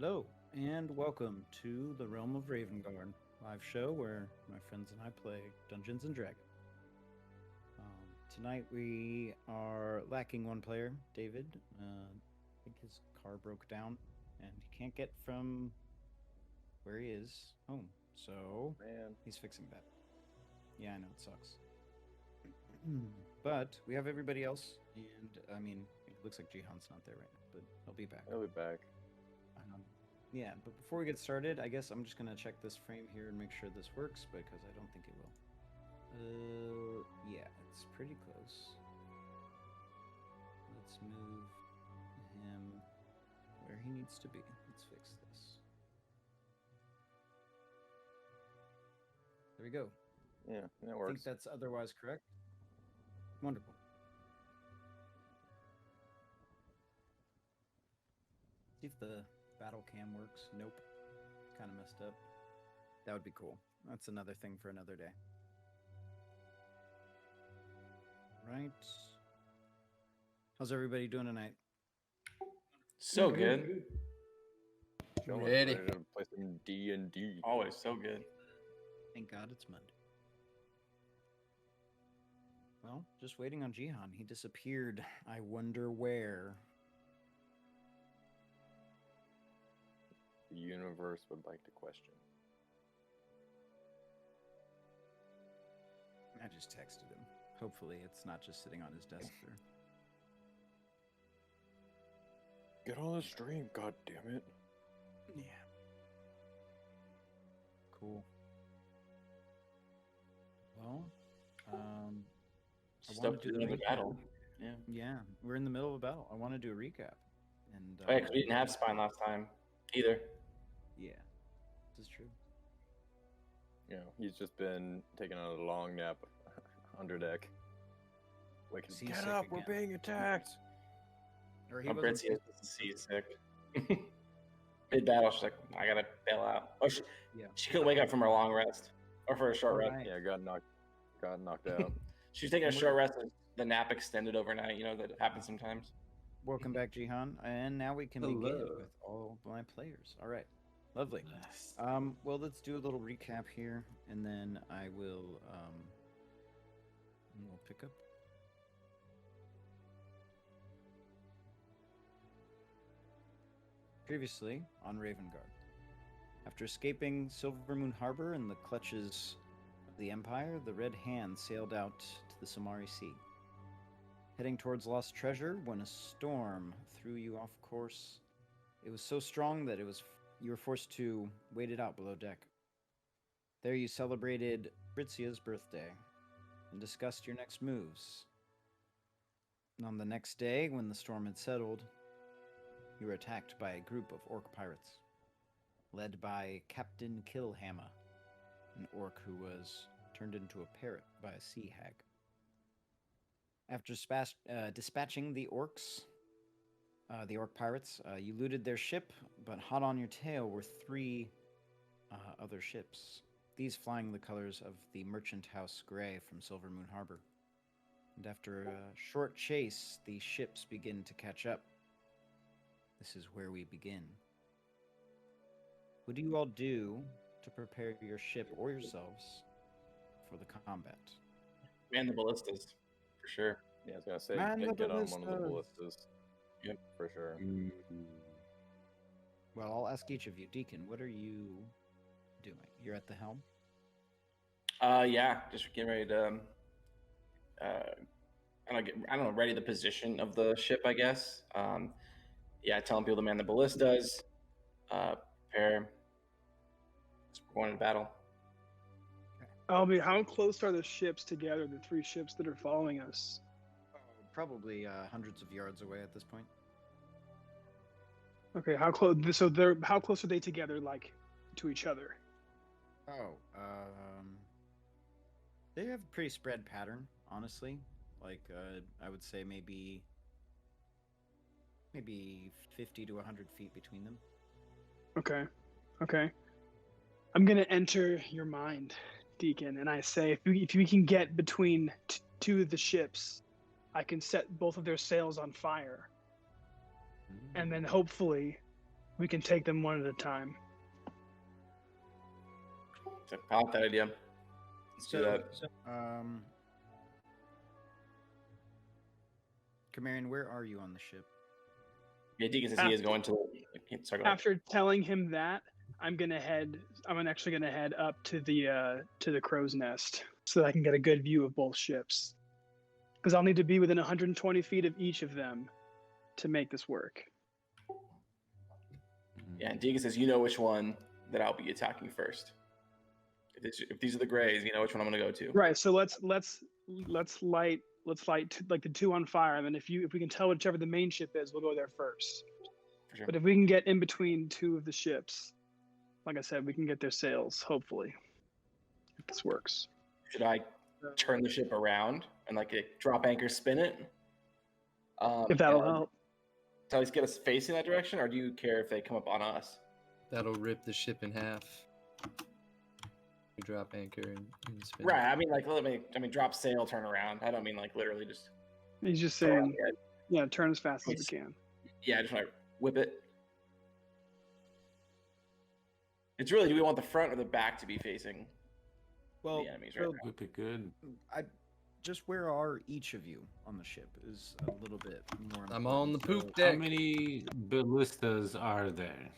Hello, and welcome to the Realm of Ravengard, live show where my friends and I play Dungeons and Dragons. Tonight we are lacking one player, David. I think his car broke down, and he can't get from where he is home, so Man, he's fixing that. Yeah, I know it sucks. But we have everybody else, and I mean, it looks like Jihan's not there right now, but he'll be back. I'll be back. Yeah, but before we get started, I guess I'm just gonna check this frame here and make sure this works because I don't think it will. Yeah, it's pretty close. Let's move him where he needs to be. Let's fix this. There we go. Yeah, that I works. think that's otherwise correct. Wonderful. See if the battle cam works. Nope. Kind of messed up. That would be cool. That's another thing for another day. Right. How's everybody doing tonight? So good. Chilling, Ready. to play some D&D. Always so good. Thank God it's Monday. Well, just waiting on Cihan. He disappeared. I wonder where. The universe would like to question. I just texted him. Hopefully it's not just sitting on his desk there. Get on the stream, god damn it. Yeah. Cool. Well, I want to do the another recap. battle. Yeah. Yeah, we're in the middle of a battle. I want to do a recap. And Oh, yeah, 'cause we didn't have spine last time either. yeah, this is true. You know, he's just been taking a long nap under deck. Waking, Seasick get up, again. we're being attacked. Or he Oh, wasn't Britzy is seasick. Mid battle, she's like, I gotta bail out. Oh, Yeah. she couldn't wake up from her long rest or for a short rest. Right. Yeah, got knocked out. She was taking a short rest, and the nap extended overnight. You know that happens sometimes. Welcome back, Cihan. And now we can begin Hello. with all my players. All right. Lovely. Well, let's do a little recap here, and then we'll pick up. Previously on Ravengard. After escaping Silvermoon Harbor in the clutches of the Empire, the Red Hand sailed out to the Samari Sea. Heading towards lost treasure when a storm threw you off course. It was so strong that you were forced to wait it out below deck. There you celebrated Britzia's birthday and discussed your next moves. And on the next day, when the storm had settled, you were attacked by a group of orc pirates, led by Captain Killhammer, an orc who was turned into a parrot by a sea hag. After dispatching the orcs, the orc pirates, you looted their ship, but hot on your tail were three other ships, these flying the colors of the Merchant House Grey from Silvermoon Harbor. And after a short chase, the ships begin to catch up. This is where we begin. What do you all do to prepare your ship or yourselves for the combat? Man, the ballistas, for sure. Yeah, I was gonna say, Man, get the on one of the ballistas. ballistas. Yep. For sure. Well, I'll ask each of you. Deacon, what are you doing? You're at the helm? Yeah, just getting ready to. I don't know, ready the position of the ship, I guess. Yeah, telling people to man the ballistas, prepare. We're going to battle. Albie, how close are the ships together, the three ships that are following us? Probably hundreds of yards away at this point. Okay, how close? So how close are they together, like to each other? Oh, they have a pretty spread pattern, honestly. Like, I would say maybe 50 to 100 feet between them. Okay. I'm gonna enter your mind, Deacon, and I say, if we can get between two of the ships, I can set both of their sails on fire, and then hopefully We can take them one at a time. So, I like that idea. Let's do that. Kamarian, where are you on the ship? Yeah, Deacon says he is going to. Sorry, go ahead. After telling him that, I'm actually gonna head up to the crow's nest so that I can get a good view of both ships. Because I'll need to be within 120 feet of each of them to make this work. Yeah, and Deacon says, you know which one that I'll be attacking first. If these are the grays, you know which one I'm going to go to. Right. So let's light like the two on fire, and then if we can tell whichever the main ship is, we'll go there first. For sure. But if we can get in between two of the ships, like I said, we can get their sails. Hopefully, if this works. Should I turn the ship around and drop anchor, spin it? If that'll help. To at least get us facing that direction, or do you care if they come up on us? That'll rip the ship in half. You drop anchor and spin. Right. I mean, drop sail, turn around. I don't mean literally just. He's just saying, yeah, turn as fast as we can. Yeah, just whip it. It's really, do we want the front or the back to be facing the enemies right now? Whip it good. Where are each of you on the ship is a little bit more. I'm on the poop How deck. many ballistas are there?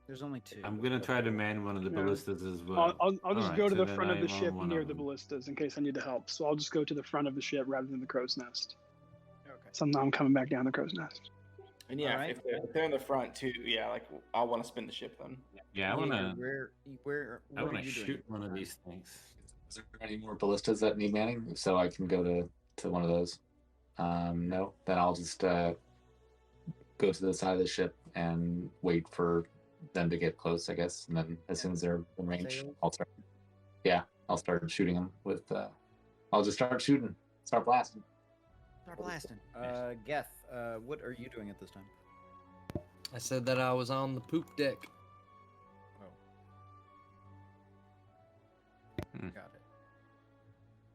There's only 2. I'm gonna try to man one of the Yeah. ballistas as well. I'll just Alright, go to so the then front of the I'm on ship one near of the them. ballistas in case I need to help. So I'll just go to the front of the ship rather than the crow's nest. Okay. So now I'm coming back down the crow's nest. And yeah, Alright. if they're in the front too, yeah, I'll want to spin the ship then. Yeah, I wanna Where I are wanna you shoot doing? one of these things. Is there any more ballistas that need manning? So I can go to one of those. No, then I'll just go to the side of the ship and wait for them to get close, I guess. And then as soon as they're in range, Sails? I'll start shooting them with. I'll just start shooting, start blasting. Start blasting. Geth, what are you doing at this time? I said that I was on the poop deck. Got it.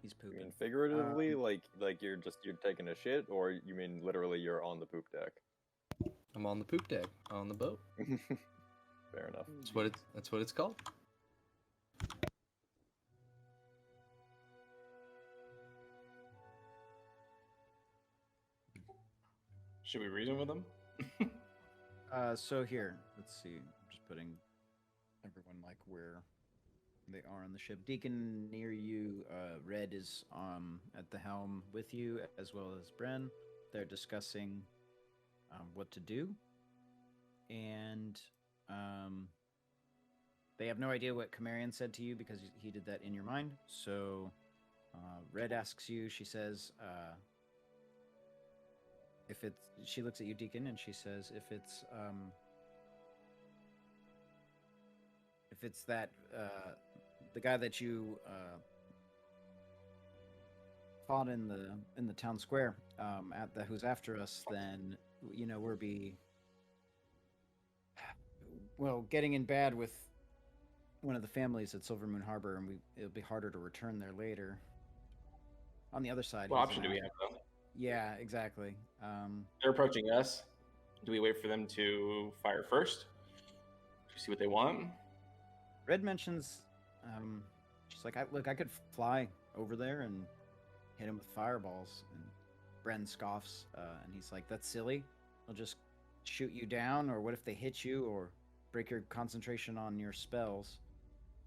He's You pooping. mean figuratively, Um, like you're taking a shit, or you mean literally you're on the poop deck? I'm on the poop deck on the boat. Fair enough. That's what it's called. Should we reason with them? So here, let's see. I'm just putting everyone where they are on the ship. Deacon, near you, Red is at the helm with you, as well as Bren. They're discussing what to do, and they have no idea what Kamarian said to you because he did that in your mind. So Red asks you. She says, "If it's," she looks at you, Deacon, and she says, "If it's that the guy that you fought in the town square who's after us, then we'll getting in bad with one of the families at Silver Moon Harbor, and it'll be harder to return there later." On the other side, What he's option do we have though? Yeah, exactly. They're approaching us. Do we wait for them to fire first? To see what they want? Red mentions, she's like, I could fly over there and hit him with fireballs. And Bren scoffs, and he's like, that's silly. They'll just shoot you down, or what if they hit you or break your concentration on your spells?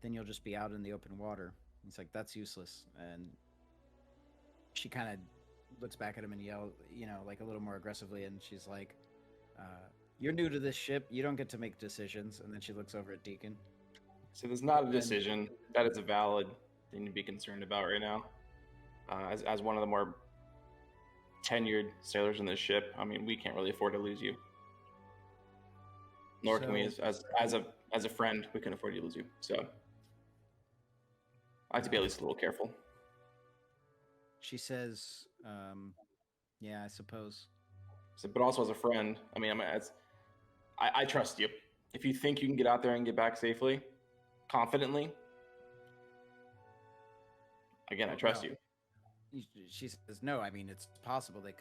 Then you'll just be out in the open water. He's like, that's useless. And she kind of looks back at him and yells, a little more aggressively, and she's like, you're new to this ship. You don't get to make decisions. And then she looks over at Deacon. So there's not a decision. That is a valid thing to be concerned about right now. As one of the more tenured sailors in this ship, I mean, we can't really afford to lose you. Nor can we, as a friend, we can afford to lose you. So I have to be at least a little careful. She says, yeah, I suppose. So, but also as a friend, I mean, I trust you. If you think you can get out there and get back safely, confidently, again, I trust you. She says, no, I mean, it's possible they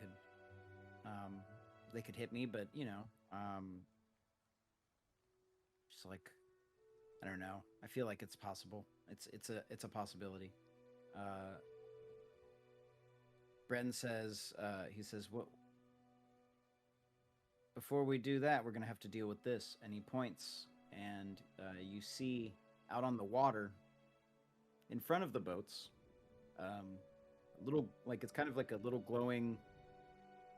could hit me, but So like, I don't know. I feel like it's possible. It's a possibility. Bren says, he says, "Well, before we do that, we're gonna have to deal with this." And he points, and you see out on the water, in front of the boats, a little, like, it's kind of like a little glowing.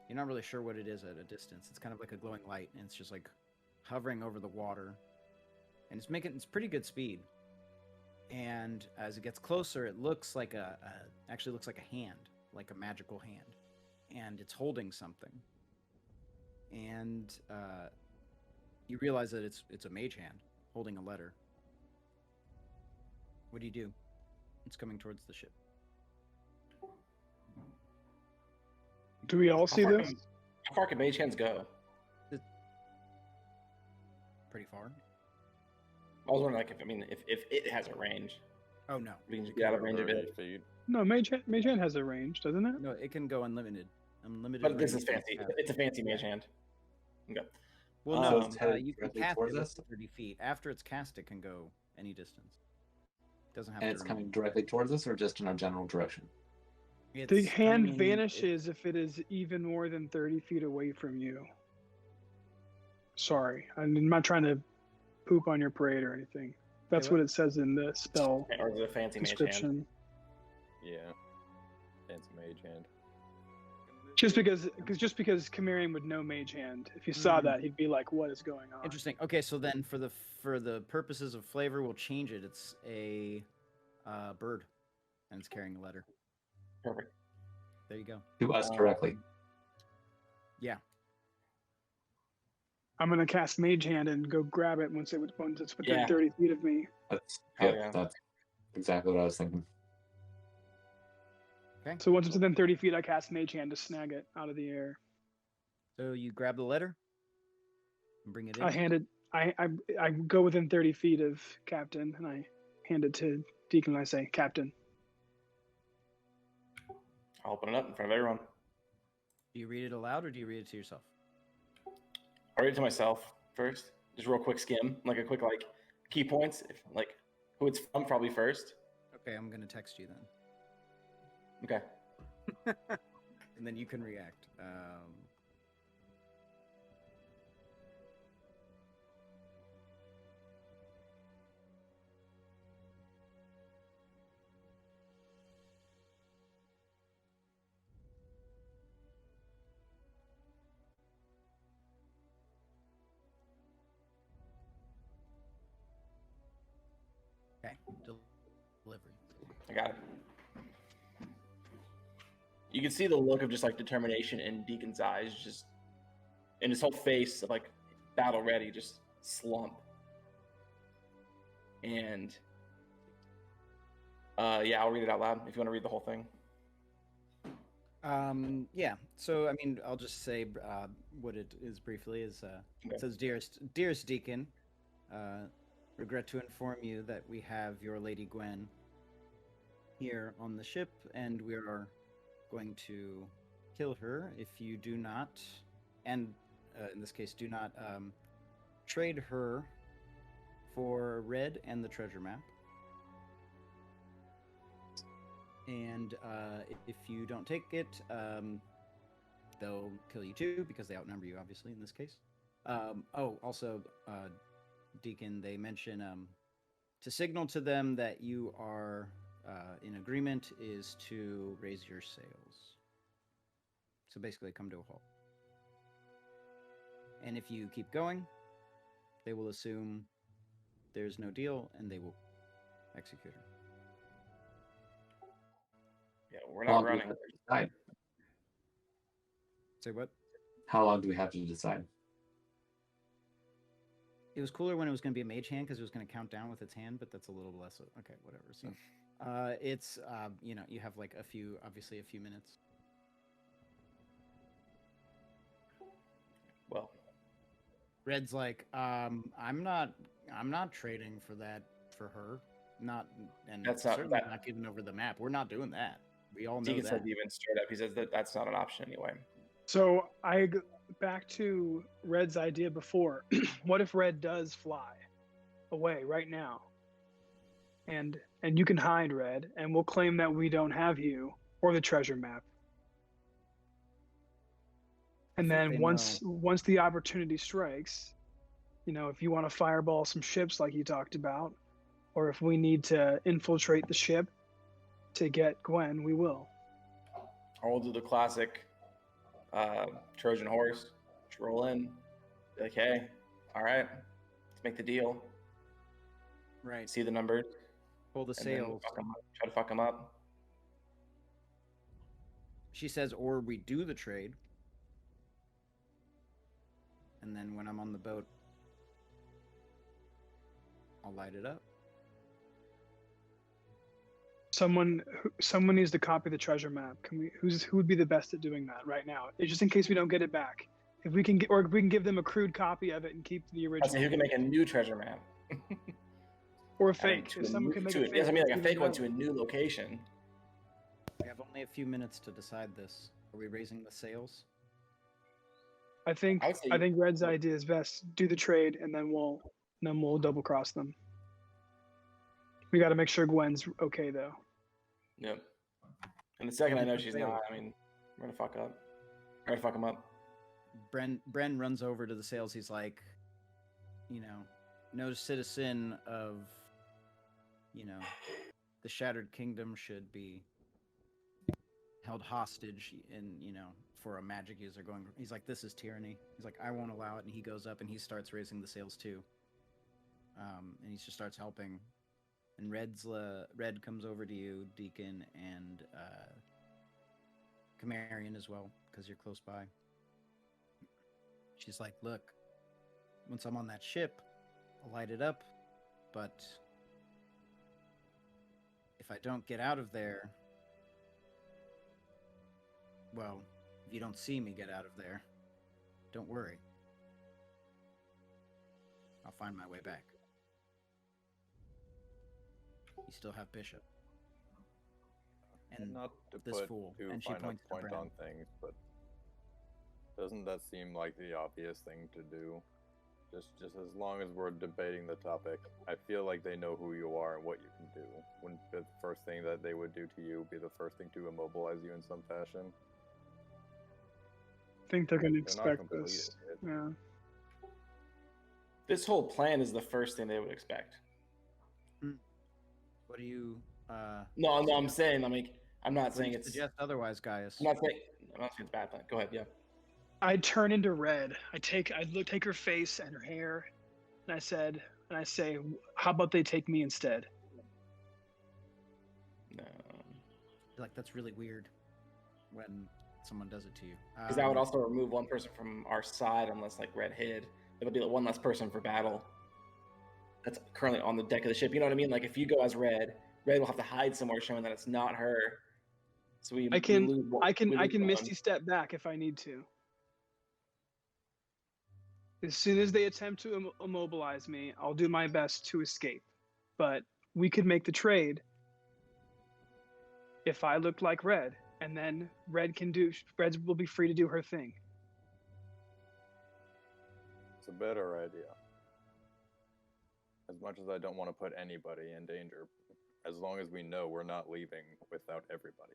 You're not really sure what it is at a distance. It's kind of like a glowing light, and it's just like hovering over the water, and it's pretty good speed. And as it gets closer, it looks like actually looks like a hand, like a magical hand, and it's holding something. And you realize that it's a mage hand holding a letter. What do? It's coming towards the ship. Do we all see this? How far can mage hands go? Pretty far. I was wondering, like, if it has a range, Oh no, we can just get out of range of it. Feet. No, Mage Hand has a range, doesn't it? no, it can go unlimited. But this range is fancy. has- It's a fancy mage hand. Okay. Well, So no, it's headed you can directly cast it towards with us? 30 feet. After it's cast, it can go any distance. Doesn't have And to. it's coming remain. directly towards us, or just in our general direction? It's The hand coming- vanishes if it is even more than 30 feet away from you. Sorry, I'm not trying to poop on your parade or anything. That's what? what it says in the spell Or is it a fancy mage hand? description. Yeah. Fancy mage hand. Just because Chimerian would know Mage Hand. If he saw Mhm. that, he'd be like, "What is going on?" Interesting. Okay, so then for the purposes of flavor, we'll change it. It's a bird, and it's carrying a letter. Perfect. There you go. To us directly. Yeah. I'm gonna cast Mage Hand and go grab it once it's within Yeah. 30 feet of me. That's Oh, yep, yeah. that's exactly what I was thinking. Okay. So once it's within 30 feet, I cast Mage Hand to snag it out of the air. So you grab the letter and bring it in. I go within 30 feet of Captain and I hand it to Deacon and I say, "Captain." I'll open it up in front of everyone. Do you read it aloud or do you read it to yourself? I'll read it to myself first. Just real quick skim, like a quick key points, like who it's from probably first. Okay, I'm gonna text you then, Okay. and then you can react. Okay, delivery. I got it. You can see the look of just like determination in Deacon's eyes, just in his whole face of like battle ready, just slump. And yeah, I'll read it out loud if you want to read the whole thing. Yeah. So I mean, I'll just say what it is briefly. Is Okay. It says, "Dearest Deacon, regret to inform you that we have your Lady Gwen here on the ship, and we are going to kill her if you do not, and in this case, do not trade her for Red and the treasure map. And if you don't take it, they'll kill you too, because they outnumber you, obviously, in this case. Also, Deacon, they mention to signal to them that you are in agreement is to raise your sails. So basically, come to a halt. And if you keep going, they will assume there's no deal, and they will execute her. Yeah, we're How not long do we running. have to decide? Say what? How long do we have to decide? It was cooler when it was going to be a mage hand because it was going to count down with its hand, but that's a little less. Okay, whatever. So, it's you have like a few minutes. Well, Red's like, I'm not trading for that for her. Not, and That's not- certainly that- not giving over the map. We're not doing that. We all know Deacon that. said even straight up, he says that that's not an option anyway. So back to Red's idea before. What if Red does fly? away right now. And you can hide, Red, and we'll claim that we don't have you or the treasure map. And think then they once the opportunity strikes, you know, if you want to fireball some ships like you talked about, or if we need to infiltrate the ship to get Gwen, we will. Or we'll do the classic Trojan horse. Just roll in. Be like, hey, all right, let's make the deal. Right. See the numbers. Pull the And then sails. try to fuck them up. She says, or we do the trade. And then when I'm on the boat, I'll light it up. Someone needs to copy the treasure map. Who would be the best at doing that right now? It's just in case we don't get it back. If we can give them a crude copy of it and keep the I original. say, who can make a new treasure map? Or a fake. If someone can make a fake. Yes, I mean like a even fake one better. to a new location. We have only a few minutes to decide this. Are we raising the sails? I think I would say Red's idea is best. Do the trade, and then we'll double cross them. We got to make sure Gwen's okay though. Yep. And the second I know she's not, I mean, we're gonna fuck up. We're gonna fuck them up. Bren runs over to the sails. He's like, you know, no citizen of, you know, the Shattered Kingdom should be held hostage in, you know, for a magic user going. He's like, this is tyranny. He's like, I won't allow it. And he goes up and he starts raising the sails too. And he just starts helping. And Red comes over to you, Deacon, and Camarian as well, because you're close by. She's like, look, once I'm on that ship, I'll light it up, but if I don't get out of there, well, if you don't see me get out of there, don't worry. I'll find my way back. You still have Bishop. And Not to this put fool. too And she fine points a to point Bran. on things, but doesn't that seem like the obvious thing to do? Just as long as we're debating the topic, I feel like they know who you are and what you can do. Wouldn't the first thing that they would do to you be the first thing to immobilize you in some fashion? I think they're going to They're not expect completely this. idiots. Yeah. This whole plan is the first thing they would expect. What do you No, I'm saying, I'm not saying it's. suggest otherwise, Gaius? I'm not saying it's a bad plan. Go ahead, yeah. I turn into Red. I take her face and her hair, and I say, how about they take me instead? No. Like, that's really weird when someone does it to you. Because that would also remove one person from our side unless like Red hid. It'll be like one less person for battle. That's currently on the deck of the ship. You know what I mean? Like if you go as Red will have to hide somewhere, showing that it's not her. So I can Misty step back if I need to. As soon as they attempt to immobilize me, I'll do my best to escape. But we could make the trade if I look like Red, and then Red will be free to do her thing. It's a better idea. As much as I don't want to put anybody in danger, as long as we know we're not leaving without everybody.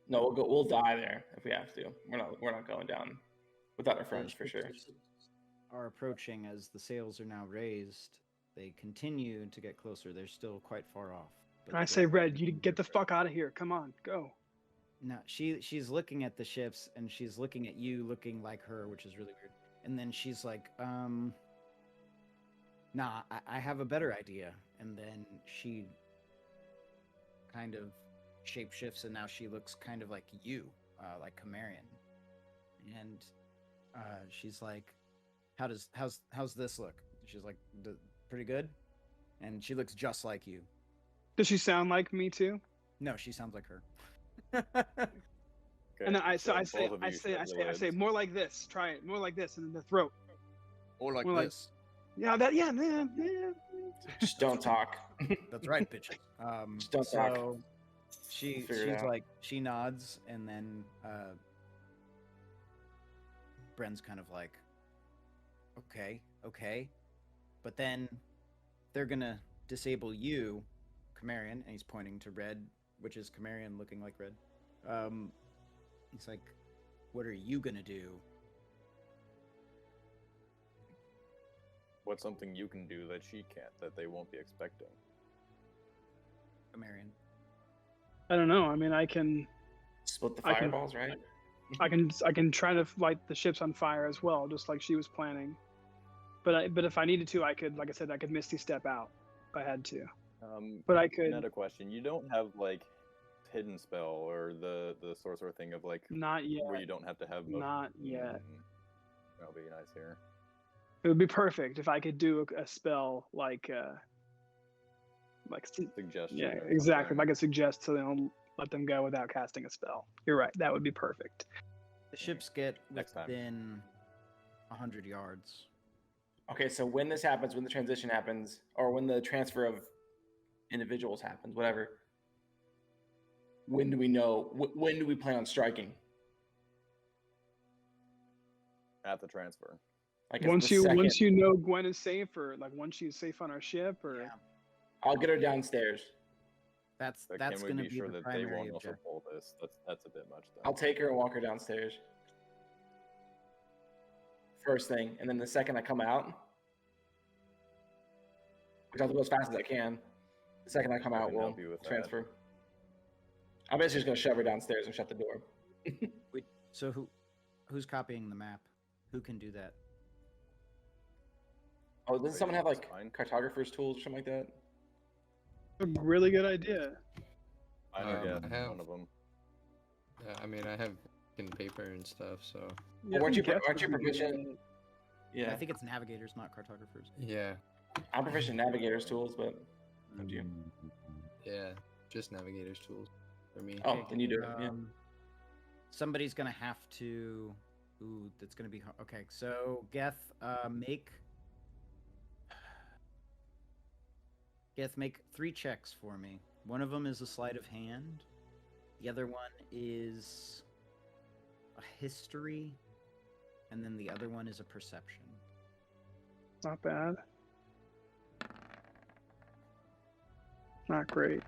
No, we'll die there if we have to. We're not going down without our friends for sure. Are approaching as the sails are now raised. They continue to get closer. They're still quite far off. And I say, Red, you get the fuck out of here. Come on, go. No, she's looking at the ships and she's looking at you, looking like her, which is really weird. And then she's like, nah, I have a better idea. And then she kind of shapeshifts, and now she looks kind of like you, like Camarian. And she's like, how's this look? She's like, pretty good. And she looks just like you. Does she sound like me too? No, she sounds like her. Okay, And I so say, both of you I shut your say, lids. more like this. Try it, more like this, and in the throat. Or like More like- this. Yeah, yeah. Just don't talk. That's right, bitches. Just don't talk. So she's Figure it out. like, she nods, and then Bren's kind of like, okay. But then they're gonna disable you, Camarian, and he's pointing to Red, which is Camarian looking like Red. He's like, what are you gonna do? What's something you can do that she can't, that they won't be expecting? Camarian. I don't know. I mean, I can Split the I can- fireballs, right? I can try to light the ships on fire as well, just like she was planning. But if I needed to, I could, like I said, I could Misty Step out if I had to. But I could Another question: you don't have like hidden spell or the sorcerer thing of like not yet. where you don't have to have Not yet. That'll be nice here. It would be perfect if I could do a spell like Suggestion. yeah, or exactly. If something. I could suggest so they don't let them go without casting a spell. You're right. That would be perfect. The ships get Next time. within 100 yards. Okay, so when this happens, when the transition happens, or when the transfer of individuals happens, whatever, when do we know? When do we plan on striking? At the transfer. Like it's Once the you second- know Gwen is safe, or like once she's safe on our ship, or Yeah. I'll get her downstairs. That's But that's can going we to be be sure the that they primary won't also objective. pull this? That's a bit much. Then. I'll take her and walk her downstairs. First thing, and then the second I come out, which I'll do as fast as I can. The second I come I out, can we'll help you with that. transfer. I'm basically just gonna shove her downstairs and shut the door. Wait, so who's copying the map? Who can do that? Oh, doesn't Wait, someone have that's like fine. cartographer's tools or something like that? a really good idea. I know, yeah, I have- one of them. I mean, I have in paper and stuff, so Yeah, I weren't think you- Geth aren't you would be good proficient? at it. Yeah, I think it's navigators, not cartographers. yeah, I'm proficient in navigator's tools, but up to you. yeah, just navigator's tools for me. Oh, then you do it. Yeah. Somebody's gonna have to. Ooh, that's gonna be hard. Okay, so Geth, make 3 checks for me. One of them is a sleight of hand. The other one is a history, and then the other one is a perception. Not bad. Not great.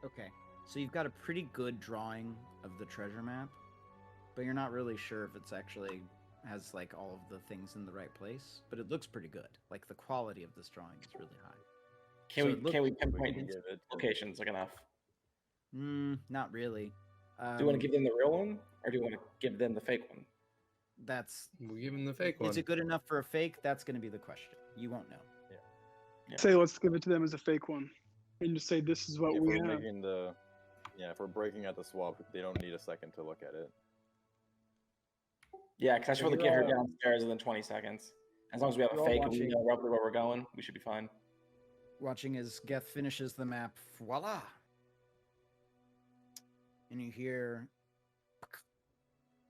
Okay, so you've got a pretty good drawing of the treasure map, but you're not really sure if it's actually has like all of the things in the right place. But it looks pretty good. Like the quality of this drawing is really high. Can So we it looks- can we We pinpoint can give it. to- locations like enough? Not really. Do you want to give them the real one, or do you want to give them the fake one? That's We'll give him the fake one. is it good enough for a fake? That's going to be the question. You won't know. Yeah. Say let's give it to them as a fake one, and just say this is what If we we're have. making the, if we're breaking out the swap, they don't need a second to look at it. Yeah, because I should So really you're get her all- downstairs within 20 seconds. As long as we have You're a all fake and we watching- know roughly where we're going, we should be fine. Watching as Geth finishes the map, voila! And you hear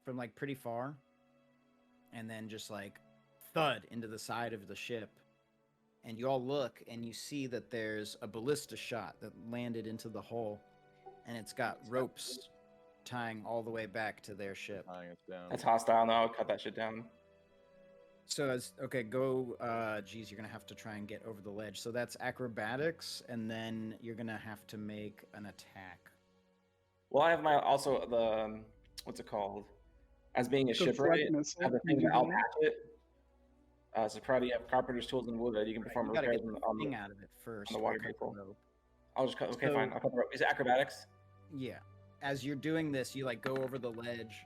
from like pretty far, and then just like thud into the side of the ship. And you all look and you see that there's a ballista shot that landed into the hull, and it's got ropes tying all the way back to their ship. Tying us down. That's hostile. No, I'll cut that shit down. So geez, you're gonna have to try and get over the ledge. So that's acrobatics, and then you're gonna have to make an attack. Well, I have my also the what's it called? As being a So shipwright, flatness, I have the you thing do that I'll that. patch it. So proud you have carpenter's tools and wood that you can perform You gotta repairs get the on thing the. out of it first. on the water I'll cut vehicle. rope. I'll just cut. Okay, So- fine. I'll cut the rope. Is it acrobatics? Yeah. As you're doing this, you like go over the ledge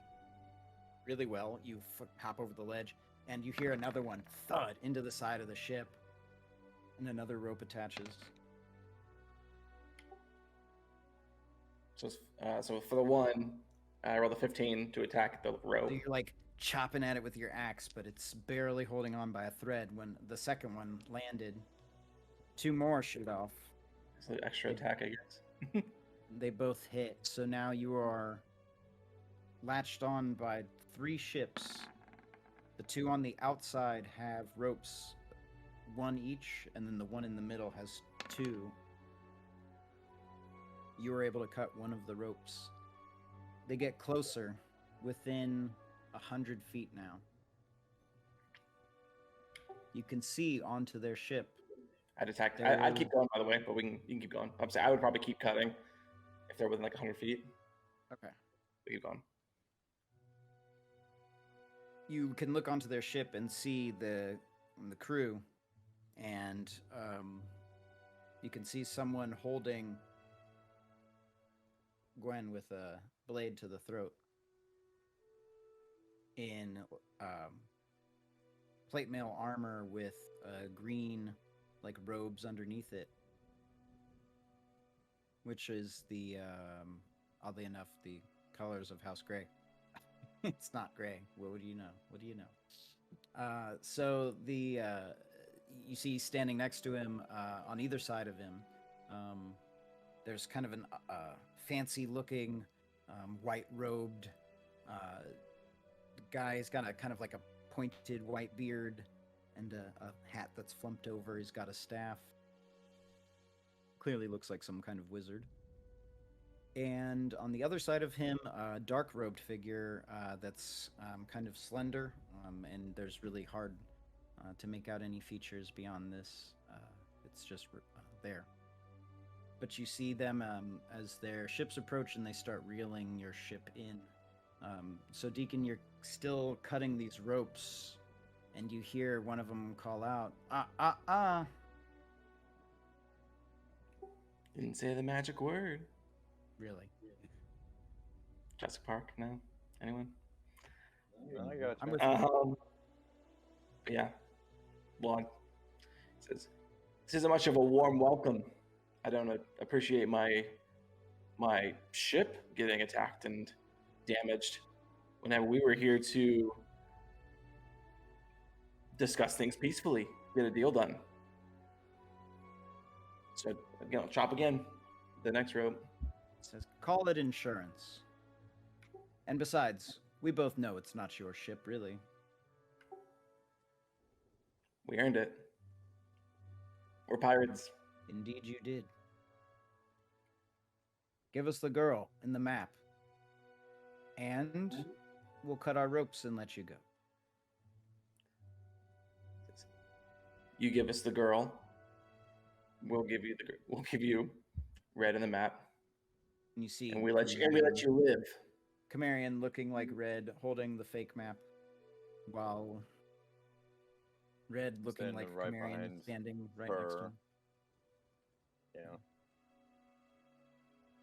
really well. You hop over the ledge, and you hear another one thud into the side of the ship, and another rope attaches. So for the one, I roll the 15 to attack the rope. So you're like chopping at it with your axe, but it's barely holding on by a thread when the second one landed. 2 more shoot off. So extra attack, I guess. They both hit. So now you are latched on by 3 ships. The 2 on the outside have ropes, 1 each, and then the one in the middle has 2. You were able to cut one of the ropes. They get closer, within 100 feet now. you can see onto their ship. I'd attack. I'd keep going, by the way, but you can keep going. I'm saying I would probably keep cutting if they're within like 100 feet. Okay. We keep going. You can look onto their ship and see the crew, and you can see someone holding Gwen with a blade to the throat in plate mail armor with green like robes underneath it, which is the oddly enough the colors of House Grey. It's not gray. What do you know? What do you know? So the you see standing next to him on either side of him, there's kind of an fancy-looking, white-robed guy. He's got a kind of like a pointed white beard and a hat that's flumped over. He's got a staff. Clearly looks like some kind of wizard. And on the other side of him, a dark-robed figure that's kind of slender, and there's really hard to make out any features beyond this. It's just there. But you see them as their ships approach, and they start reeling your ship in. So, Deacon, you're still cutting these ropes, and you hear one of them call out, Didn't say the magic word. Really? Jurassic Park? No? Anyone? I got I'm you. with you. Yeah. Well, it says, this isn't much of a warm welcome. I don't appreciate my ship getting attacked and damaged whenever we were here to discuss things peacefully, get a deal done. So, again, I'll chop again. The next rope. Says, call it insurance. And besides, we both know it's not your ship, really. We earned it. We're pirates. Indeed you did. Give us the girl and the map. And we'll cut our ropes and let you go. You give us the girl. We'll give you Red in the map. And you see, And we let you live. Camarian looking like Red, holding the fake map, while Red looking Standing like right Camarian, behind standing right next to her. him.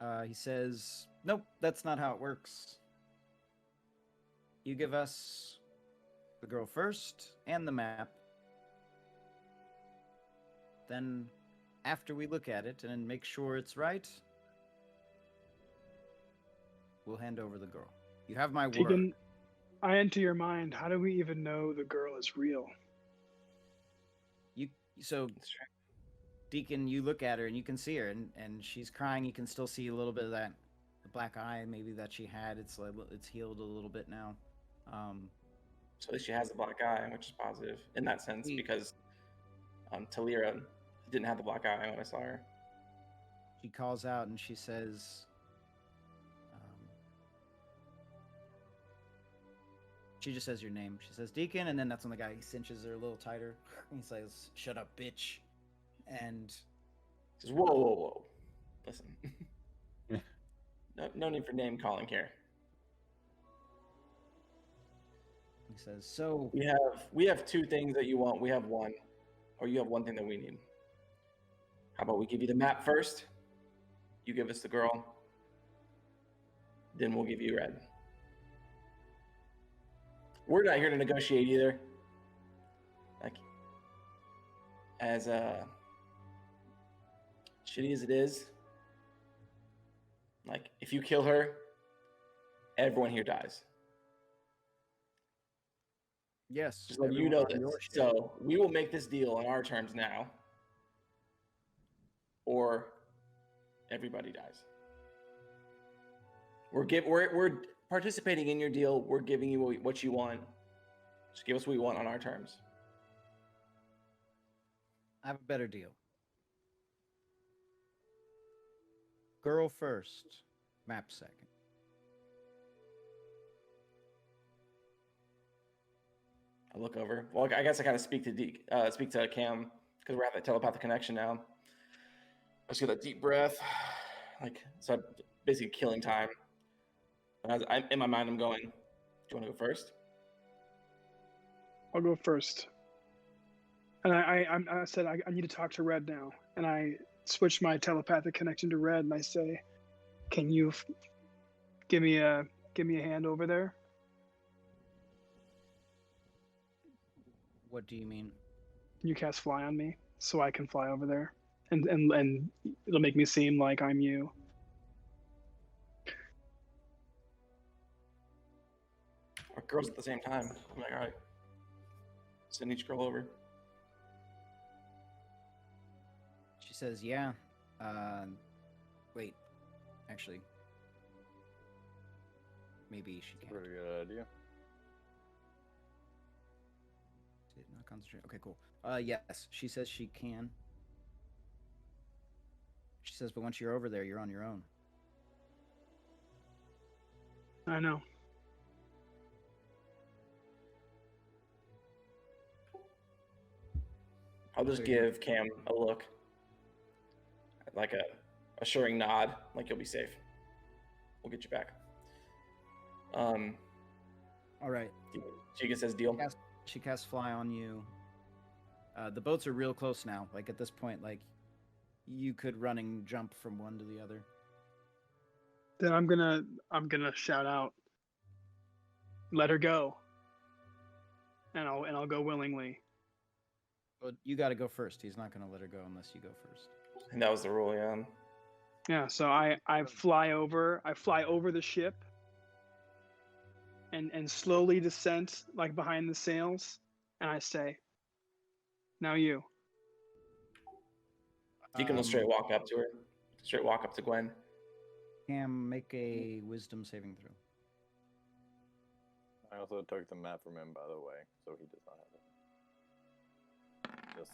Yeah. He says, "Nope, that's not how it works. You give us the girl first and the map. Then, after we look at it and make sure it's right, we'll hand over the girl. You have my word." Tegan, I enter your mind. How do we even know the girl is real? So, Deacon, you look at her and you can see her, and she's crying. You can still see a little bit of the black eye maybe that she had. It's healed a little bit now. So at least she has a black eye, which is positive in that sense, because Talira didn't have the black eye when I saw her. She calls out and she says, she just says your name. She says, Deacon, and then that's when the guy cinches her a little tighter. He says, shut up, bitch. And says, whoa. Listen. No need for name calling here. he says, so We have two things that you want. We have one. Or you have one thing that we need. How about we give you the map first? You give us the girl. Then we'll give you Red. We're not here to negotiate either. Like, as shitty as it is, like, if you kill her, everyone here dies. yes, Just let you know this. So we will make this deal on our terms now, or everybody dies. We're participating in your deal. We're giving you what you want. Just give us what we want on our terms. I have a better deal. Girl first, map second. I look over. Well, I guess I kind of speak to Cam because we're at that telepathic connection now. I just get that deep breath, so I'm basically killing time. In my mind, I'm going. Do you want to go first? I'll go first. And I said I need to talk to Red now, and I switch my telepathic connection to Red, and I say, "Can you give me a hand over there?" What do you mean? Can you cast fly on me so I can fly over there, and it'll make me seem like I'm you. Our girls at the same time. I'm like, all right. Send each girl over. She says, "Yeah. Wait. Actually, maybe she can't. Pretty good idea. Did not concentrate. Okay, cool. Yes, she says she can. She says, but once you're over there, you're on your own." I know. I'll just give Cam a look, like a assuring nod, like you'll be safe. We'll get you back. All right. Chica says deal. She casts fly on you. The boats are real close now. Like at this point, like you could running jump from one to the other. Then I'm gonna shout out, "Let her go," and I'll go willingly. But you got to go first. He's not going to let her go unless you go first. And that was the rule, yeah. Yeah. So I fly over the ship, and slowly descend like behind the sails, and I say, "Now you." Deacon will straight walk up to her. Straight walk up to Gwen. Cam, make a wisdom saving throw. I also took the map from him, by the way, so he does not have it. Just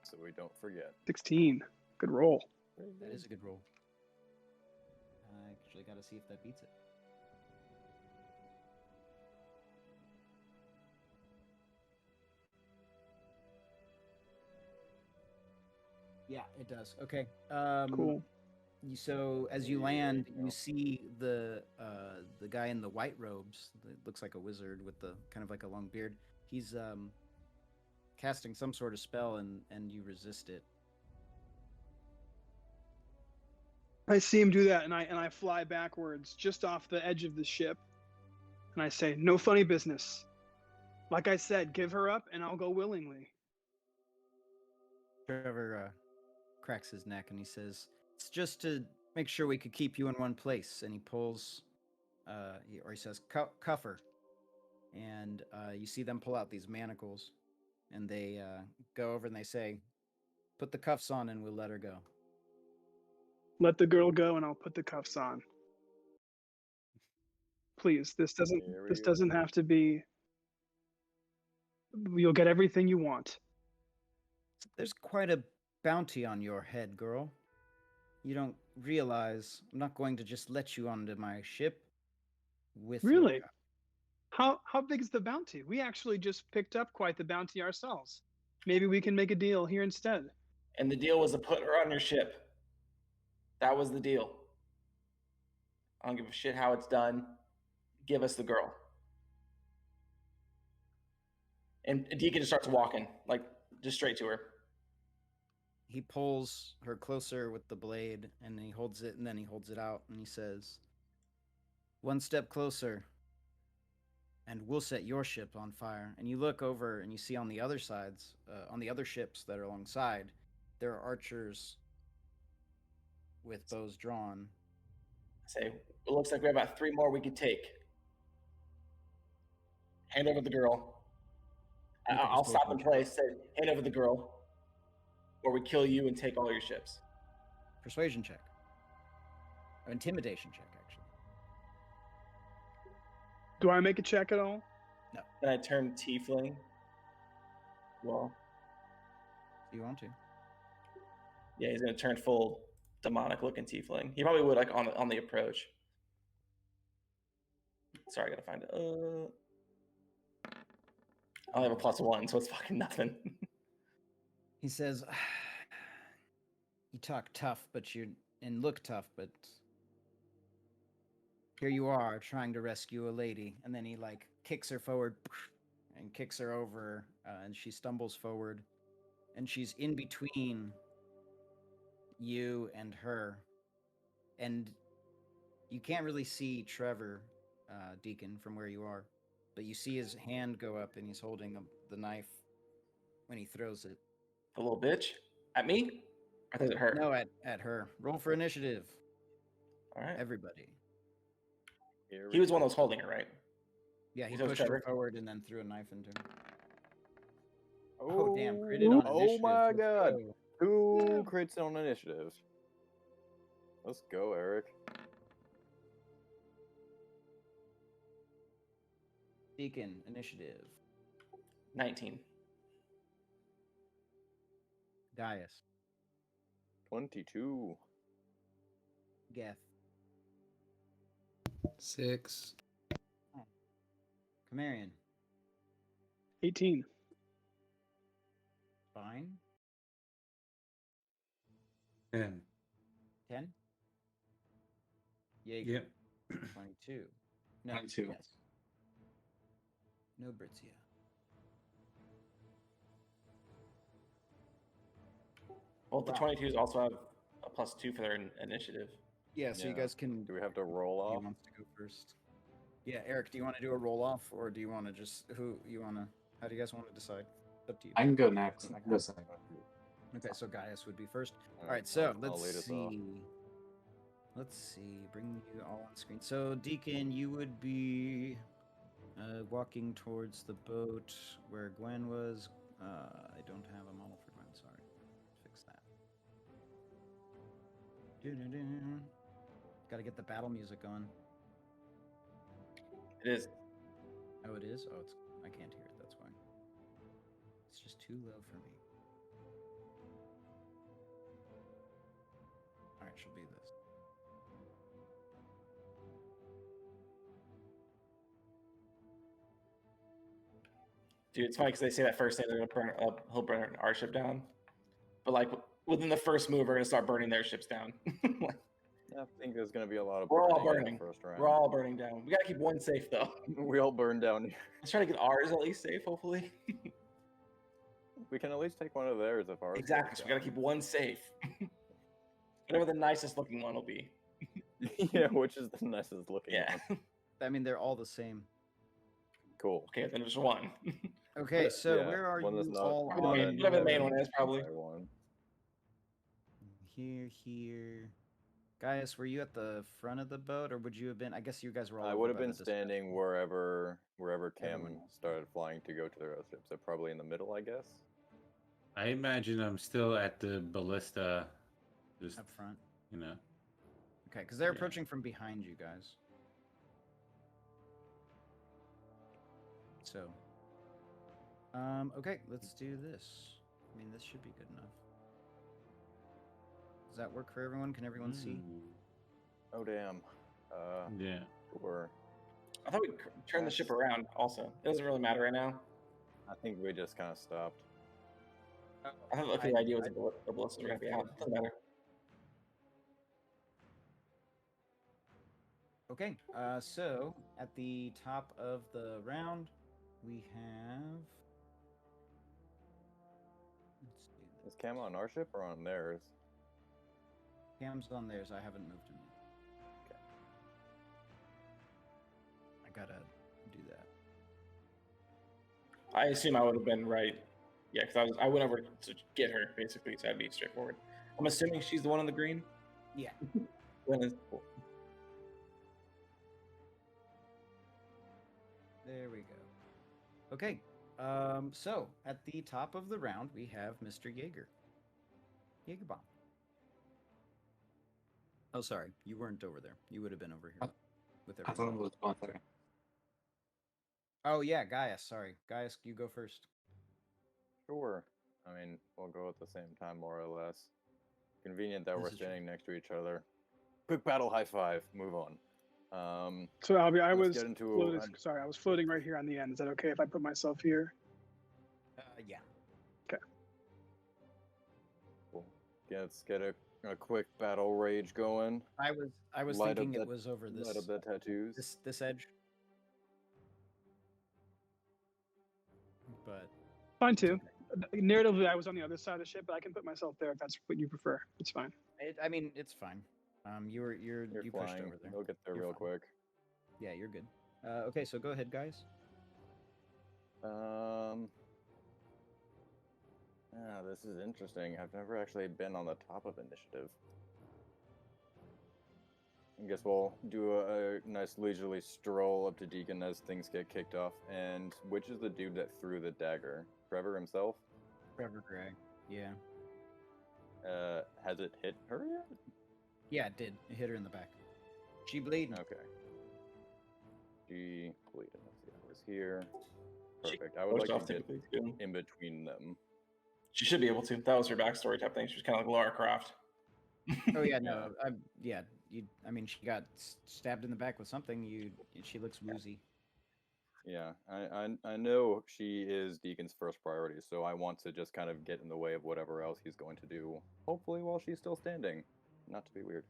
so we don't forget. 16. Good roll. That is a good roll. I actually got to see if that beats it. Yeah, it does. Okay. Cool. So as you land, you see the guy in the white robes. That looks like a wizard with the kind of like a long beard. He's casting some sort of spell, and you resist it. I see him do that, and I fly backwards just off the edge of the ship, and I say, "No funny business. Like I said, give her up, and I'll go willingly." Trevor cracks his neck and he says, "It's just to make sure we could keep you in one place." And he pulls, he says, "Cuff her." And you see them pull out these manacles, and they go over and they say, "Put the cuffs on and we'll let her go." Let the girl go, and I'll put the cuffs on. Please, this doesn't have to be. You'll get everything you want. There's quite a bounty on your head, girl. You don't realize I'm not going to just let you onto my ship with Really? How big is the bounty? We actually just picked up quite the bounty ourselves. Maybe we can make a deal here instead. And the deal was to put her on your ship. That was the deal. I don't give a shit how it's done. Give us the girl. And Deacon just starts walking, like just straight to her. He pulls her closer with the blade, and he holds it, and then he holds it out, and he says, "One step closer, and we'll set your ship on fire." And you look over, and you see on the other sides, on the other ships that are alongside, there are archers with bows drawn. I say, it looks like we have about 3 more we could take. Hand over the girl. I'll stop in place, say, hand over the girl, or we kill you and take all your ships. Persuasion check. Or intimidation check, actually. Do I make a check at all? No. Then I turn tiefling. Well, Do you want to? yeah, he's gonna turn full demonic looking tiefling. He probably would like on the approach. Sorry, I gotta find it. I only have a +1, so it's fucking nothing. He says, "You talk tough, and look tough, but here you are trying to rescue a lady." And then he like kicks her forward and kicks her over, and she stumbles forward, and she's in between you and her, and you can't really see Trevor, Deacon, from where you are, but you see his hand go up, and he's holding the knife when he throws it. The little bitch at me. I thought it hurt. No, at her. Roll for initiative, All right. everybody. Here He was the one that was holding it, right? Yeah, he So pushed her Trevor. forward and then threw a knife into her. Oh, Oh, damn, critted on oh initiative. my Let's god. go. 2 crits on initiative. Let's go, Eric. Deacon, initiative. 19. Gaius. 22. Geth. 6. Camarion. 18. Fine. 10. 10. Jaeger. Yep. 22. No, 22. Yes. No Britzia. Well, the Wow. 22s also have a +2 for their initiative. Yeah, so you Yeah. Do guys can. we have to roll Who off? wants to go first? Yeah, Eric, do you want to do a roll off, or do you want to just who you want to? How do you guys want to decide? It's up to you. I can go next. I can go second. Okay, so Gaius would be first. All All right, so I'll let's lead us off. see. Let's see. Bring you all on screen. So Deacon, you would be walking towards the boat where Gwen was. I don't have a model for Gwen. Sorry. Fix that. Got to get the battle music on. It is. Oh, it is. Oh, it's. I can't hear it. That's why. It's just too low for me. All right, she'll be this. Dude, it's funny because they say that first thing they're gonna burn. He'll burn our ship down, but like within the first move, we're gonna start burning their ships down. Like, I think there's going to be a lot of we're all in the burning. first round. We're all burning down. We gotta keep one safe though. We all burn down. Let's try to get ours at least safe, hopefully. We can at least take one of theirs if ours. Exactly. So we gotta keep one safe. Whatever the nicest looking one will be. Yeah, which is the nicest looking Yeah. one. I mean, they're all the same. Cool. Okay, then there's one. Okay, so Yeah, where are one that's you not all Whatever the on main- on? whatever the main one is, probably. One. Here. Gaius, were you at the front of the boat, or would you have been? I guess you guys were all. I over would have by the been dispatch. standing wherever Cam Everyone else. started flying to go to their other ship. So probably in the middle, I guess. I imagine I'm still at the ballista. Just, Up front. you know. Okay, because they're Yeah. approaching from behind you guys. So. Okay, let's do this. I mean, this should be good enough. Does that work for everyone? Can everyone see? Oh damn. Yeah. Sure. I thought we turned the ship around also. It doesn't really matter right now. I think we just kind of stopped. I thought the idea was the ballistas were gonna be out. It doesn't matter. Okay, so at the top of the round, we have. Let's do this. Is Cam on our ship or on theirs? Cam's on theirs. I haven't moved him yet. Okay. I gotta do that. I assume I would have been right. Yeah, because I went over to get her basically, so that'd be straightforward. I'm assuming she's the one on the green. Yeah. Gwen is cool. There we go. Okay. So at the top of the round, we have Mr. Jaeger. Jaegerbomb. Oh, sorry. You weren't over there. You would have been over here with I thought it everyone. was one second. Oh, yeah, Gaius. Sorry. Gaius, you go first. Sure. I mean, we'll go at the same time, more or less. Convenient that This we're is true. standing next to each other. Quick battle high five. Move on. So Albie, I Let's was get into floating. Sorry, I was floating right here on the end. Is that okay if I put myself here? Yeah. Cool. Let's get a quick battle rage going. I was Light up thinking it that- was over Light up the tattoos. this edge. But Fine too. Narratively, I was on the other side of the ship, but I can put myself there if that's what you prefer. It's fine. I mean, it's fine. You You're pushed flying. over there. You'll get there You're real fine. quick. Yeah, you're good. Okay, so go ahead, guys. This is interesting. I've never actually been on the top of initiative. I guess we'll do a nice leisurely stroll up to Deacon as things get kicked off. And which is the dude that threw the dagger? Trevor himself? Trevor Gray. Yeah. Has it hit her yet? Yeah, it did. It hit her in the back. She bleeding. Okay. She bleeding. Let's see. I was here. She Perfect. I would like off to get typically too. in between them. She should be able to. That was her backstory type thing. She was kind of like Lara Croft. Oh yeah, no. I mean, she got stabbed in the back with something. She looks woozy. Yeah, I know she is Deacon's first priority, so I want to just kind of get in the way of whatever else he's going to do, hopefully while she's still standing. Not to be weird.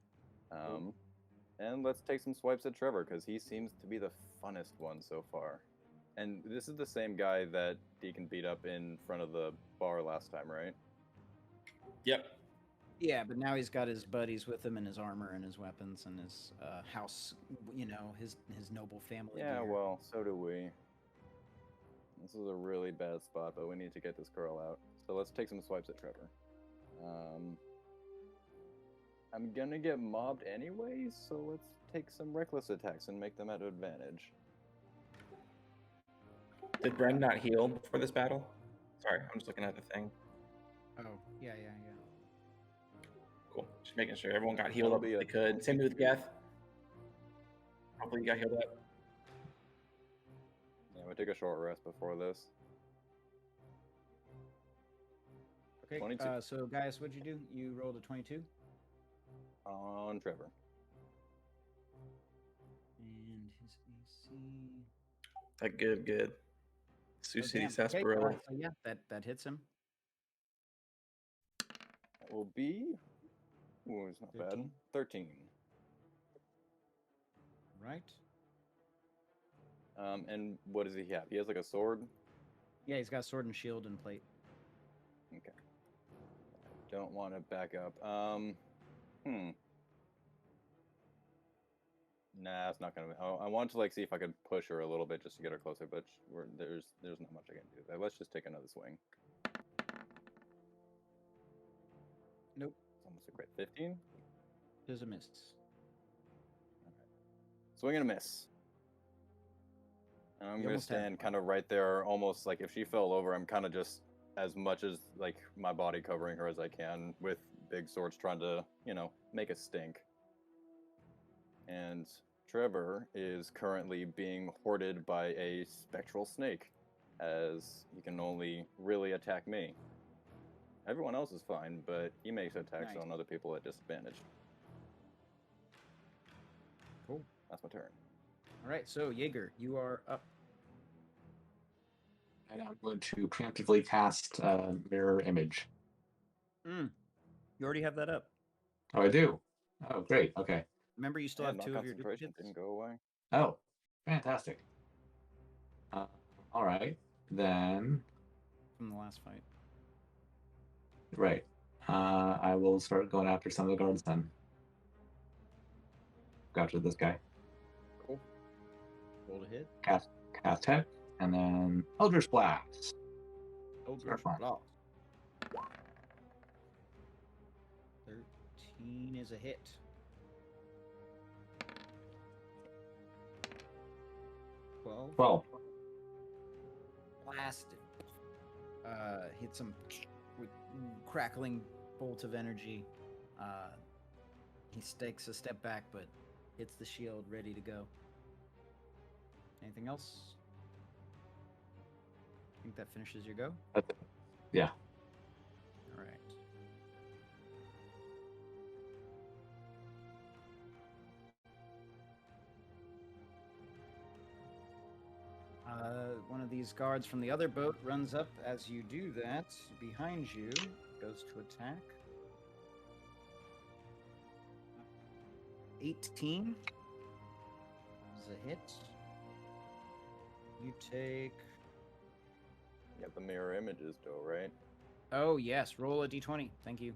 And let's take some swipes at Trevor, because he seems to be the funnest one so far. And this is the same guy that Deacon beat up in front of the bar last time, right? Yep. Yeah, but now he's got his buddies with him and his armor and his weapons and his house, his noble family. Yeah, gear. well, so do we. This is a really bad spot, but we need to get this girl out. So let's take some swipes at Trevor. I'm gonna get mobbed anyways, so let's take some reckless attacks and make them at advantage. Did Bren not heal before this battle? Sorry, I'm just looking at the thing. Oh, yeah. Cool. Just making sure everyone got healed That'll up be if they could. Same with Geth. Hopefully you got healed up. Yeah, we take a short rest before this. Okay. 22. So guys, what'd you do? You rolled a 22. On Trevor. And his AC. That good. Sioux Oh, City damn. Sarsaparilla. Okay, yeah, that hits him. That will be... Ooh, it's not 13. bad. 13. Right. And what does he have? He has like a sword? Yeah, he's got sword and shield and plate. Okay. Don't want to back up. Nah, it's not gonna. I want to see if I could push her a little bit just to get her closer, but there's not much I can do there. Let's just take another swing. Nope. It's almost a crit. 15. There's a miss. Swing and a miss. And I'm You gonna almost had it. stand kind of right there, almost like if she fell over, I'm kind of just as much as my body covering her as I can with big swords, trying to make a stink. And Trevor is currently being hoarded by a spectral snake, as he can only really attack me. Everyone else is fine, but he makes attacks Nice. on other people at disadvantage. Cool. That's my turn. All right, so Jaeger, you are up. And I'm going to preemptively cast Mirror Image. You already have that up. Oh, I do. Oh, great. Okay. Remember, you still Yeah, have no 2 of your concentration duplicates. didn't go away. Oh, fantastic. All right, then. From the last fight. Right. I will start going after some of the guards then. Go after this guy. Cool. Roll to hit. Cast Tech, and then Eldritch Blast. Eldritch fine. Blast. 13 is a hit. 12. Blasted. Hits him with crackling bolt of energy. He takes a step back, but hits the shield, ready to go. Anything else? I think that finishes your go. Yeah. All right. one of these guards from the other boat runs up as you do that. Behind you, goes to attack. 18 is a hit. You take. You got the mirror images, though, right? Oh yes, roll a d20. Thank you,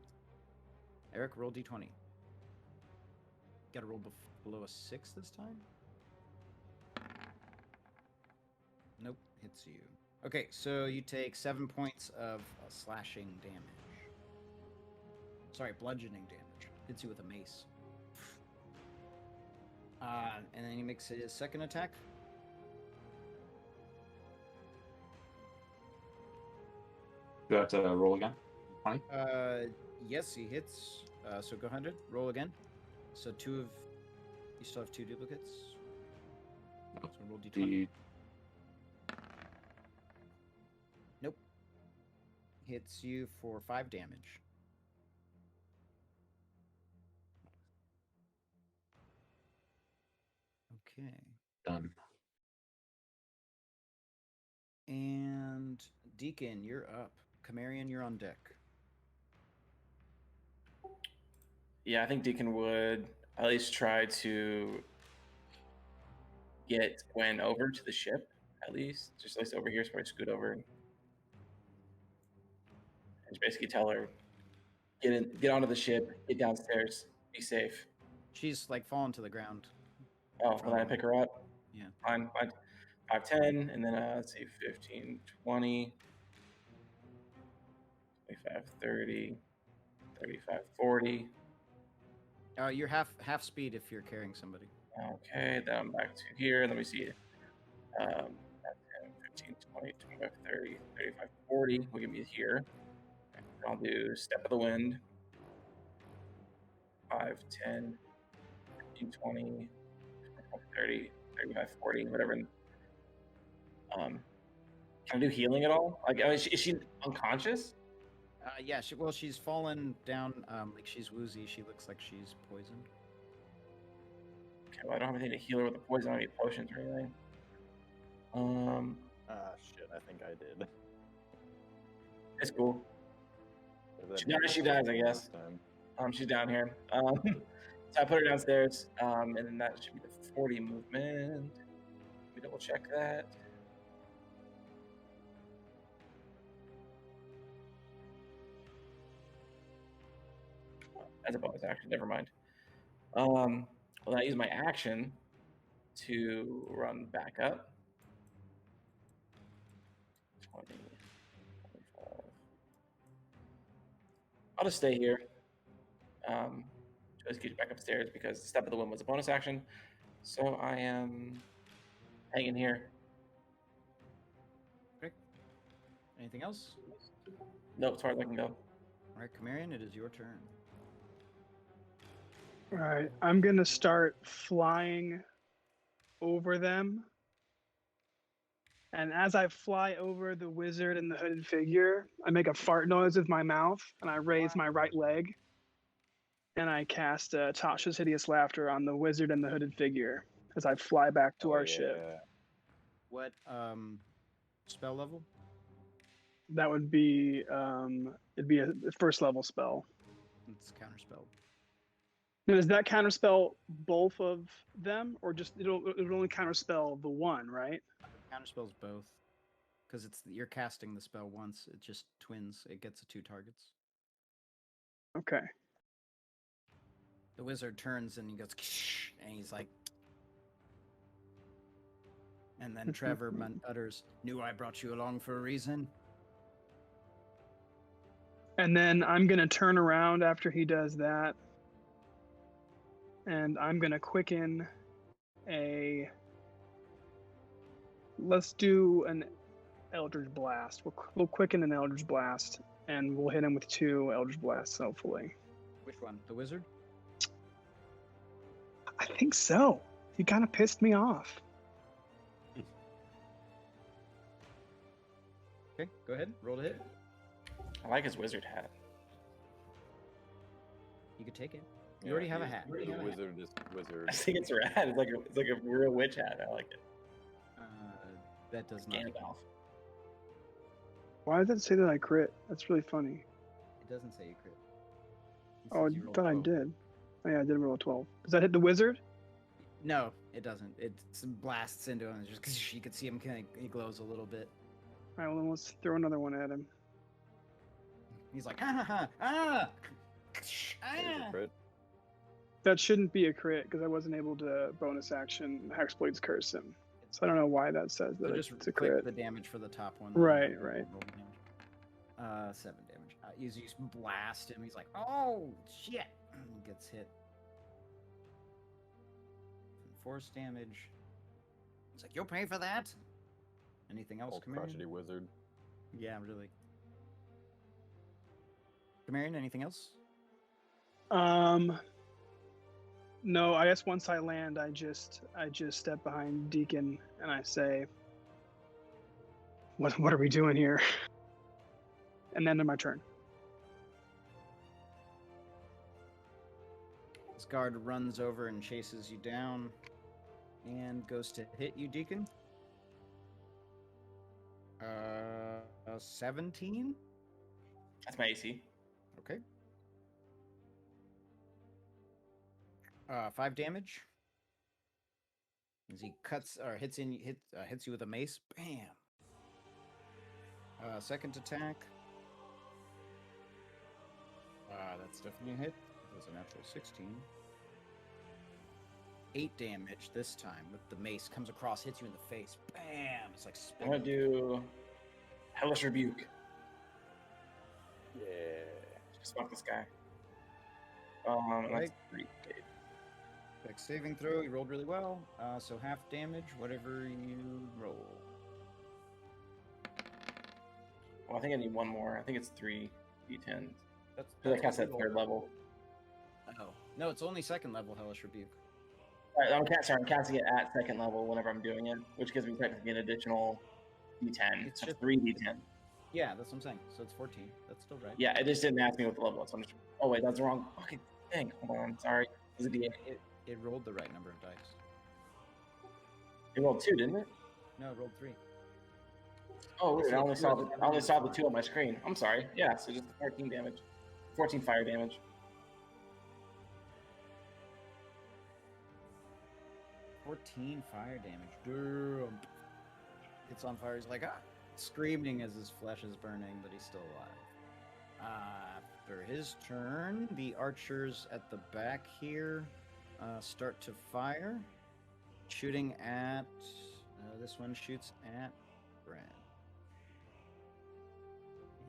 Eric. Roll d20. Got to roll below a 6 this time. Nope, hits you. Okay, so you take 7 points of slashing damage. Sorry, bludgeoning damage. Hits you with a mace. And then he makes his second attack. Do I have to roll again? 20? Yes, he hits. So go 100. Roll again. So you still have 2 duplicates. So roll d20. Nope. Hits you for 5 damage. Okay. Done. And Deacon, you're up. Camarian, you're on deck. Yeah, I think Deacon would at least try to get Gwen over to the ship, at least. Just at least over here, so I scoot over. And just basically tell her, get onto the ship, get downstairs, be safe. She's like fallen to the ground. Oh, well, then I pick her up. Yeah. Fine. 5, 10, and then let's see, 15, 20, 25, 30, 35, 40. You're half speed if you're carrying somebody. Okay, then I'm back to here. Let me see. 10, 15, 20, 25, 30, 35, 40 will get me here. I'll do Step of the Wind. 5, 10, 15, 20, 30, 35, 40, whatever. Can I do healing at all? Like, is she unconscious? Yeah, she's fallen down, like she's woozy. She looks like she's poisoned. Okay, well, I don't have anything to heal her with the poison. I don't need potions or anything. Shit, I think I did. It's cool. Is Now she dies, I guess. Time? She's down here. So I put her downstairs, and then that should be the 40 movement. Let me double check that. As a bonus action, never mind. Well, I use my action to run back up. 20, 25. I'll just stay here. Just get back upstairs because Step of the Wind was a bonus action. So I am hanging here. Okay. Anything else? Nope, as far as I can go. All right, Camarian, it is your turn. All right, I'm gonna start flying over them. And as I fly over the wizard and the hooded figure, I make a fart noise with my mouth and I raise my right leg. And I cast Tasha's Hideous Laughter on the wizard and the hooded figure as I fly back to our ship. What spell level? That would be it'd be a first level spell. It's counterspell. Now, does that counterspell both of them, or just it'll only counterspell the one, right? Counterspells both, because you're casting the spell once. It just twins. It gets 2 targets. Okay. The wizard turns and he goes, and he's like, and then Trevor utters, "Knew I brought you along for a reason." And then I'm gonna turn around after he does that, and I'm gonna quicken a. Let's do an Eldritch Blast. We'll quicken an Eldritch Blast, and we'll hit him with 2 Eldritch Blasts, hopefully. Which one? The wizard? I think so. He kind of pissed me off. Okay, go ahead. Roll to hit. I like his wizard hat. You could take it. You already have a hat. The wizard is wizard. I think it's rad. It's like a real witch hat. I like it. That does not. Gandalf. Why does it say that I crit? That's really funny. It doesn't say you crit. It Oh, I says you rolled thought I 12. did. Oh, yeah, I did roll a 12. Does that hit the wizard? No, it doesn't. It blasts into him. Just because you can see him, he glows a little bit. All right, well, then let's throw another one at him. He's like, ah, ah, ah, There's ah. a crit. That shouldn't be a crit because I wasn't able to bonus action Hexblade's curse him. So I don't know why that says that So just it's a click crit. the damage for the top one. Right, then right. roll the damage. 7 damage. You blast him. He's like, oh shit! He gets hit. Force damage. It's like, you'll pay for that. Anything else, Old Camarion? crotchety wizard. Yeah, really. Camarion, anything else? No, I guess once I land, I just step behind Deacon and I say, "What are we doing here?" And then my turn. This guard runs over and chases you down, and goes to hit you, Deacon. 17. That's my AC. Okay. 5 damage. As he hits you with a mace. Bam. Second attack. That's definitely a hit. That was a natural 16. 8 damage this time with the mace. Comes across, hits you in the face. Bam! It's like I'm gonna spinning. do Hellish Rebuke. Yeah. Just fuck this guy. That's Right. 3. Dex saving throw. You rolled really well. So half damage, whatever you roll. Well, I think I need one more. I think it's 3 d10. That's Because I cast what at you third rolled. level. Oh no, it's only second level Hellish Rebuke. Right, I'm casting it at second level whenever I'm doing it, which gives me technically an additional d10. It's That's just- 3 d10. Yeah, that's what I'm saying. So it's 14. That's still right. Yeah, it just didn't ask me what the level was. So I'm just. Oh wait, that's the wrong fucking thing. Hold on, sorry. It was a d8. It rolled the right number of dice. It rolled 2, didn't it? No, it rolled 3. Oh, weird. It's I only like saw two the as I only a saw the fire. 2 on my screen. I'm sorry. Yeah, so just 14 damage, 14 fire damage. 14 fire damage. Damn. It's on fire. He's like, screaming as his flesh is burning, but he's still alive. After his turn, the archers at the back here start to fire, shooting at. This one shoots at Brad.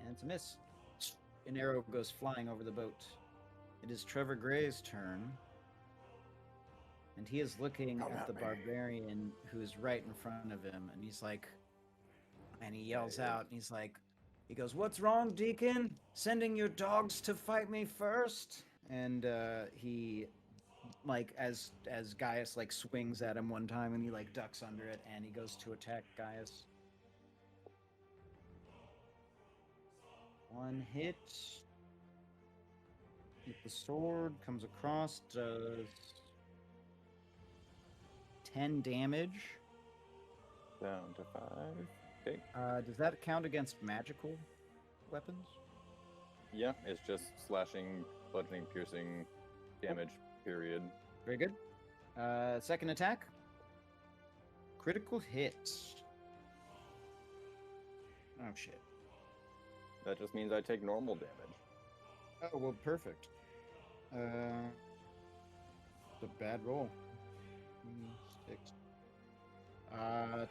And it's a miss. An arrow goes flying over the boat. It is Trevor Gray's turn. And he is looking Come at at the me. barbarian who is right in front of him. And he's like, and he yells out, and he's like, he goes, "What's wrong, Deacon? Sending your dogs to fight me first?" And he, like, as Gaius, like, swings at him one time, and he, like, ducks under it, and he goes to attack Gaius. One hit. With the sword, comes across, does 10 damage. Down to 5. Okay. Does that count against magical weapons? Yeah, it's just slashing, bludgeoning, piercing damage, period. Very good. Second attack. Critical hit. Oh, shit. That just means I take normal damage. Oh, well, perfect. It's a bad roll. 6.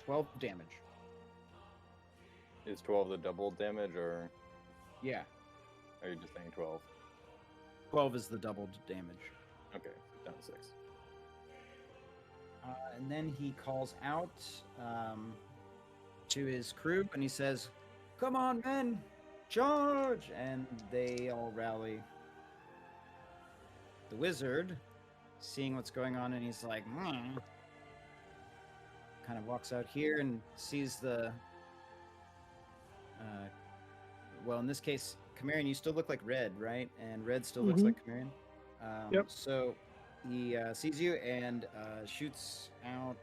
12 damage. Is 12 the double damage, or Yeah. are you just saying 12? 12 is the doubled damage. Okay, down to 6. And then he calls out to his crew, and he says, "Come on, men! Charge!" And they all rally. The wizard, seeing what's going on, and he's like, kind of walks out here and sees the... well, in this case, Camarion, you still look like Red, right? And Red still looks Mhm. like Camarion. Yep. So he sees you and shoots out...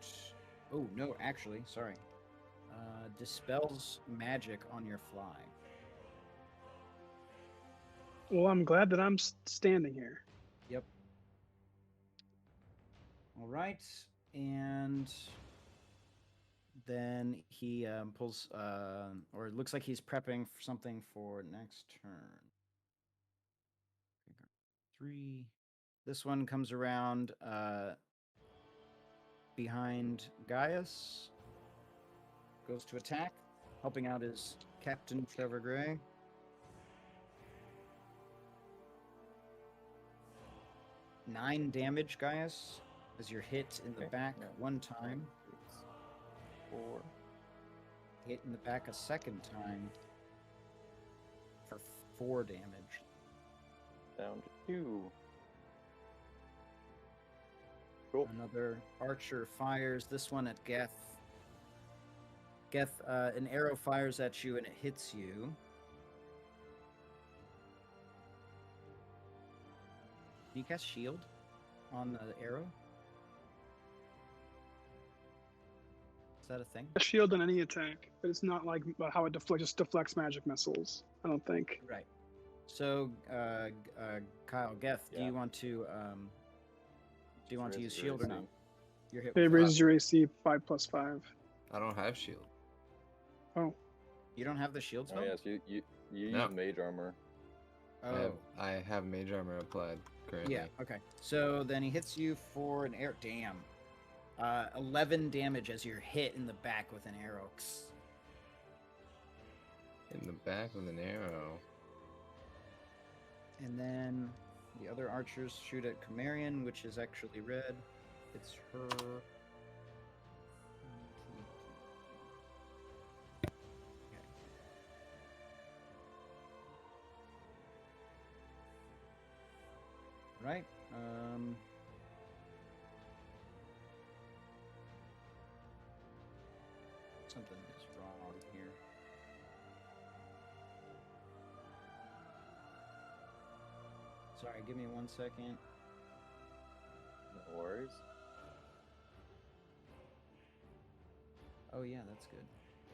Oh, no, actually, sorry. dispels magic on your fly. Well, I'm glad that I'm standing here. Yep. All right, and then he pulls, or it looks like he's prepping for something for next turn. 3. This one comes around behind Gaius. Goes to attack, helping out his Captain Trevor Gray. Nine damage, Gaius, as you're hit in the back one time. 4. Hit in the back a second time for 4 damage. Down to 2. Cool. Another archer fires, this one at Geth. Geth, an arrow fires at you and it hits you. Can you cast shield on the arrow? Is that a thing? A shield on any attack, but it's not like how it just deflects magic missiles. I don't think. Right. So, Kyle, Geth, do Yeah. you want to use shield or not? You're hit. It with raises 5. your AC 5+5. I don't have shield. Oh, You don't have the shield spell? Oh yes, you No. use mage armor. Oh. I have mage armor applied currently. Yeah, okay. So then he hits you for an arrow. Damn. 11 damage as you're hit in the back with an arrow. In the back with an arrow. And then the other archers shoot at Chimerian, which is actually red. It's her. Right. Something is wrong here. Sorry, give me 1 second. No worries. Oh yeah, that's good.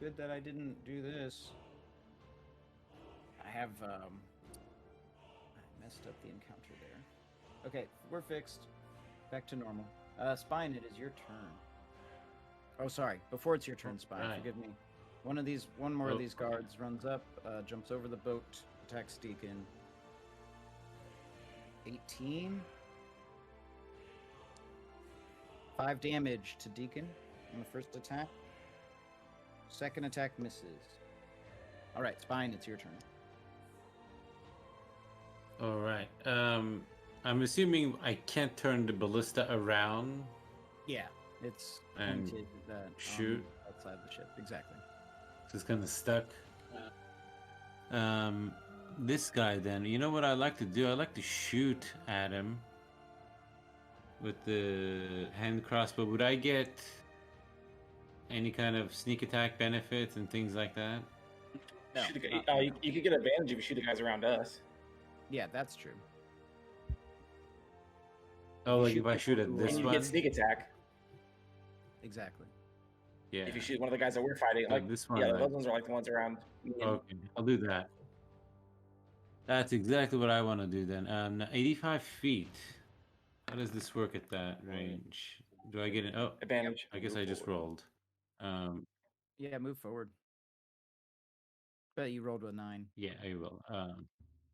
Good that I didn't do this. I have I messed up the encounter there. Okay, we're fixed. Back to normal. Spine, it is your turn. Oh, sorry. Before it's your turn, Spine. Right. Forgive me. One more of these guards runs up, jumps over the boat, attacks Deacon. 18. 5 damage to Deacon on the first attack. Second attack misses. All right, Spine, it's your turn. All right. I'm assuming I can't turn the ballista around. Yeah, it's And pointed shoot. outside the ship. Exactly. It's kind of stuck. This guy then, you know what I like to do? I like to shoot at him with the hand crossbow. Would I get any kind of sneak attack benefits and things like that? No, Shoot the not- guy- you could get advantage if you shoot the guys around us. Yeah, that's true. Oh, You like shoot if I shoot people at who this And you one? get sneak attack Exactly. Yeah. if you shoot one of the guys that we're fighting. So Like this one, yeah, like- those ones are like the ones around. me and- Okay, I'll do that. That's exactly what I want to do then. 85 feet. How does this work at that range? Do I get an... Oh, Advantage. I guess I just rolled. Yeah, move forward. But you rolled a 9. Yeah, I will.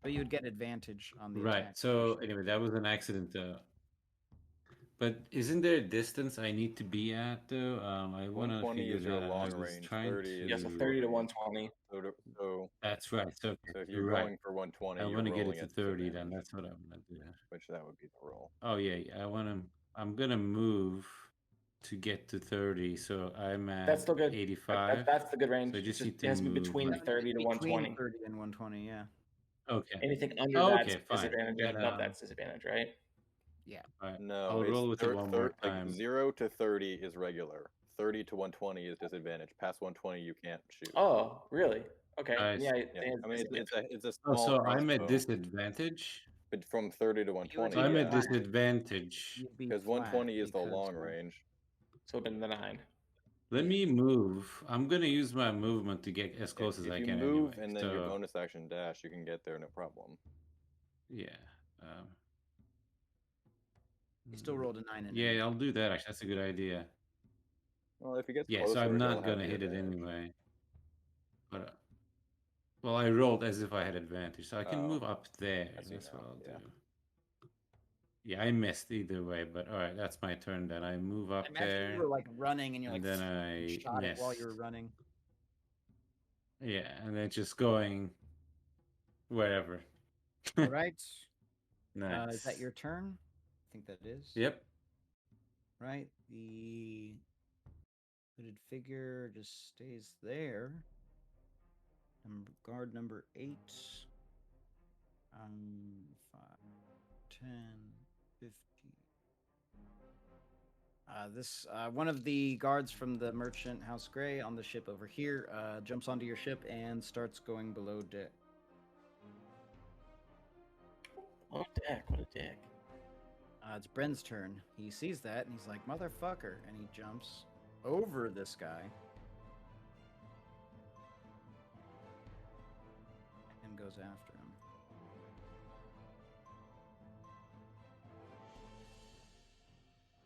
But you would get advantage on the Right, attack. so anyway, that was an accident. But isn't there a distance I need to be at, though? I want to 120 figure is your that out. long I was range, trying 30 is Yeah, so to- 30 to 120. So That's right. So, okay, if you're you're right. going for 120, I you're want to get rolling it to at 30 then. disadvantage, That's what I want to do. which that would be the roll. Oh yeah, I'm gonna move to get to 30, so I'm at That's still good. 85. That's the good range. So I just It's need to it has to be move, between like- 30 to Between 120. 30 and 120, yeah. Okay. Anything under Oh, that's okay, fine. disadvantage, Then, and above that's disadvantage, right? Yeah. No, I'll it's roll with it one more time. 0 to 30 is regular. 30 to 120 is disadvantage. Past 120, you can't shoot. Oh, really? Okay. Nice. Yeah, Yeah, I mean it's a Oh, small. so I'm at crossbow, disadvantage. but from 30 to 120. So I'm yeah. at disadvantage. You'd be Because flat 120 is the because long we're- range. so been the 9. Let me move. I'm gonna use my movement to get as close as if I you can move anyway. and then your So, bonus action dash, you can get there no problem. yeah. You still rolled a 9 and Yeah, an I'll do that. Actually, that's a good idea. Well, if he gets Yeah, so closer, I'm he'll not have gonna the hit it advantage. anyway. But well, I rolled as if I had advantage, so I can Oh, move up there. I see That's what now, I'll yeah. do. Yeah, I missed either way, but all right, that's my turn. Then I move up I imagine there, you were like running and you're and like then I shot it while you were missed. running. Yeah, and then just going wherever. All right. Nice. Is that your turn? I think that is. Yep. Right. The hooded figure just stays there. Guard number 8. 5, 10, 50. This one of the guards from the Merchant House Grey on the ship over here jumps onto your ship and starts going below deck. Oh, deck. What a dick. It's Bren's turn. He sees that and he's like, "Motherfucker!" and he jumps over this guy and goes after him.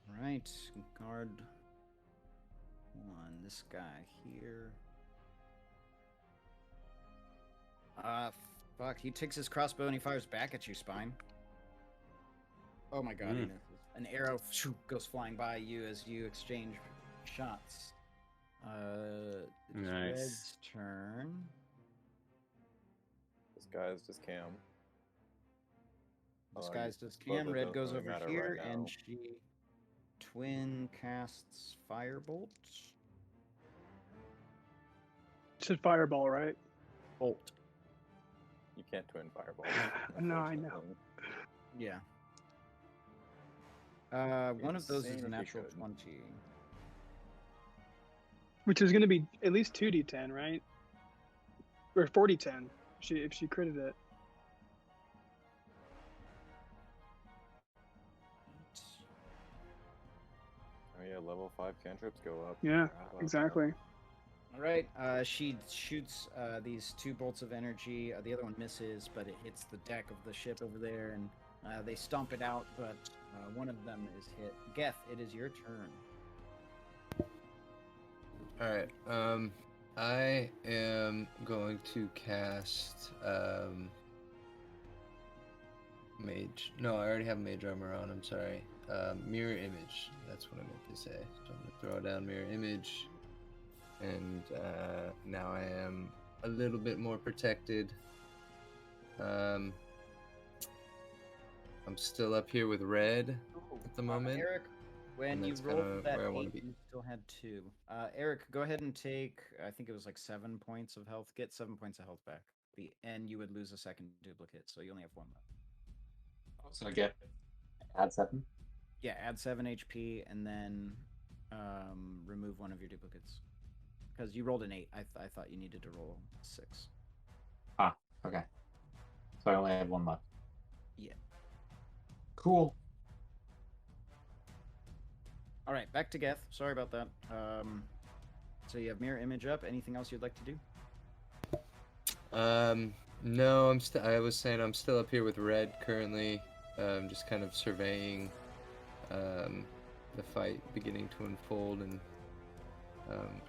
All right, guard 1. This guy here. Fuck. He takes his crossbow and he fires back at you, Spine. Oh my god, he misses. An arrow goes flying by you as you exchange shots. It's Nice. Red's turn. This guy's just Cam. This I guy's just suppose Cam. it Red doesn't goes really over matter here, right and now. she twin casts Firebolt. It said fireball, right? Bolt. You can't twin fireball. No, I know. unfortunately. Yeah. One of those is Insane a if you natural could. 20. Which is going to be at least 2d10, right? Or 40-10 if she critted it. Oh yeah, level 5 cantrips go up. Yeah, Forgot about exactly. All right. She shoots these 2 bolts of energy. The other one misses, but it hits the deck of the ship over there, and they stomp it out. But one of them is hit. Geth, it is your turn. All right. I am going to cast mage. No, I already have mage armor on. I'm sorry. Mirror image. That's what I meant to say. So I'm gonna throw down mirror image, and now I am a little bit more protected. I'm still up here with red at the moment. Eric, when and you that's rolled kinda that where I 8, wanna be. you still had 2. Eric, go ahead and take, I think it was like 7 points of health. Get 7 points of health back. And you would lose a second duplicate, so you only have 1 left. So I get add 7. Yeah, add 7 HP and then remove 1 of your duplicates. Because you rolled an 8. I thought you needed to roll 6. Ah, okay. So I only have 1 left. Yeah. Cool. All right, back to Geth. Sorry about that. So you have mirror image up. Anything else you'd like to do? No, I was saying I'm still up here with red currently. Just kind of surveying the fight beginning to unfold, and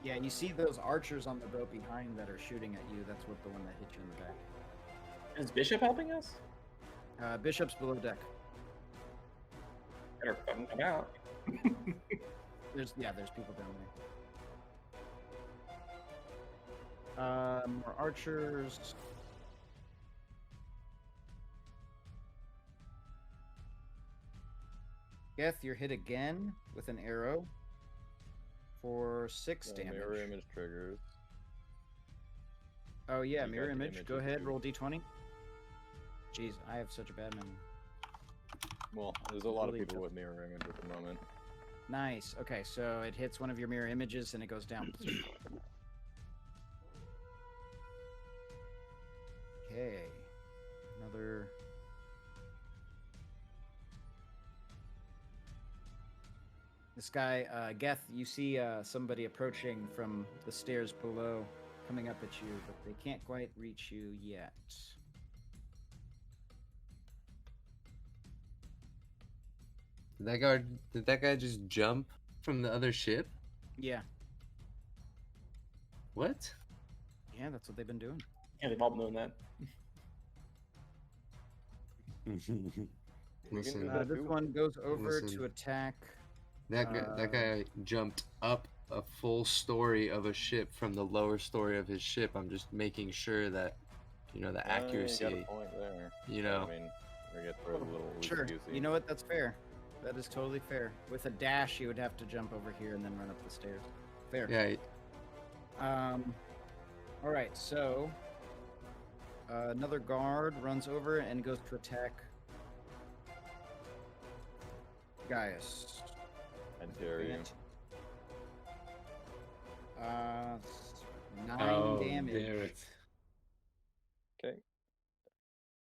Yeah, you see those archers on the boat behind that are shooting at you. That's what the one that hit you in the back. Is Bishop helping us? Bishop's below deck. Better fucking come out. There's people down there. More archers. Geth, you're hit again with an arrow for 6 damage. Mirror image triggers. Oh yeah, You mirror got the image. Go images ahead, too. roll d20. Jeez, I have such a bad memory. Well, there's a lot of Really people tough. with mirror image at the moment. Nice. Okay, so it hits one of your mirror images and it goes down. Okay. Another. This guy, Geth, you see somebody approaching from the stairs below, coming up at you, but they can't quite reach you yet. Did that guy just jump from the other ship? Yeah, What? yeah, that's what they've been doing. Yeah, they've all been doing that. Listen, This one goes over Listen. to attack. that guy jumped up a full story of a ship from the lower story of his ship. I'm just making sure that, the You got accuracy, a point there. you know. I mean, we get through a little Sure, loosey-goosey. you know what? That's fair. That is totally fair. With a dash, you would have to jump over here and then run up the stairs. Fair. Yeah, All right, so another guard runs over and goes to attack Gaius. I dare you. 9 Oh, damage. damn it. Okay.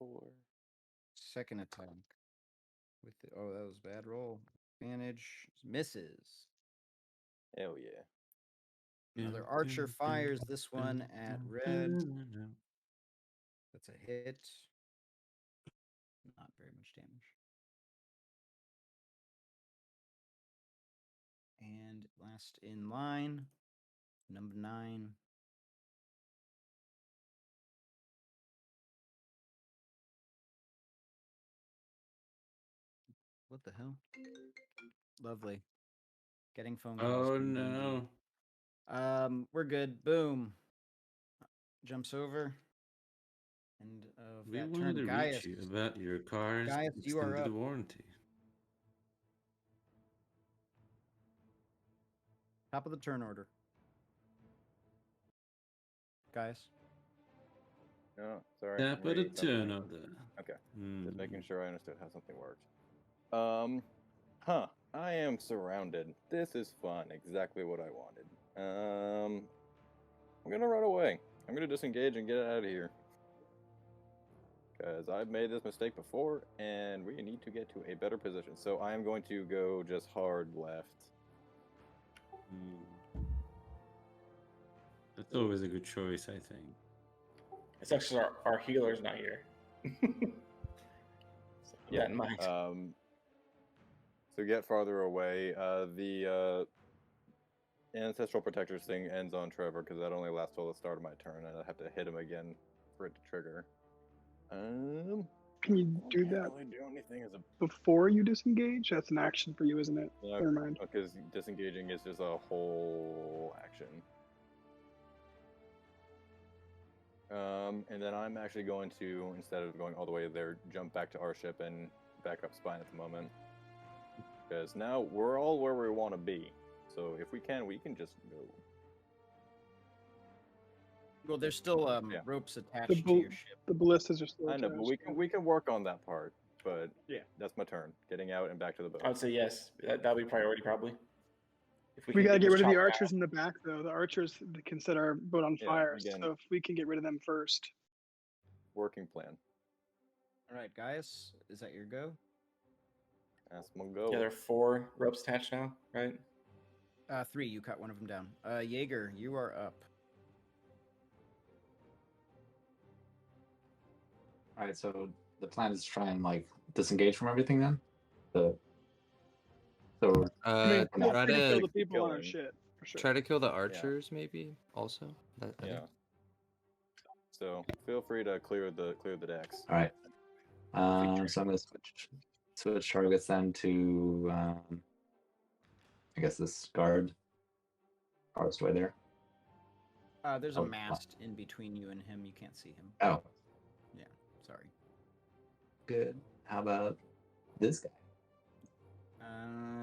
4. Second attack. With the, oh, that was a bad roll. Advantage misses. Hell yeah. Another archer fires this one at red. That's a hit. Not very much damage. And last in line, number 9. What the hell? Lovely. Getting phone calls. Oh Boom, boom, no. boom. We're good. Boom. Jumps over. And We that wanted turn, to Gaius. reach you about your car's Gaius, you are extended up. warranty. Top of the turn order. Gaius. No, sorry. Tap I'm of the reading something. turn of the. Okay. Hmm. Just making sure I understood how something worked. I am surrounded. This is fun. Exactly what I wanted. I'm gonna run away. I'm gonna disengage and get out of here. Because I've made this mistake before, and we need to get to a better position. So I am going to go just hard left. Hmm. That's always a good choice, I think. It's actually our healer's not here. So keep that in mind. So get farther away. The Ancestral Protectors thing ends on Trevor because that only lasts till the start of my turn, and I have to hit him again for it to trigger. Can you do Can't that really do anything as a before you disengage? That's an action for you, isn't it? Never mind. because disengaging is just a whole action. And then I'm actually going to, instead of going all the way there, jump back to our ship and back up spine at the moment. Because now we're all where we want to be. So if we can just go. Well, there's still Yeah. ropes attached The, to bal- your ship. the ballistas are still I know, but attached. we can work on that part. But Yeah. that's my turn. Getting out and back to the boat. I would say yes. That'll be priority probably. If We can gotta get this rid of the chopped archers in the back, though. The archers can set our boat on Yeah, fire. again. So if we can get rid of them first. Working plan. All right, Gaius, is that your go? That's my out. go. Yeah, there are 4 ropes attached now, right? 3. You cut one of them down. Jaeger, you are up. All right, so the plan is to try and like disengage from everything then. So I mean, no. try we can kill to the people on our killing. shit for sure. try to kill the archers, maybe. Also, I Yeah. think. So feel free to clear the decks. All right. So I'm gonna switch targets then to I guess this guard farthest away there. There's a Oh, mast in between you and him. You can't see him. Oh, Yeah, sorry. good. How about this guy?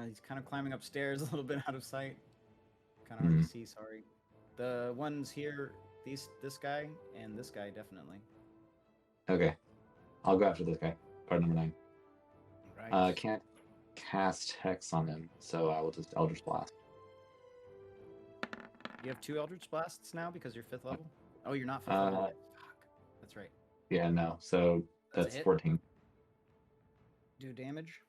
He's kind of climbing upstairs, a little bit out of sight. Kind of hard to see. Sorry. The ones here, this guy and this guy definitely. Okay, I'll go after this guy. Guard number 9. Right. Can't cast hex on him, so I will just Eldritch Blast. You have 2 Eldritch Blasts now because you're 5th level. Oh, you're not 5th level yet. Fuck. That's right. Yeah, no. So That's a that's hit? 14. Do damage.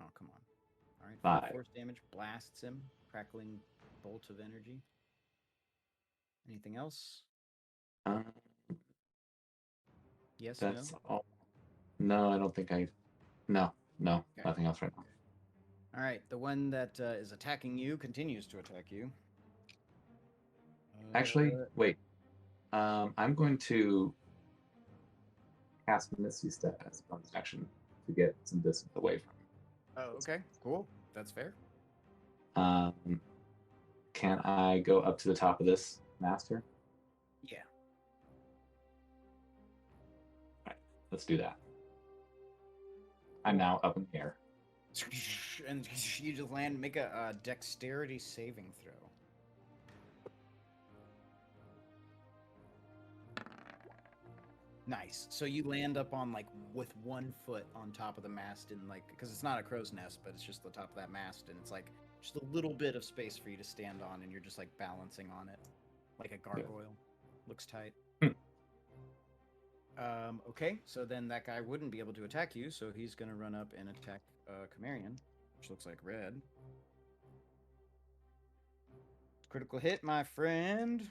Oh, come on. right, 5. force damage blasts him, crackling bolt of energy. Anything else? Um, Yes, that's no? all. No, I don't think I. No, Okay. nothing else right now. All right, the one that is attacking you continues to attack you. Actually, wait. I'm going to cast Misty Step as a bonus action to get some distance away from him. Oh, okay, cool. That's fair. Can I go up to the top of this master? Yeah. Right, let's do that. I'm now up in the air. And you just land. Make a dexterity saving throw. Nice. So you land up on like with 1 foot on top of the mast, and like because it's not a crow's nest, but it's just the top of that mast, and it's like just a little bit of space for you to stand on, and you're just like balancing on it, like a gargoyle. Looks tight. Okay, so then that guy wouldn't be able to attack you, so he's gonna run up and attack Chimerian, which looks like red. Critical hit, my friend.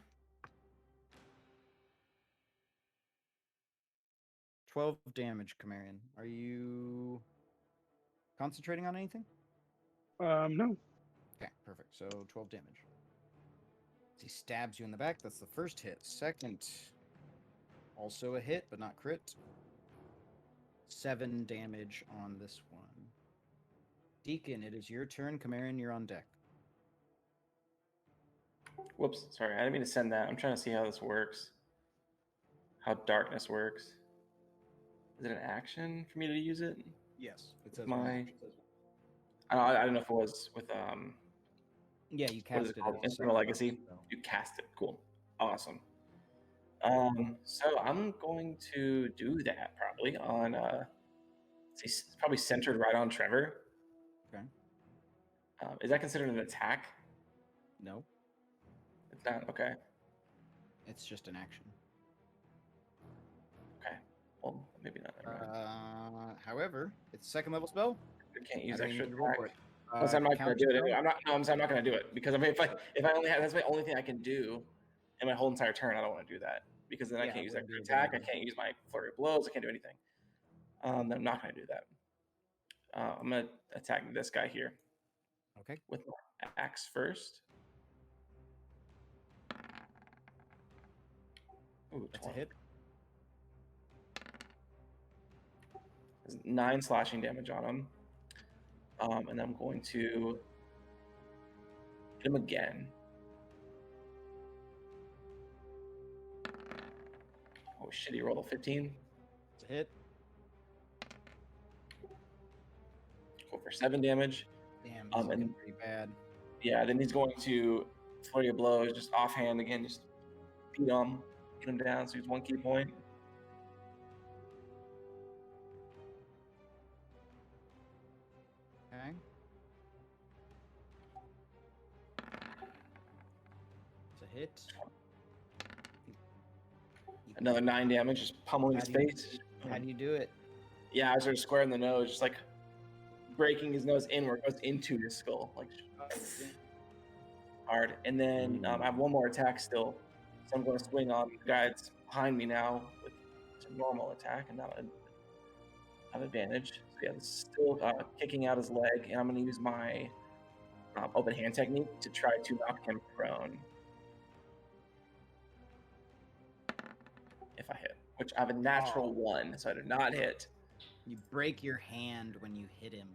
12 damage, Chimerian. Are you concentrating on anything? No. Okay, perfect. So 12 damage. He stabs you in the back. That's the first hit. Second, also a hit, but not crit. 7 damage on this one. Deacon, it is your turn. Chimerian, you're on deck. Whoops, sorry, I didn't mean to send that. I'm trying to see how this works. How darkness works. Is it an action for me to use it? Yes, it says My, I don't know if it was with Yeah, you what is cast it it. called? as a Infernal second Legacy. spell. You cast it. Cool. Awesome. So I'm going to do that probably on it's probably centered right on Trevor. Okay. Is that considered an attack? No, It's not. Okay. it's just an action. Okay. Well, maybe not. Never mind. However, it's a second level spell. I can't use I don't even extra need to roll attack. for it. Plus, I'm not going Count to do it spell? anyway. I'm not going to do it because I mean, if I only have that's my only thing I can do in my whole entire turn. I don't want to do that because then I Yeah, can't it use wouldn't be extra a good attack. I idea. can't use my flurry of blows. I can't do anything. Then I'm not going to do that. I'm going to attack this guy here Okay. with my axe first. Ooh, That's a 20. hit. There's 9 slashing damage on him. And I'm going to hit him again. Oh shit, he rolled a 15. It's a hit. Go for 7 damage. Damn, this is looking and pretty bad. yeah, then he's going to flurry of blows, just offhand again, just beat him down. So he's 1 key point. Okay. It's a hit. Another 9 damage, just pummeling his face. How do you do it? Yeah, I was sort of square in the nose, just like breaking his nose inward, goes into his skull, like hard. And then I have 1 more attack still, so I'm going to swing on the guy that's behind me now with a normal attack and not advantage. So yeah, this is still kicking out his leg, and I'm going to use my open hand technique to try to knock him prone. If I hit, which I have a natural 1, so I do not hit. You break your hand when you hit him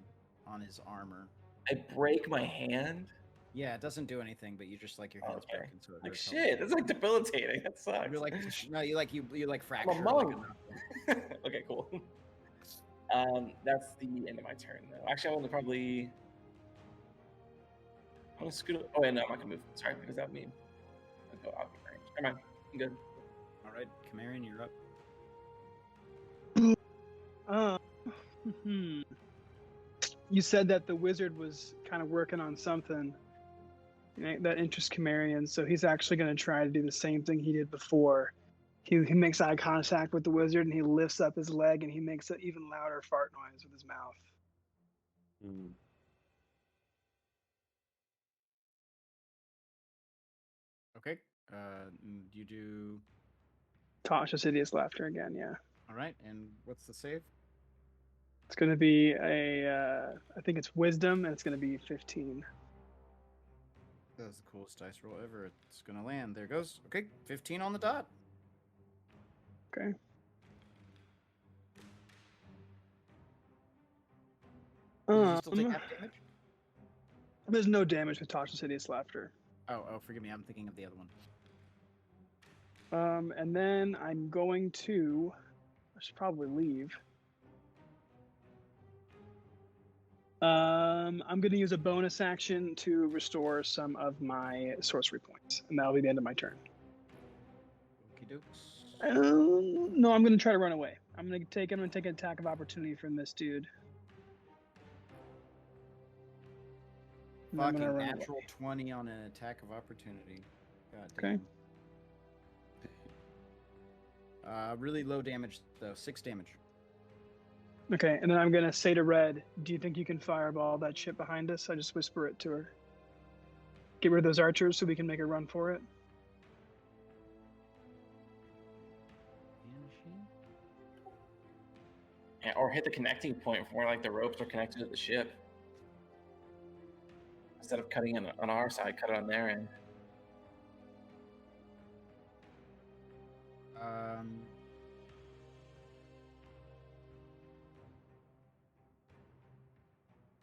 on his armor. I break my hand. Yeah, it doesn't do anything, but you just like your hand's Okay. broken, so it Like hurts. shit, that's like debilitating. That sucks. You're like no, you fracture. I'm a like monk. Okay, cool. That's the end of my turn, though. Actually, I want to probably. I want to scoot. Oh, yeah, no, I'm not gonna move. Sorry, because that would mean I'll go out of range. Come on, I'm good. All right, Chimerian, you're up. You said that the wizard was kind of working on something that interests Chimerian, so he's actually going to try to do the same thing he did before. He makes eye contact with the wizard, and he lifts up his leg, and he makes an even louder fart noise with his mouth. Okay. You do. Tasha's hideous laughter again. Yeah, All right. And what's the save? it's going to be I think it's wisdom, and it's going to be 15. That's the coolest dice roll ever. It's gonna land. There it goes. Okay, 15 on the dot. Okay. Did you still take half damage? There's no damage with Tasha's hideous laughter. Oh, forgive me. I'm thinking of the other one. And then I'm going to. I should probably leave. I'm going to use a bonus action to restore some of my sorcery points, and that'll be the end of my turn. Okie dokes. No, I'm going to try to run away. I'm going to take an attack of opportunity from this dude. And I'm Fucking gonna run natural away. 20 on an attack of opportunity. God Okay. damn. Really low damage though. 6 damage. Okay, and then I'm going to say to Red, do you think you can fireball that shit behind us? I just whisper it to her. Get rid of those archers so we can make a run for it. Can she? Yeah, or hit the connecting point from where like the ropes are connected to the ship. Instead of cutting it on our side, cut it on their end.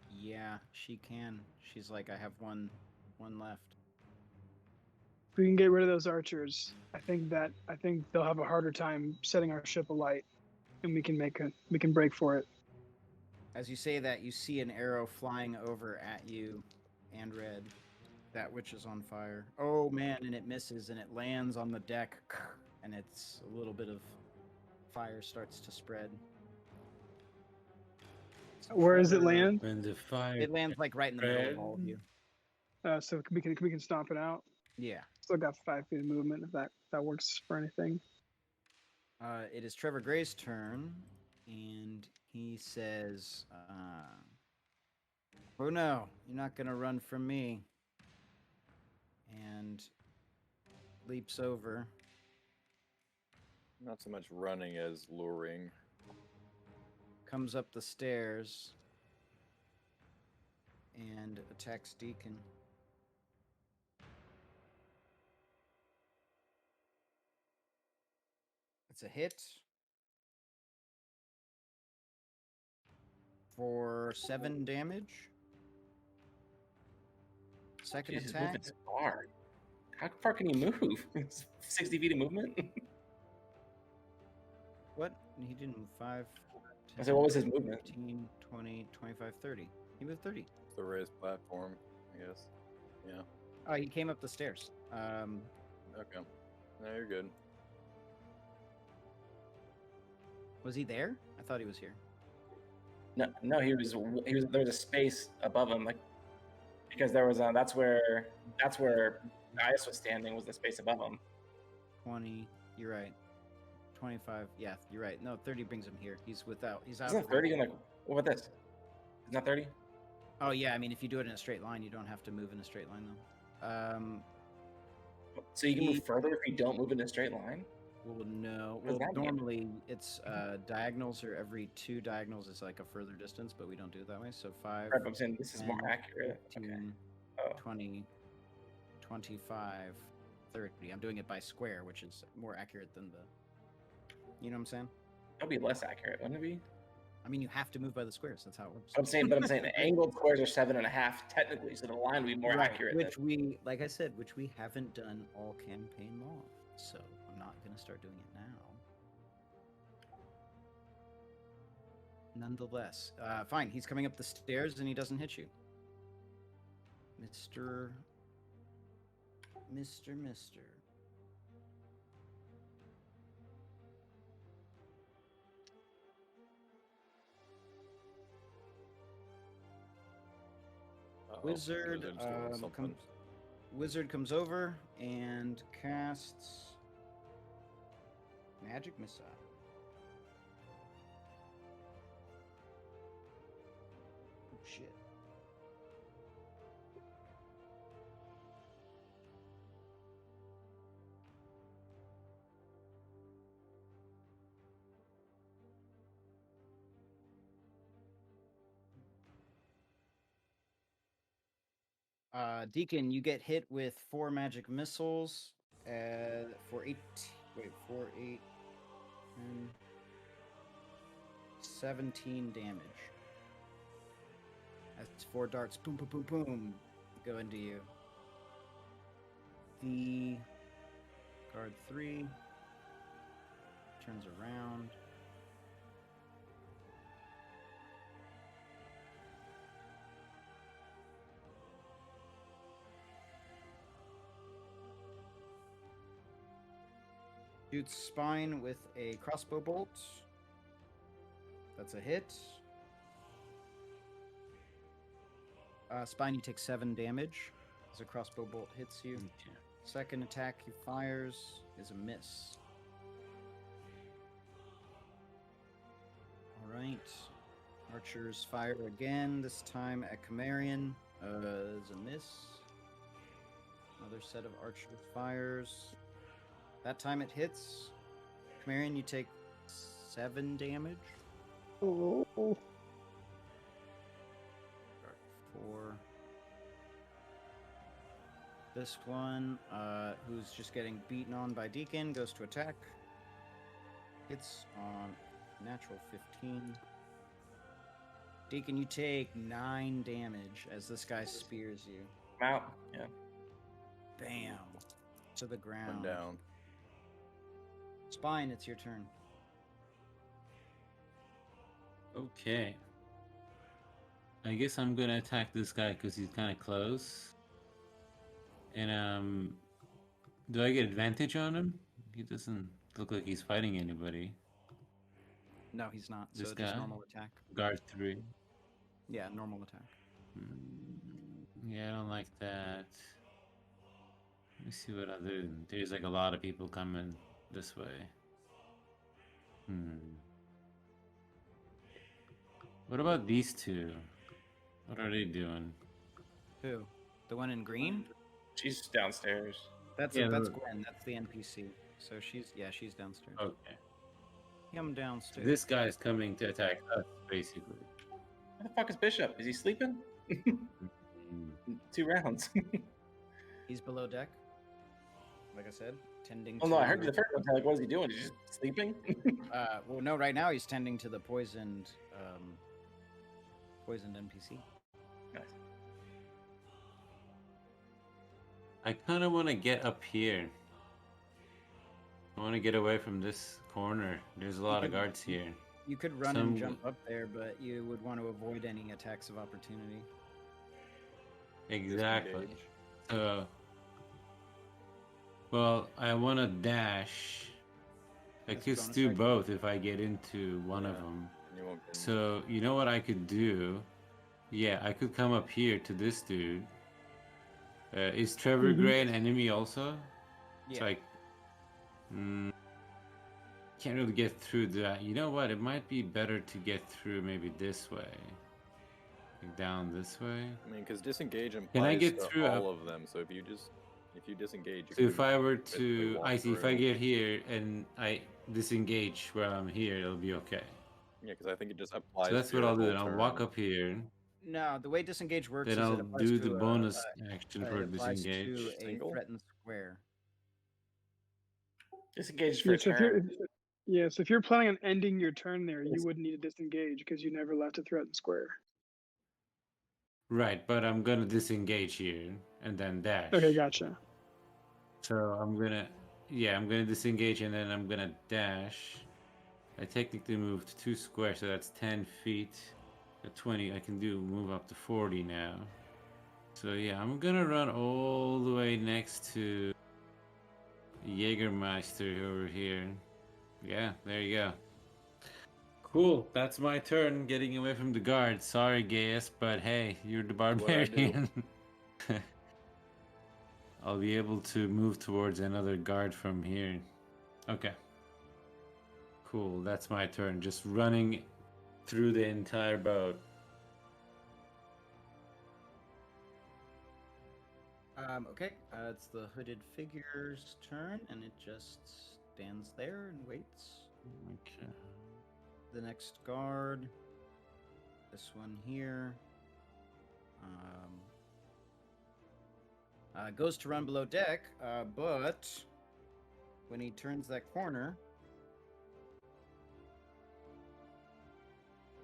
Yeah, she can. She's like, I have one left. If we can get rid of those archers, I think they'll have a harder time setting our ship alight, and we can break for it. As you say that, you see an arrow flying over at you and Red. That which is on fire. Oh man, and it misses and it lands on the deck, and it's a little bit of fire starts to spread. Where does it Trevor- land? When the fire. It lands like right in the middle of all of you. So we can stomp it out. Yeah. Still got 5 feet of movement if that works for anything. It is Trevor Gray's turn, and he says, "Oh no, you're not gonna run from me." And leaps over. Not so much running as luring. Comes up the stairs and attacks Deacon. It's a hit for 7 damage. Second Jesus, attack. moving so far. How far can you move? It's 60 feet of movement? What? He didn't move 5. I said, what was his movement? 15, 20, 25, 30. He moved 30. It's the raised platform, I guess. Yeah. Oh, he came up the stairs. Okay. No, you're good. Was he there? I thought he was here. No, he was. There was a space above him, like because there was that's where Gaius was standing, was the space above him. 20. You're right. 25. Yeah, you're right. No, 30 brings him here. He's out. Isn't 30 like what about this? Isn't that 30? Oh yeah, I mean if you do it in a straight line, you don't have to move in a straight line though. So you can move further if you don't move in a straight line? Well, no. What does Well, that mean? normally it's diagonals, or every 2 diagonals is like a further distance, but we don't do it that way. So 5, Right, but I'm saying this is more 10, accurate. 15, Okay. Oh. 20, 25, 30. I'm doing it by square, which is more accurate than the... You know what I'm saying? That'd be less accurate, wouldn't it be? I mean, you have to move by the squares. That's how it works. I'm saying the angled squares are 7.5 technically, so the line would be more Right, accurate. which we, like I said, which we haven't done all campaign long. So I'm not going to start doing it now. Nonetheless, fine. He's coming up the stairs and he doesn't hit you. Mister. Wizard, Wizard's doing something. Wizard comes over and casts Magic Missile. Oh, shit. Deacon, you get hit with 4 magic missiles for 8. Wait, 4, 8, 10, 17 damage. That's 4 darts. Boom, boom, boom, boom. Go into you. The guard 3 turns around. Shoots spine with a crossbow bolt. That's a hit. Spine, you take 7 damage as a crossbow bolt hits you. Okay. Second attack he fires is a miss. All right. Archers fire again, this time at Chimerian. Is a miss. Another set of archers fires. That time it hits. Chimerian, you take 7 damage. Oh. 4. This one, who's just getting beaten on by Deacon, goes to attack. Hits on natural 15. Deacon, you take 9 damage as this guy spears you. I'm out. Yeah. Bam. To the ground. One down. Spine, it's your turn. Okay. I guess I'm gonna attack this guy because he's kind of close. And do I get advantage on him? He doesn't look like he's fighting anybody. No, he's not. This So just guy? normal attack. Guard 3. Yeah, normal attack. Yeah, I don't like that. Let me see what other. There's like a lot of people coming this way. What about these two? What are they doing? Who? The one in green? She's downstairs. That's Yeah, that's the- Gwen. That's the NPC. So she's downstairs. Okay. I'm downstairs. This guy is coming to attack us, basically. Where the fuck is Bishop? Is he sleeping? 2 rounds. He's below deck. Like I said, tending. Oh to... no, I heard you the first one. Like, what is he doing? Is he just sleeping? Well, no. Right now he's tending to the poisoned NPC. Nice. I kind of want to get up here. I want to get away from this corner. There's a lot of guards here. You could run Some- and jump up there, but you would want to avoid any attacks of opportunity. Exactly. Disengage. Well, I want to dash. I That's could bonus do action. both if I get into one of Yeah. them. And you won't get So, you know what I could do? Yeah, I could come up here to this dude. Is Trevor Mhm. Gray an enemy also? It's Yeah. like, can't really get through that. You know what? It might be better to get through maybe this way. Like down this way. I mean, because disengage implies Can I get to through all of them. So if you disengage, you So if can I were basically to, walk I see, if I through. get here and I disengage while I'm here, it'll be okay. Yeah, because I think it just applies. So that's to what your I'll do. whole Then I'll turn. walk up here. No, the way disengage works Then is I'll it applies do to the a- bonus action for it applies disengage. to a Single? threatened square. Disengage for Yeah, a so if you're, turn. so if you're planning on ending your turn there, you wouldn't need to disengage because you never left a threatened square. Right, but I'm gonna disengage here and then dash. Okay, gotcha. So I'm gonna disengage and then I'm gonna dash. I technically moved 2 squares, so that's 10 feet. At 20, I can move up to 40 now. So yeah, I'm gonna run all the way next to Jägermeister over here. Yeah, there you go. Cool, that's my turn, getting away from the guards. Sorry, Gaius, but hey, you're the What'd I do? barbarian. I'll be able to move towards another guard from here. Okay. Cool, that's my turn. Just running through the entire boat. Okay, it's the hooded figure's turn, and it just stands there and waits. Okay. The next guard, this one here. Goes to run below deck, but when he turns that corner,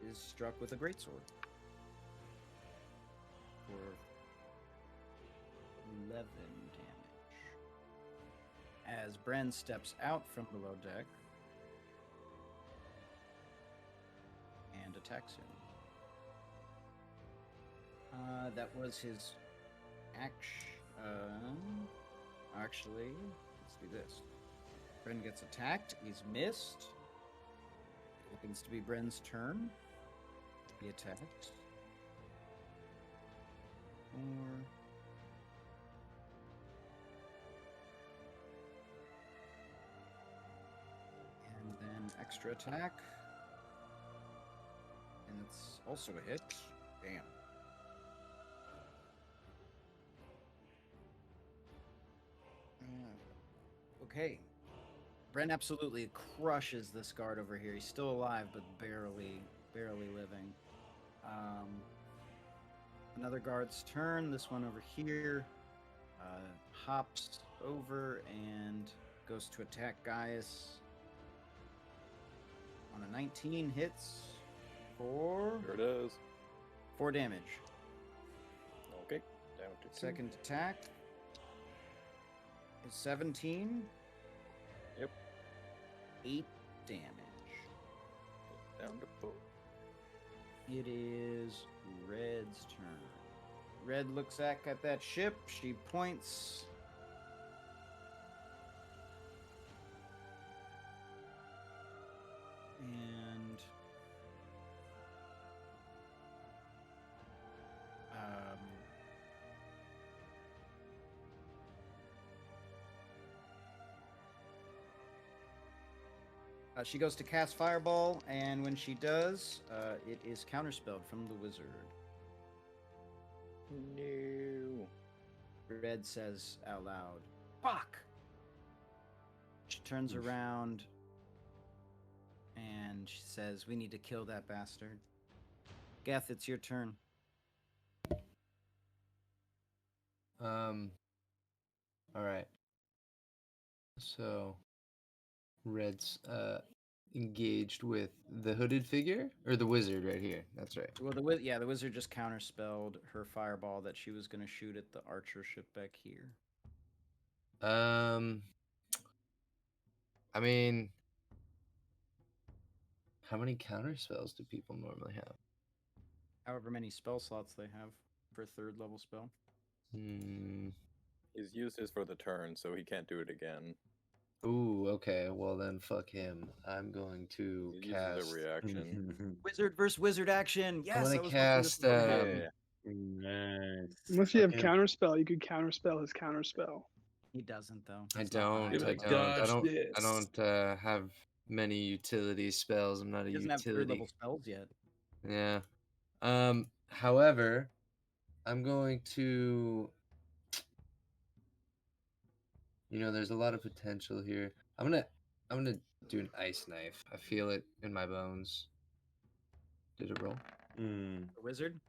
is struck with a greatsword for 11 damage. As Bren steps out from below deck and attacks him. That was his action. Actually, let's do this. Bren gets attacked. He's missed. It happens to be Bren's turn. He attacks. Or and then extra attack. And it's also a hit. Damn. Okay. Bren absolutely crushes this guard over here. He's still alive, but barely living. Another guard's turn. This one over here hops over and goes to attack Gaius. On a 19 hits for Here it is. 4 damage. Okay, down to 2. Second attack is 17. Yep. 8 damage. Down to 4. It is Red's turn. Red looks back at that ship. She points. And she goes to cast Fireball, and when she does, it is counterspelled from the wizard. No. Red says out loud, "Fuck!" She turns around and she says, "We need to kill that bastard." Geth, it's your turn. All right. So, Red's engaged with the hooded figure or the wizard right here. That's right. Well, the wizard just counterspelled her fireball that she was going to shoot at the archer ship back here. I mean, how many counter spells do people normally have? However many spell slots they have for a 3rd level spell. He's used his for the turn, so he can't do it again. Ooh, okay. Well then, fuck him. I'm going to He cast uses a reaction. Wizard versus wizard action. Yes, I'm I gonna was cast. Yeah. Nice. Unless you have Okay. counterspell, you could counterspell his counterspell. He doesn't though. I It's not don't. behind I him. don't. Dodge I don't have many utility spells. I'm not a He doesn't have 3rd utility. level spells yet. Yeah. However, I'm going to. There's a lot of potential here. I'm gonna do an ice knife. I feel it in my bones. Did it roll? The wizard?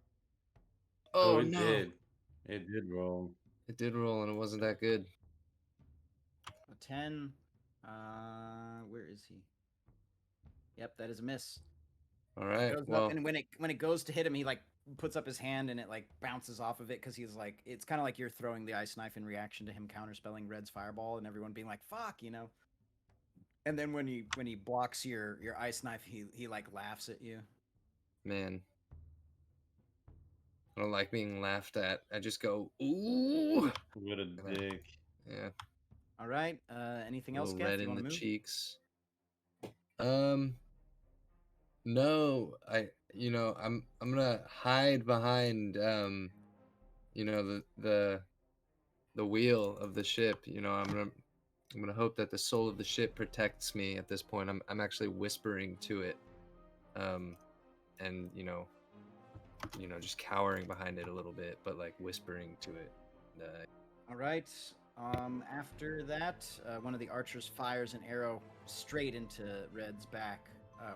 Oh, it no. did. It did roll. It did roll, and it wasn't that good. A 10. Where is he? Yep, that is a miss. All right. Goes Well, up, and when it goes to hit him, he like puts up his hand and it like bounces off of it because he's like, it's kind of like you're throwing the ice knife in reaction to him counterspelling Red's fireball and everyone being like, "Fuck," And then when he blocks your ice knife, he like laughs at you. man, I don't like being laughed at. I just go, ooh. What a dick. Yeah. All right. Anything else, Geth? Red You in want the to move? cheeks. No, I'm gonna hide behind the wheel of the ship. I'm gonna hope that the soul of the ship protects me at this point. I'm actually whispering to it, and just cowering behind it a little bit, but like whispering to it. All right. After that, one of the archers fires an arrow straight into Red's back,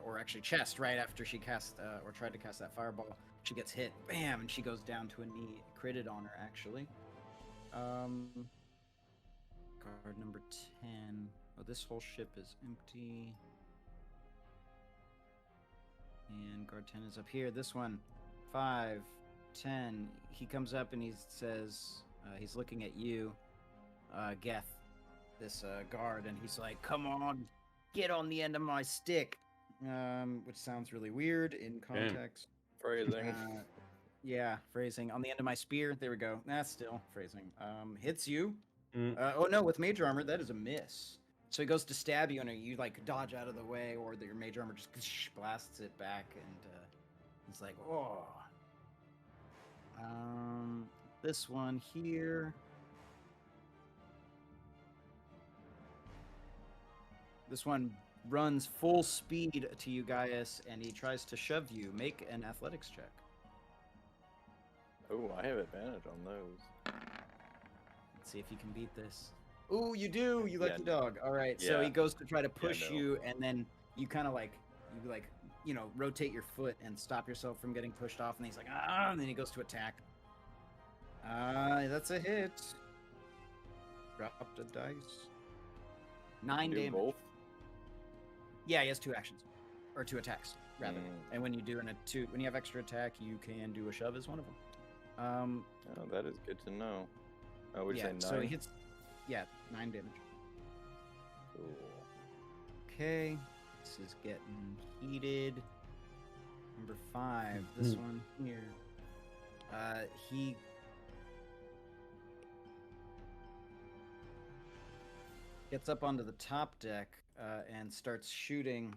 or actually chest, right after she cast or tried to cast that fireball. She gets hit, bam, and she goes down to a knee. Critted on her, actually. Guard number 10. Oh, this whole ship is empty. And guard 10 is up here. This one, 5, 10. He comes up and he says, he's looking at you, Geth, this guard, and he's like, "Come on, get on the end of my stick," which sounds really weird in context. Phrasing. Yeah, phrasing. On the end of my spear. There we go. That's still phrasing. Hits you. Mm. Oh no, with mage armor, that is a miss. So he goes to stab you, and you like dodge out of the way, or your mage armor just blasts it back, and he's like, "Oh." This one here. This one runs full speed to you, Gaius, and he tries to shove you. Make an athletics check. Oh, I have advantage on those. Let's see if you can beat this. Ooh, you do! You Yeah. lucky dog. All right, so Yeah. he goes to try to push no. you, and then you kind of rotate your foot and stop yourself from getting pushed off, and he's like, "Ah!" And then he goes to attack. That's a hit. Dropped a dice. 9 Do damage. both? Yeah, he has 2 actions, or 2 attacks rather. Mm. And when you do when you have extra attack, you can do a shove as one of them. Oh, that is good to know. Oh, would you Yeah, say 9? so he hits. Yeah, 9 damage. Cool. Okay, this is getting heated. Number 5, this one here. He gets up onto the top deck and starts shooting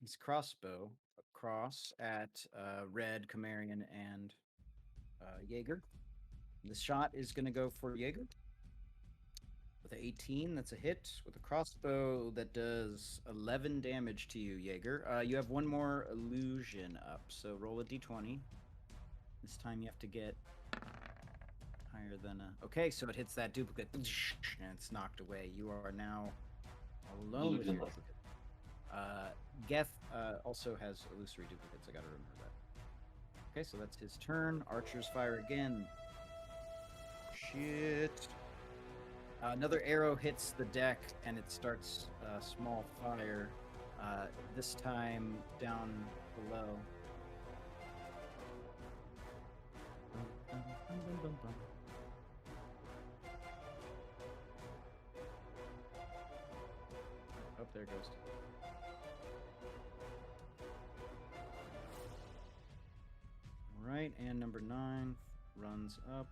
his crossbow across at Red, Camarian, and Jaeger. The shot is going to go for Jaeger. With an 18, that's a hit. With a crossbow, that does 11 damage to you, Jaeger. You have one more illusion up, so roll a d20. This time you have to get higher than a... Okay, so it hits that duplicate, and it's knocked away. You are now alone with your Illusionless. duplicate. Geth also has illusory duplicates. I gotta remember that. Okay, so that's his turn. Archers fire again. Shit. Another arrow hits the deck, and it starts a small fire. This time down below. Oh, there it goes. All right, and number 9 runs up.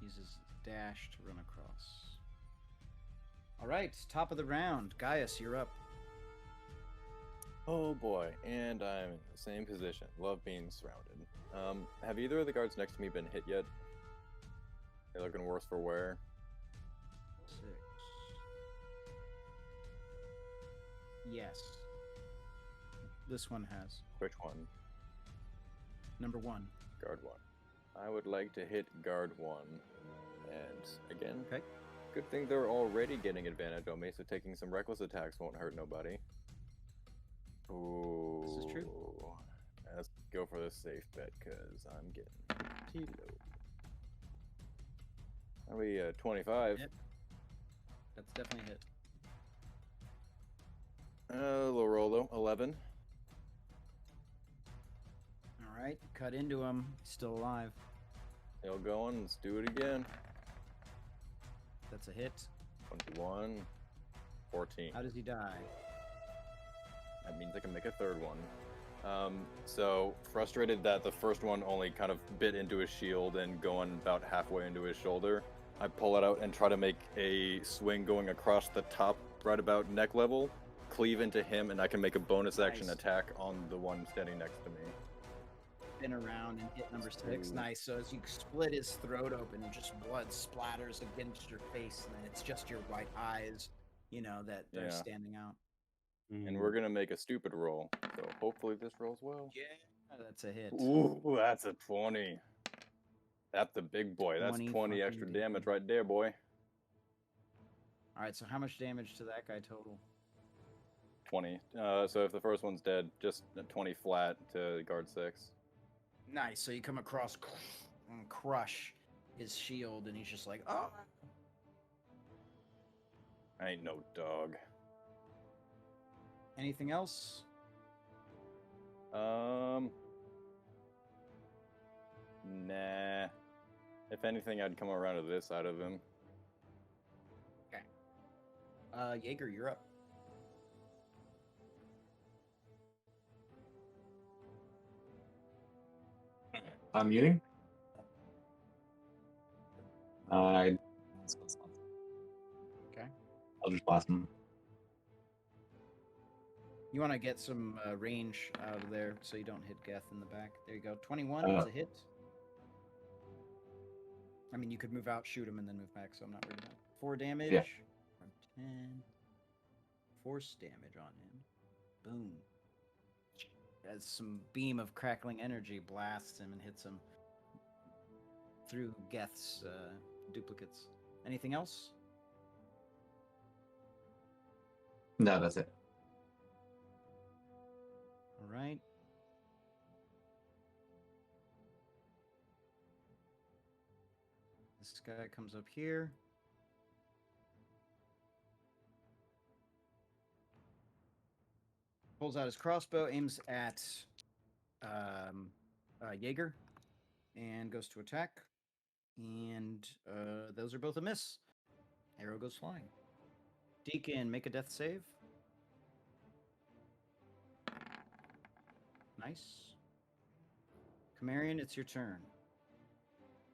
Uses dash to run across. All right, top of the round. Gaius, you're up. Oh boy, and I'm in the same position. Love being surrounded. Have either of the guards next to me been hit yet? They're looking worse for wear. 6. Yes. This one has. Which one? Number 1. Guard 1. I would like to hit guard 1. And again, Okay. good thing they're already getting advantage on me, so taking some reckless attacks won't hurt nobody. Ooh. This is true. Let's go for the safe bet, because I'm getting pretty low. That'll be 25. Yep. That's definitely a hit. Low roll though, 11. All right, cut into him. He's still alive. Still going, let's do it again. That's a hit. 21. 14. How does he die? That means I can make a third one. So frustrated that the first one only kind of bit into his shield and going about halfway into his shoulder, I pull it out and try to make a swing going across the top right about neck level, cleave into him, and I can make a bonus action Nice. attack on the one standing next to me. Spin around and hit number 6. Ooh. Nice. So as you split his throat open, just blood splatters against your face, and then it's just your white eyes, that are Yeah. standing out. And we're gonna make a stupid roll, so hopefully this rolls well. Yeah, that's a hit. Ooh, that's a 20. That's a big boy. That's 20 20 extra fucking damage damage. right there, boy. All right, so how much damage to that guy total? 20. So if the first one's dead, just a 20 flat to guard 6. Nice. So you come across and crush his shield, and he's just like, oh. I ain't no dog. Anything else? Nah. If anything, I'd come around to this side of him. Jaeger, you're up. I'm muting. I. Okay. I'll just blast him. You want to get some range out of there so you don't hit Geth in the back. There you go. 21 is a hit. I mean, you could move out, shoot him, and then move back, so I'm not worried about it. 4 damage. Yeah. 10. Force damage on him. Boom. As some beam of crackling energy blasts him and hits him through Geth's duplicates. Anything else? No, that's it. All right. This guy comes up here. Pulls out his crossbow, aims at Jaeger, and goes to attack. And those are both a miss. Arrow goes flying. Deacon, make a death save. Nice. Camarion, it's your turn.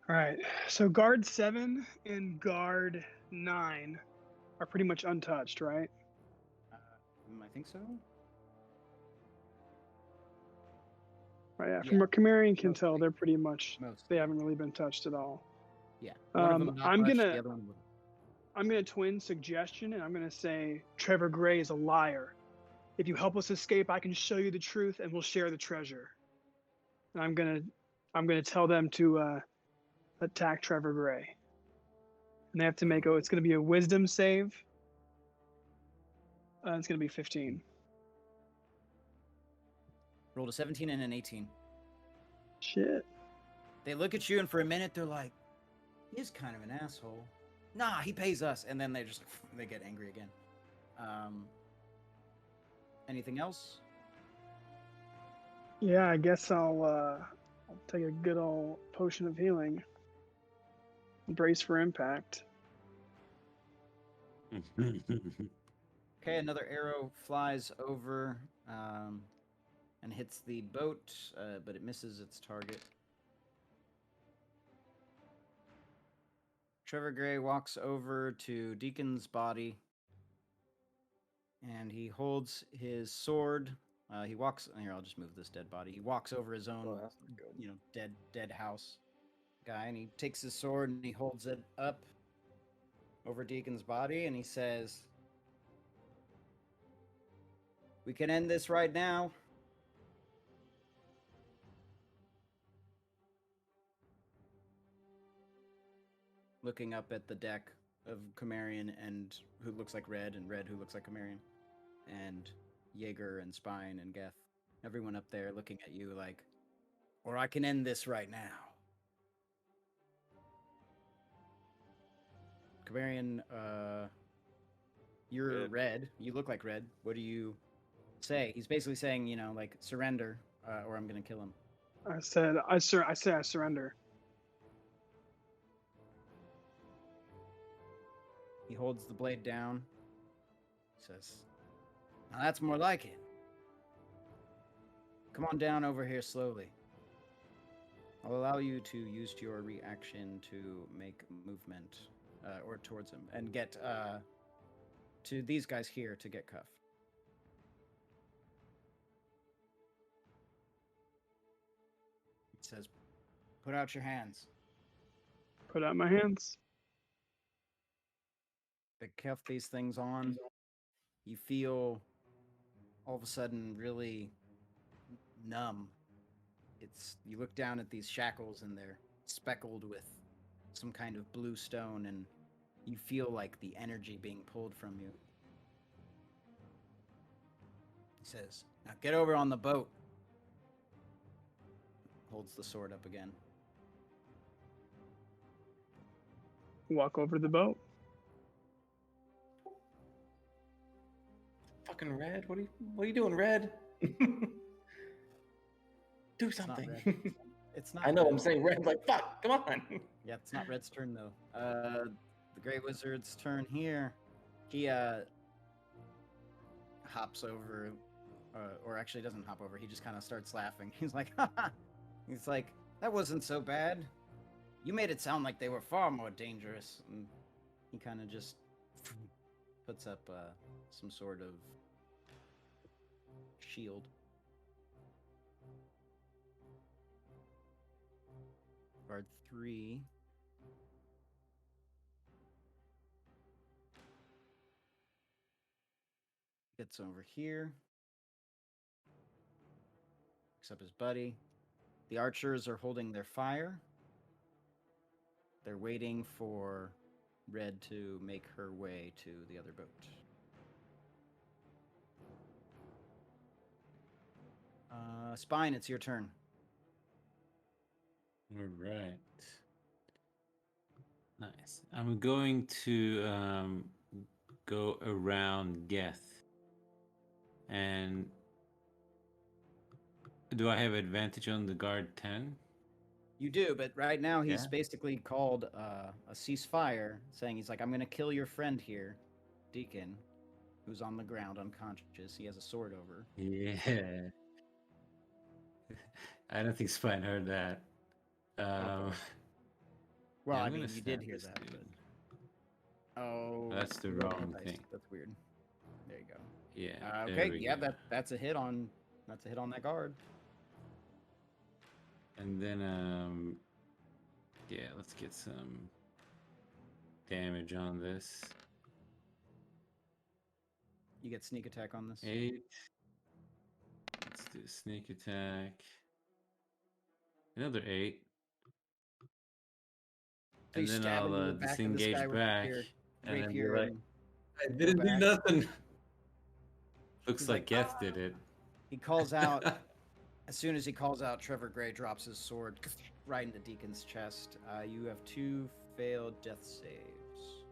All right. So guard 7 and guard 9 are pretty much untouched, right? I think so. Right. Yeah. Yeah. From what Camarion can Mostly. tell, they're pretty much Most. they haven't really been touched at all. Yeah. One of them not I'm much, gonna- the other one would. I'm gonna twin suggestion, and I'm gonna say Trevor Gray is a liar. If you help us escape, I can show you the truth, and we'll share the treasure. And I'm gonna tell them to attack Trevor Gray. And they have to make it's gonna be a wisdom save. It's gonna be 15. Rolled a 17 and an 18. Shit. They look at you, and for a minute, they're like, he's kind of an asshole. Nah, he pays us. And then they just they get angry again. Anything else? Yeah, I guess I'll take a good old potion of healing. Brace for impact. Okay, another arrow flies over and hits the boat, but it misses its target. Trevor Gray walks over to Deacon's body, and he holds his sword. He walks. Here, I'll just move this dead body. He walks over his own, Oh, that's not good. dead house guy, and he takes his sword and he holds it up over Deacon's body, and he says, "We can end this right now." Looking up at the deck of Camarion and who looks like Red, and Red who looks like Camarion, and Jaeger and Spine and Geth. Everyone up there looking at you like, or I can end this right now. Camarion, you're Red. You look like Red. What do you say? He's basically saying, like, surrender, or I'm gonna kill him. I say I surrender. He holds the blade down. Says, "Now that's more like it. Come on down over here slowly. I'll allow you to use your reaction to make movement, or towards him, and get to these guys here to get cuffed." It says, "Put out your hands." Put out my hands. They cuff these things on. You feel all of a sudden really numb. You look down at these shackles, and they're speckled with some kind of blue stone, and you feel like the energy being pulled from you. says, "Now get over on the boat." Holds the sword up again. Walk over the boat. Fucking Red, what are you doing, Red? Do It's not something. Red. It's not. I know. Red. I'm saying Red. Like fuck. Come on. Yeah, it's not Red's turn though. The Grey Wizard's turn here. He hops over, or actually doesn't hop over. He just kind of starts laughing. He's like, "Haha!" He's like, "That wasn't so bad. You made it sound like they were far more dangerous." And he kind of just puts up some sort of shield. Guard 3. Gets over here. Picks up his buddy. The archers are holding their fire. They're waiting for Red to make her way to the other boat. Spine, it's your turn. All right. Nice. I'm going to go around Geth. And do I have advantage on the guard 10? You do, but right now he's Yeah. basically called a ceasefire, saying he's like, "I'm going to kill your friend here, Deacon, who's on the ground unconscious. He has a sword over." Yeah. I don't think Spine heard that. Well, yeah, I I'm mean, gonna you did stab hear this that. dude. But... Oh, That's the you rolled wrong dice. thing. That's weird. There you go. Yeah. there Okay, we yeah, go. that's a hit on that guard. And then yeah, let's get some damage on this. You get sneak attack on this. 8. Let's do sneak attack. Another 8. So And you then stab into I'll the back of this disengage guy with back. your And then be rapier like, and I go didn't do back. nothing. Looks He's like like, Geth did it. He calls out. As soon as he calls out, Trevor Gray drops his sword right into Deacon's chest. You have 2 failed death saves.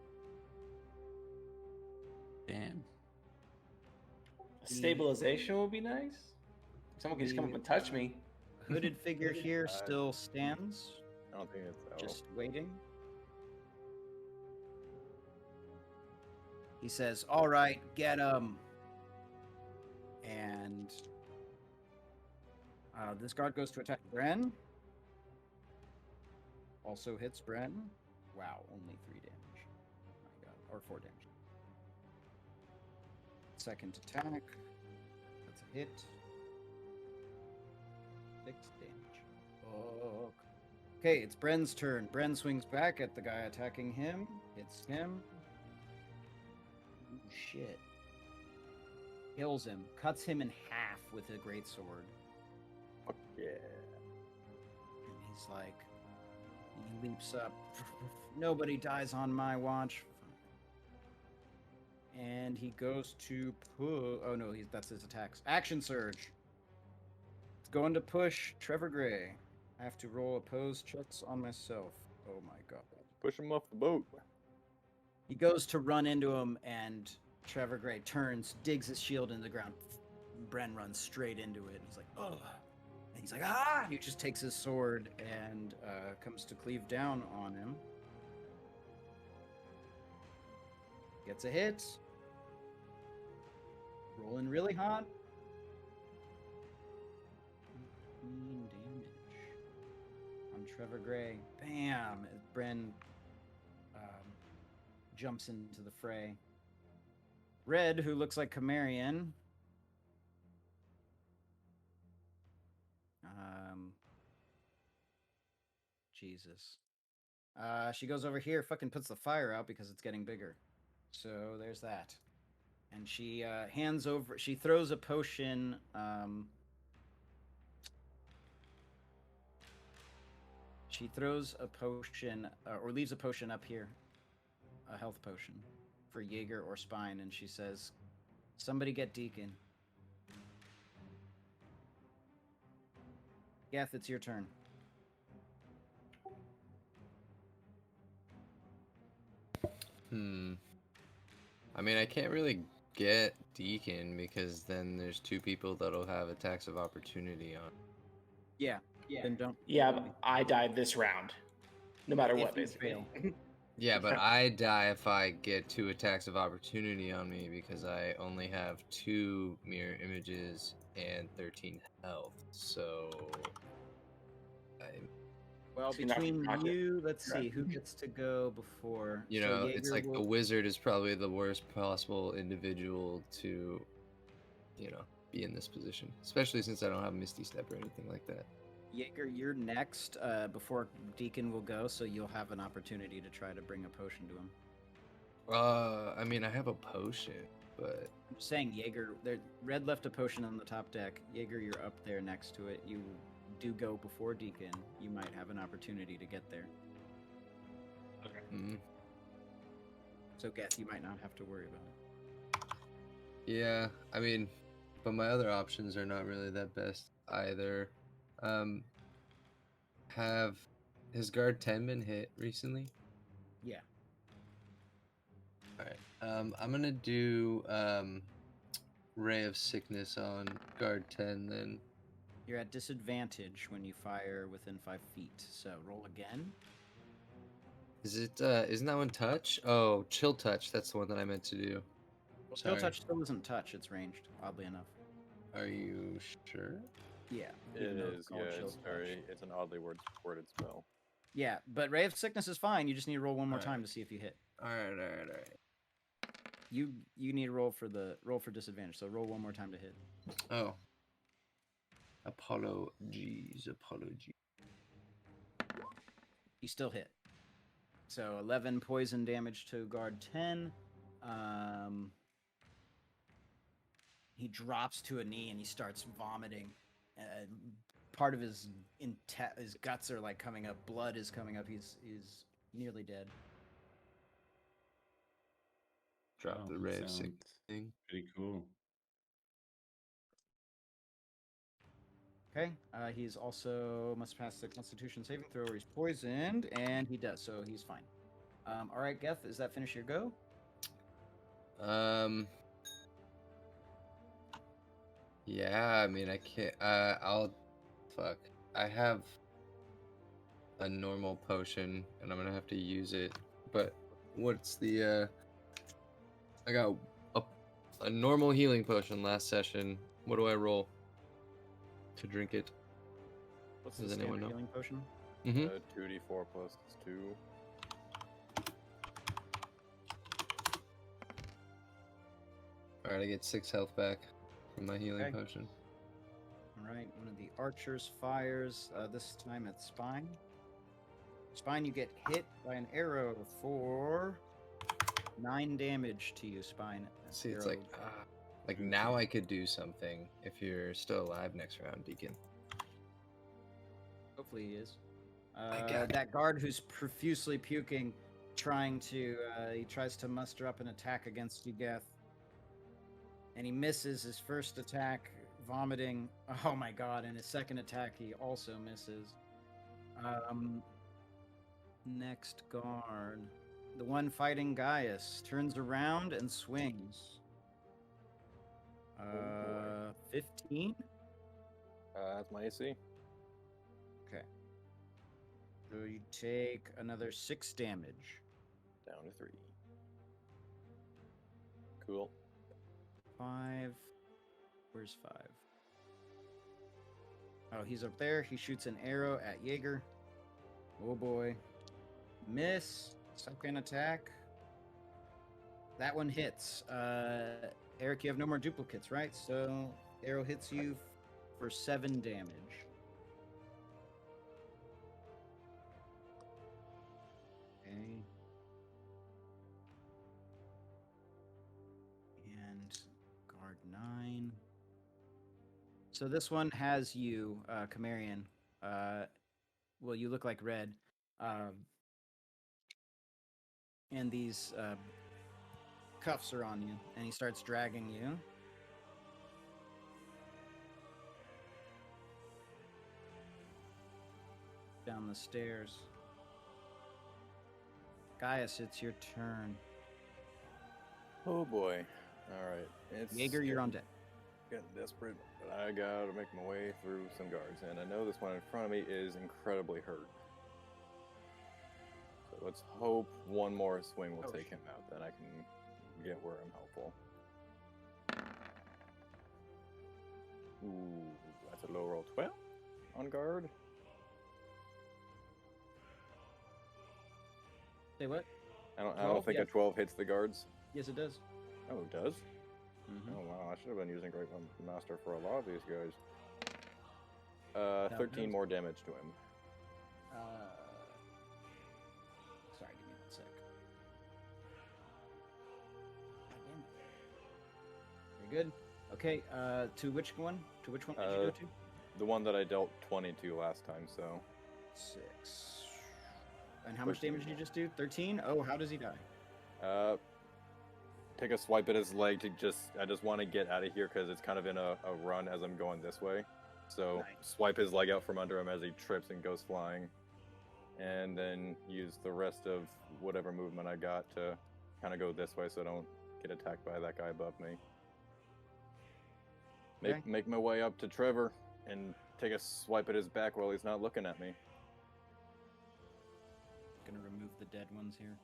Damn. Stabilization would be nice. Someone can just come up and touch me. Hooded figure here still stands, I don't think it's that. just waiting. He says, "All right, get him." And this guard goes to attack Bren. Also hits Bren. Wow, only 3 damage. Oh my god, or 4 damage. Second attack. That's a hit. 6 damage. Oh. Okay, it's Bren's turn. Bren swings back at the guy attacking him. Hits him. Ooh, shit. Kills him. Cuts him in half with a greatsword. Fuck yeah. And he's like, he leaps up. Nobody dies on my watch. And he goes to push. Oh no, that's his attacks. Action surge. It's going to push Trevor Gray. I have to roll opposed checks on myself. Oh my god. Push him off the boat. He goes to run into him, and Trevor Gray turns, digs his shield in the ground. Bren runs straight into it. He's like, "Oh!" And he's like, "Ah!" He just takes his sword and comes to cleave down on him. Gets a hit. Rolling really hot. 15 damage on Trevor Gray. Bam! Bren jumps into the fray. Red, who looks like Camarion. Jesus. She goes over here, fucking puts the fire out because it's getting bigger. So there's that. And she hands over, she throws a potion. She throws a potion, or leaves a potion up here. A health potion for Jaeger or Spine. And she says, "Somebody get Deacon." Geth, it's your turn. I mean, I can't really get Deacon because then there's two people that'll have attacks of opportunity on. Yeah. Then don't. Yeah, but I died this round. No matter If what, you basically. fail. Yeah, but I die if I get 2 attacks of opportunity on me because I only have 2 mirror images and 13 health. So, Well, So you're not between gonna you, let's Correct. see who gets to go before. you So know, Jaeger it's like will... the wizard is probably the worst possible individual to, be in this position, especially since I don't have Misty Step or anything like that. Jaeger, you're next before Deacon will go, so you'll have an opportunity to try to bring a potion to him. I mean, I have a potion, but I'm just saying, Jaeger, Red left a potion on the top deck. Jaeger, you're up there next to it. You do go before Deacon. You might have an opportunity to get there. So, Geth, you might not have to worry about it. yeah, I mean, but my other options are not really that best either. Has guard 10 been hit recently? Yeah. All right. I'm gonna do Ray of Sickness on guard 10 then. You're at disadvantage when you fire within 5 feet. So roll again. Is it isn't that one touch? Oh, chill touch. That's the one that I meant to do. Well, Chill Sorry. Touch still isn't touch. It's ranged, oddly enough. Are you sure? Yeah. It even though is, called yeah. Chill Touch. It's an oddly worded spell. Yeah, but Ray of Sickness is fine. You just need to roll one more Alright. time to see if you hit. All right. You need to roll for disadvantage. So roll one more time to hit. Oh. Apologies. You still hit. So 11 poison damage to guard 10. He drops to a knee and he starts vomiting. Part of his guts are like coming up. Blood is coming up. He's nearly dead. Drop Oh, the Ray of sounds Sickness thing. Pretty cool. Okay. He's also must pass the Constitution saving throw or he's poisoned, and he does, so he's fine. All right, Geth, does that finish your go? Yeah, I mean, I can't. Fuck. I have a normal potion, and I'm gonna have to use it. But what's the? I got a normal healing potion last session. What do I roll to drink it? What's Does the anyone standard know? healing potion? 2d4 plus 2. All right, I get 6 health back from my healing Okay. potion. All right, one of the archers fires, this time at Spine. Spine, you get hit by an arrow for 9 damage to you, Spine. See, it's Arrow. like now I could do something if you're still alive next round, Deacon. Hopefully he is. got That guard who's profusely puking, he tries to muster up an attack against you, Geth. And he misses his first attack, vomiting. Oh my god, and his second attack he also misses. Next guard. The one fighting Gaius turns around and swings. 15? That's my AC. Okay. So you take another 6 damage. Down to 3. Cool. 5. Where's 5? Oh, he's up there. He shoots an arrow at Jaeger. Oh boy. Miss. Second attack. That one hits. Eric, you have no more duplicates, right? So arrow hits you for 7 damage. Okay. And guard 9. So this one has you, Camarian. Well, you look like Red. And these cuffs are on you, and he starts dragging you. down the stairs. Gaius, it's your turn. Oh boy. Alright. It's Jaeger, you're on deck. getting desperate, but I gotta make my way through some guards. And I know this one in front of me is incredibly hurt. So let's hope one more swing will take him out. Then I can get where I'm helpful. Ooh, that's a low roll 12 on guard. Say what? I don't 12? think Yeah. a 12 hits the guards. Yes, it does. Oh, it does? Mm-hmm. Oh wow, I should have been using Great Master for a lot of these guys. That 13 does. more damage to him. Sorry, give me 1 sec. God damn it. Very good. Okay, to which one? To which one did you go to? The one that I dealt 20 to last time, so 6. And how much 13. damage did you just do? 13? Oh, how does he die? take a swipe at his leg to I just want to get out of here because it's kind of in a run as I'm going this way. So Nice. swipe his leg out from under him as he trips and goes flying. And then use the rest of whatever movement I got to kind of go this way so I don't get attacked by that guy above me. Okay. Make my way up to Trevor and take a swipe at his back while he's not looking at me. Gonna remove the dead ones here.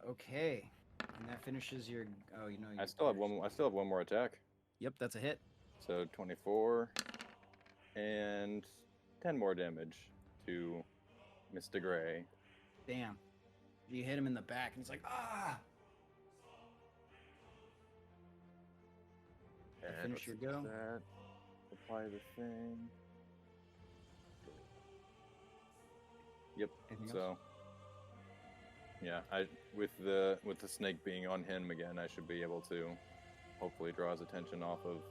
Okay. And that finishes your. Oh, you know. I still have one more attack. Yep, that's a hit. So 24 and 10 more damage to Mr. Gray. Damn. You hit him in the back, and he's like, ah! And finish your what's go. That? Apply the thing. Yep. Anything else? So yeah, with the snake being on him again, I should be able to hopefully draw his attention off of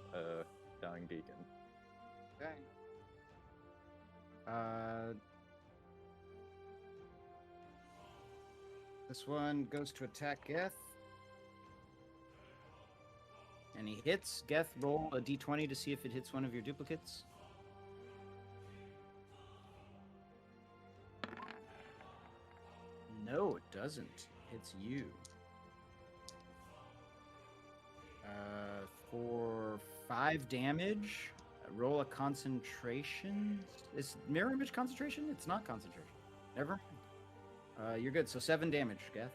dying deacon. Okay. This one goes to attack Geth. And he hits. Geth, roll a d20 to see if it hits one of your duplicates. No, it doesn't. It's you. For 5 damage, roll a concentration. Is mirror image concentration? It's not concentration. Never mind. You're good. So 7 damage, Geth.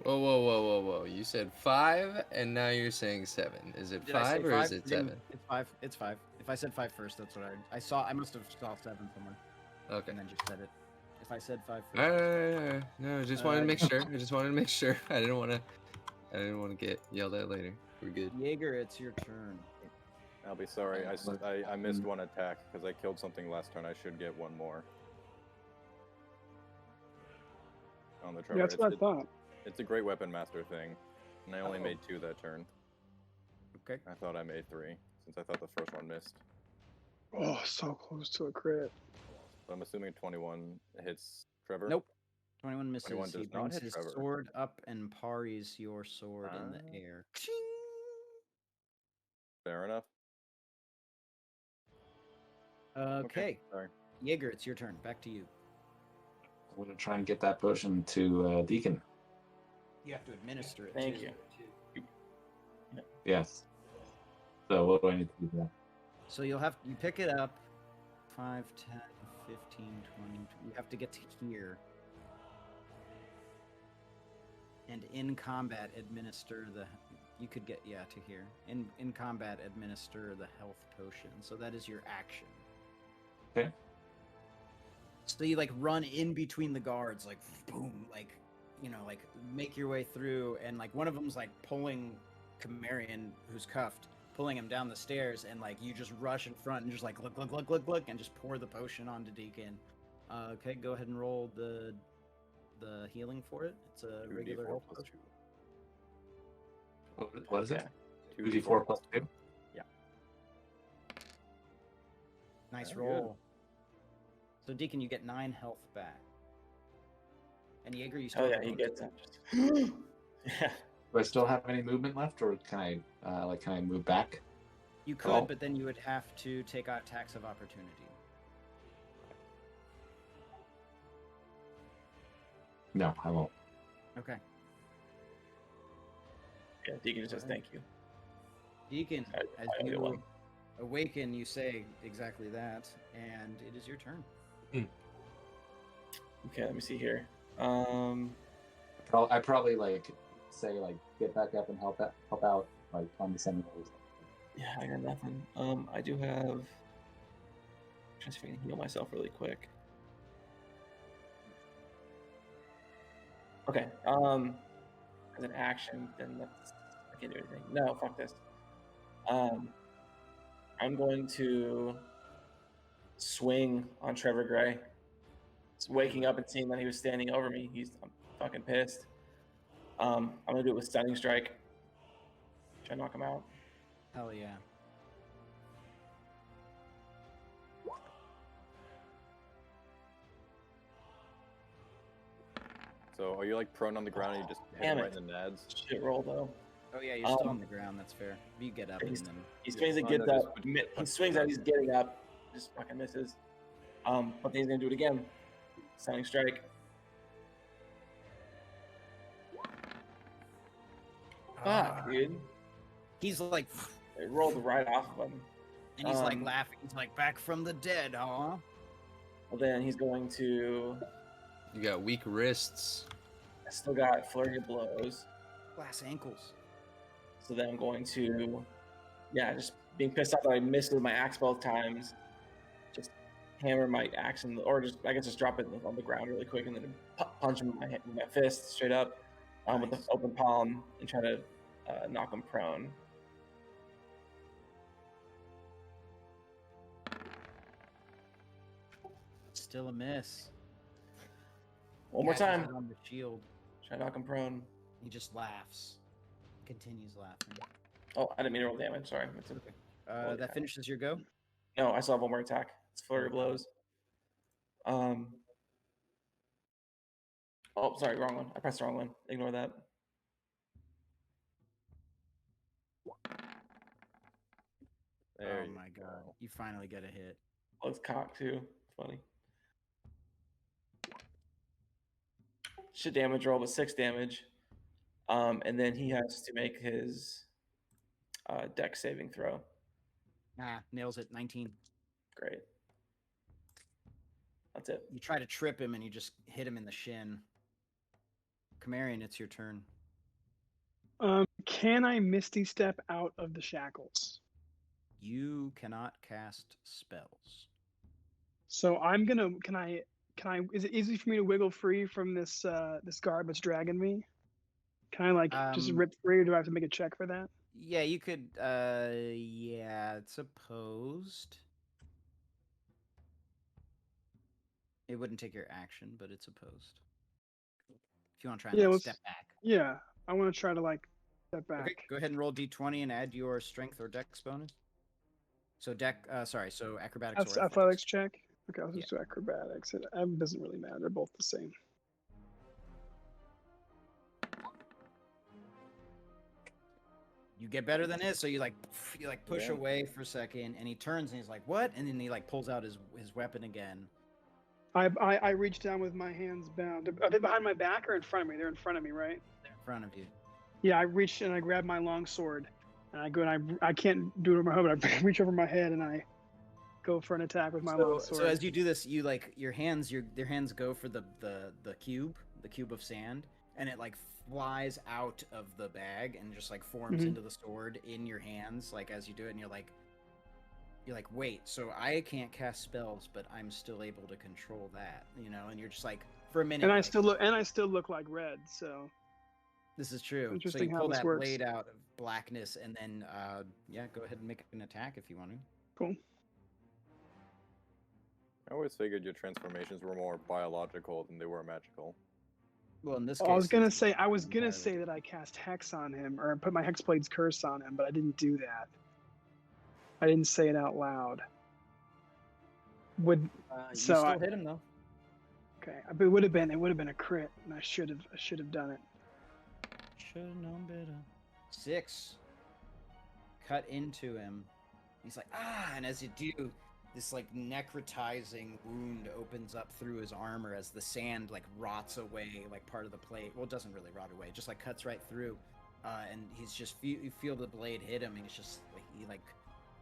Whoa. You said 5, and now you're saying 7. Is it Did I say 5 or is it Didn't- 7? It's 5. It's 5. If I said 5 first, that's what I saw. I must have saw 7 somewhere Okay. and then just said it. If I said 5 first. Alright. No, just wanted to make sure. I just wanted to make sure. I didn't want to get yelled at later. We're good. Jaeger, it's your turn. I'll be sorry. I missed one attack because I killed something last turn. I should get one more. On the Trevor. Yeah, that's what I thought. It's a great weapon master thing, and I only made 2 that turn. Okay. I thought I made 3 since I thought the first one missed. Oh, so close to a crit. So I'm assuming 21 hits Trevor. Nope. 21 misses. 21 He does not brings hit his Trevor. sword up and parries your sword in the Ah. air. Fair enough. Okay. Sorry. Jaeger, it's your turn. Back to you. I'm going to try and get that potion to Deacon. You have to administer it. Thank too. you. Yes. So what do I need to do for that? So you pick it up. 5, 10, 15, 20. You have to get to here. And in combat, administer the. You could get to here. In combat, administer the health potion. So that is your action. Okay. So you like run in between the guards, like boom, like like make your way through, and like one of them's like pulling Kamarian, who's cuffed, pulling him down the stairs, and like you just rush in front and just like look, and just pour the potion onto Deacon. Okay, go ahead and roll the healing for it. It's a regular 2d4 health plus potion. 2. What is it? Yeah. 2d4 plus 2? Yeah. Nice Very good. roll. So Deacon, you get 9 health back. And Jaeger, you still. Oh yeah, have he one. gets it. Yeah. Do I still have any movement left, or can I can I move back? You could, Oh. but then you would have to take out attacks of opportunity. No, I won't. Okay. Yeah, Deacon just says thank you. Deacon, as I owe you you one. awaken, you say exactly that, and it is your turn. Okay, let me see here. I probably like say like get back up and help out like on the Seminoles. Yeah, I got nothing. I do have. Just trying to heal myself really quick. Okay. As an action, then I can't do anything. No, fuck this. I'm going to swing on Trevor Gray. Just waking up and seeing that he was standing over me. I'm fucking pissed. I'm gonna do it with Stunning Strike. Try to knock him out. Hell yeah. So are you like prone on the ground and you just hit Damn him right it. in the nads? Shit roll though. Oh yeah, you're still Um, on the ground. That's fair. You get up and he's- then. He swings and fine, gets I just up. would He punch swings him. out. He's getting up. Just fucking misses. But then he's gonna do it again. Stunning Strike. Fuck, dude. He's like, It rolled right off of him. and he's like Um, laughing. He's like, back from the dead, huh? Well, then he's going to. You got weak wrists. I still got Flurry of Blows. Glass ankles. So then I'm going to. Yeah, just being pissed off that I missed with my axe both times. Just hammer my axe or just I guess just drop it on the ground really quick and then punch him with my fist straight up with the Nice. open palm and try to knock him prone. Still a miss. One more Catches time. it on the shield. Try to knock him prone. He just laughs. Continues laughing. Oh, I didn't mean to roll damage. Sorry. It's okay. Holy That cow. finishes your go. No, I still have one more attack. It's Flurry of Blows. Oh, sorry, wrong one. I pressed the wrong one. Ignore that. There Oh you my god. go. You finally get a hit. Oh, it's cock too. Funny. Shit damage roll, but 6 damage. And then he has to make his dex saving throw. Ah, nails it. 19. Great. That's it. You try to trip him and you just hit him in the shin. Camarian, it's your turn. Can I Misty Step out of the shackles? You cannot cast spells. So I'm gonna. Can I? Is it easy for me to wiggle free from this this guard that's dragging me? Can I like just rip free, or do I have to make a check for that? Yeah, you could. Yeah, it's opposed. It wouldn't take your action, but it's opposed. If you want to try and Yeah, like, let's- step back. Yeah, I want to try to like step back. Okay, go ahead and roll d20 and add your strength or dex bonus. So so acrobatics That's or athletics check. Okay, I'll Yeah. just do acrobatics. It doesn't really matter. They're both the same. You get better than this, so you push Yeah. away for a second, and he turns and he's like, "What?" And then he like pulls out his weapon again. I reach down with my hands bound. Are they behind my back or in front of me? They're in front of me, right? They're in front of you. Yeah, I reach and I grab my long sword, and I go and I can't do it with my head, but I reach over my head and I go for an attack with my long sword. So as you do this, you like their hands go for the cube of sand, and it like flies out of the bag and just like forms Mhm. into the sword in your hands, like as you do it, and you're like, wait, so I can't cast spells, but I'm still able to control that, and you're just like, for a minute. and I like, still look like red. So this is true. So Interesting you how pull this that works. blade out of blackness, and then go ahead and make an attack if you want to. cool. I always figured your transformations were more biological than they were magical. Well, in this case, I was gonna it's say entirely- that I cast hex on him or put my Hexblade's curse on him, but I didn't do that. I didn't say it out loud. Would you so still I- hit him though. okay, but it would have been a crit, and I should have done it. Should have known better. 6. Cut into him. He's like, ah, and as you do, this like necrotizing wound opens up through his armor as the sand like rots away, like part of the plate. Well, it doesn't really rot away, it just like cuts right through. And he's just you feel the blade hit him, and he's just like he like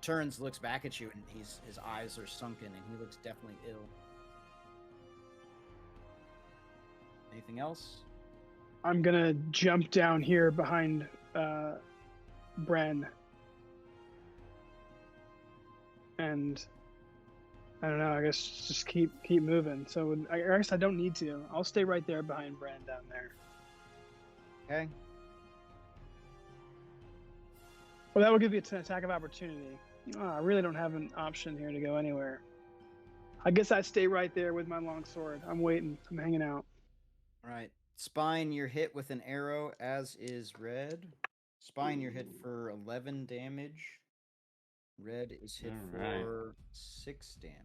turns, looks back at you, and his eyes are sunken, and he looks definitely ill. Anything else? I'm gonna jump down here behind Bren. And I don't know, I guess just keep moving. So I guess I don't need to. I'll stay right there behind Bren down there. Okay. Well, that will give you an attack of opportunity. Oh, I really don't have an option here to go anywhere. I guess I stay right there with my long sword. I'm waiting. I'm hanging out. All right. Spine, you're hit with an arrow, as is Red. Spine, you're hit for 11 damage. Red is hit for 6 damage.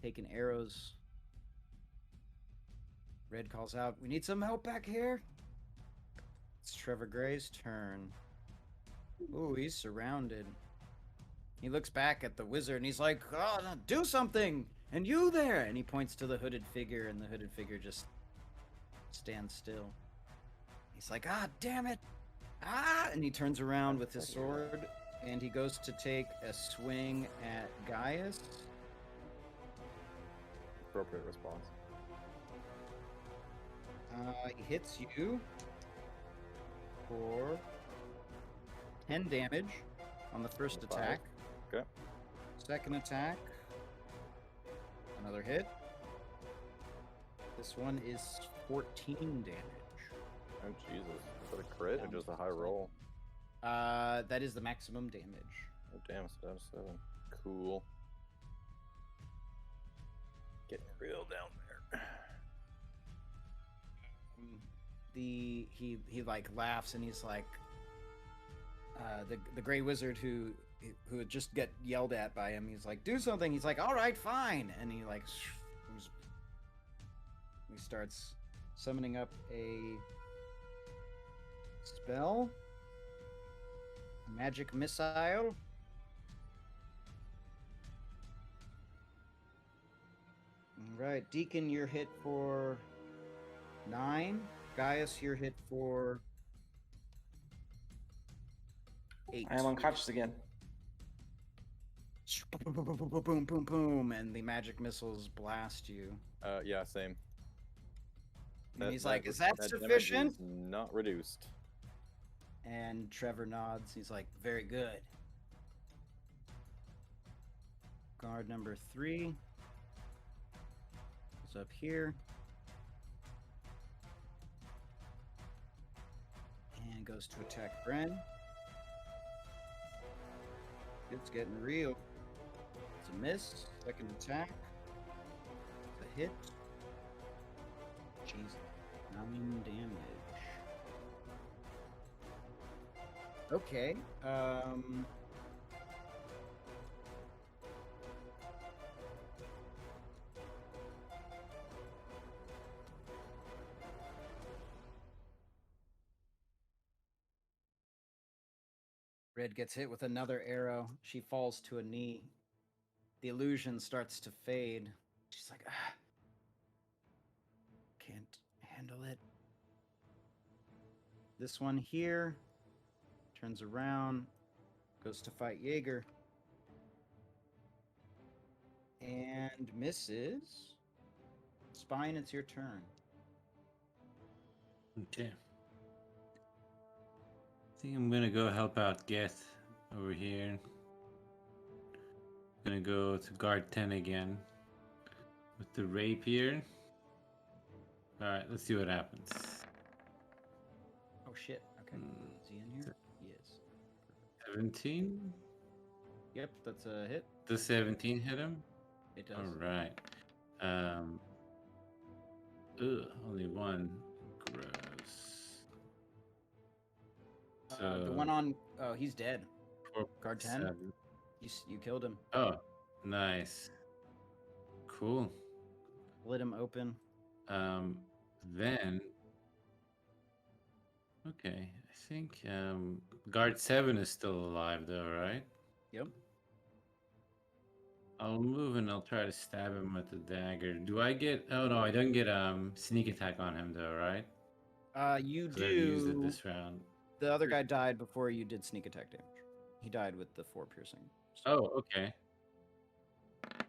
Taking arrows. Red calls out, "We need some help back here." It's Trevor Gray's turn. Ooh, he's surrounded. He looks back at the wizard and he's like, "Oh, no, do something! And you there!" And he points to the hooded figure, and the hooded figure just stands still. He's like, "Ah, damn it! Ah!" And he turns around with his sword, and he goes to take a swing at Gaius. Appropriate response. He hits you for 10 damage on the first attack. Okay. Second attack, another hit. This one is 14 damage. Oh Jesus! Is that a crit or just a high roll? That is the maximum damage. Oh damn! It's down to 7. Cool. Getting real down there. He like laughs, and he's like, the gray wizard who had just get yelled at by him. He's like, "Do something." He's like, "All right, fine," and he like he starts summoning up a spell, a magic missile. All right, Deacon, you're hit for 9. Gaius, you're hit for 8. I am unconscious again. Boom, boom, boom, boom, boom, boom, boom, and the magic missiles blast you. Yeah, same. And he's like, "Is that damage sufficient?" is not reduced. And Trevor nods. He's like, "Very good." Guard number 3 is up here. And goes to attack Bren. It's getting real. It's a miss. Second attack. It's a hit. Jeez. 9 damage. Okay. Red gets hit with another arrow. She falls to a knee. The illusion starts to fade. She's like, "Ah, can't handle it." This one here turns around, goes to fight Jaeger, and misses. Spine, it's your turn. Okay. I think I'm gonna go help out Geth over here. Gonna go to guard 10 again with the rapier. Alright, let's see what happens. Oh shit. Okay. Is he in here? He is. 17? Yep, that's a hit. Does 17 hit him? It does. Alright. Only one. Gross. So The one on... Oh, he's dead. Guard 10? 7. You killed him. Oh, nice. Cool. Split him open. Then... Okay, I think guard 7 is still alive though, right? Yep. I'll move and I'll try to stab him with the dagger. Do I get? Oh no, I don't get sneak attack on him though, right? You 'Cause I haven't used it do. this round. The other guy died before you did sneak attack damage. He died with the 4 piercing. Oh, okay.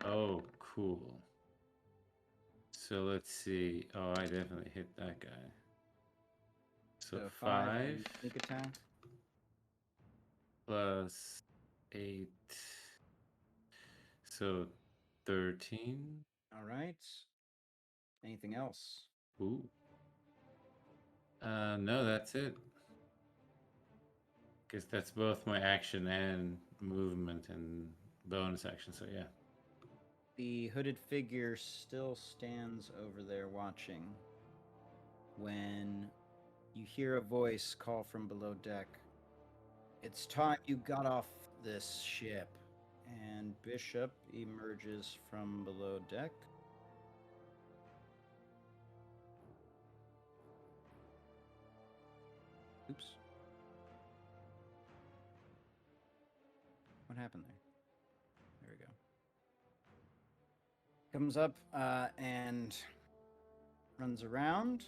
Oh, cool. So let's see. Oh, I definitely hit that guy. So 5 sneak attack. plus 8. So 13. All right. Anything else? Ooh. No, that's it. Because that's both my action and movement and bonus action. So yeah. The hooded figure still stands over there watching when you hear a voice call from below deck. It's time you got off this ship. And Bishop emerges from below deck. Oops. What happened there? There we go. Comes up and runs around.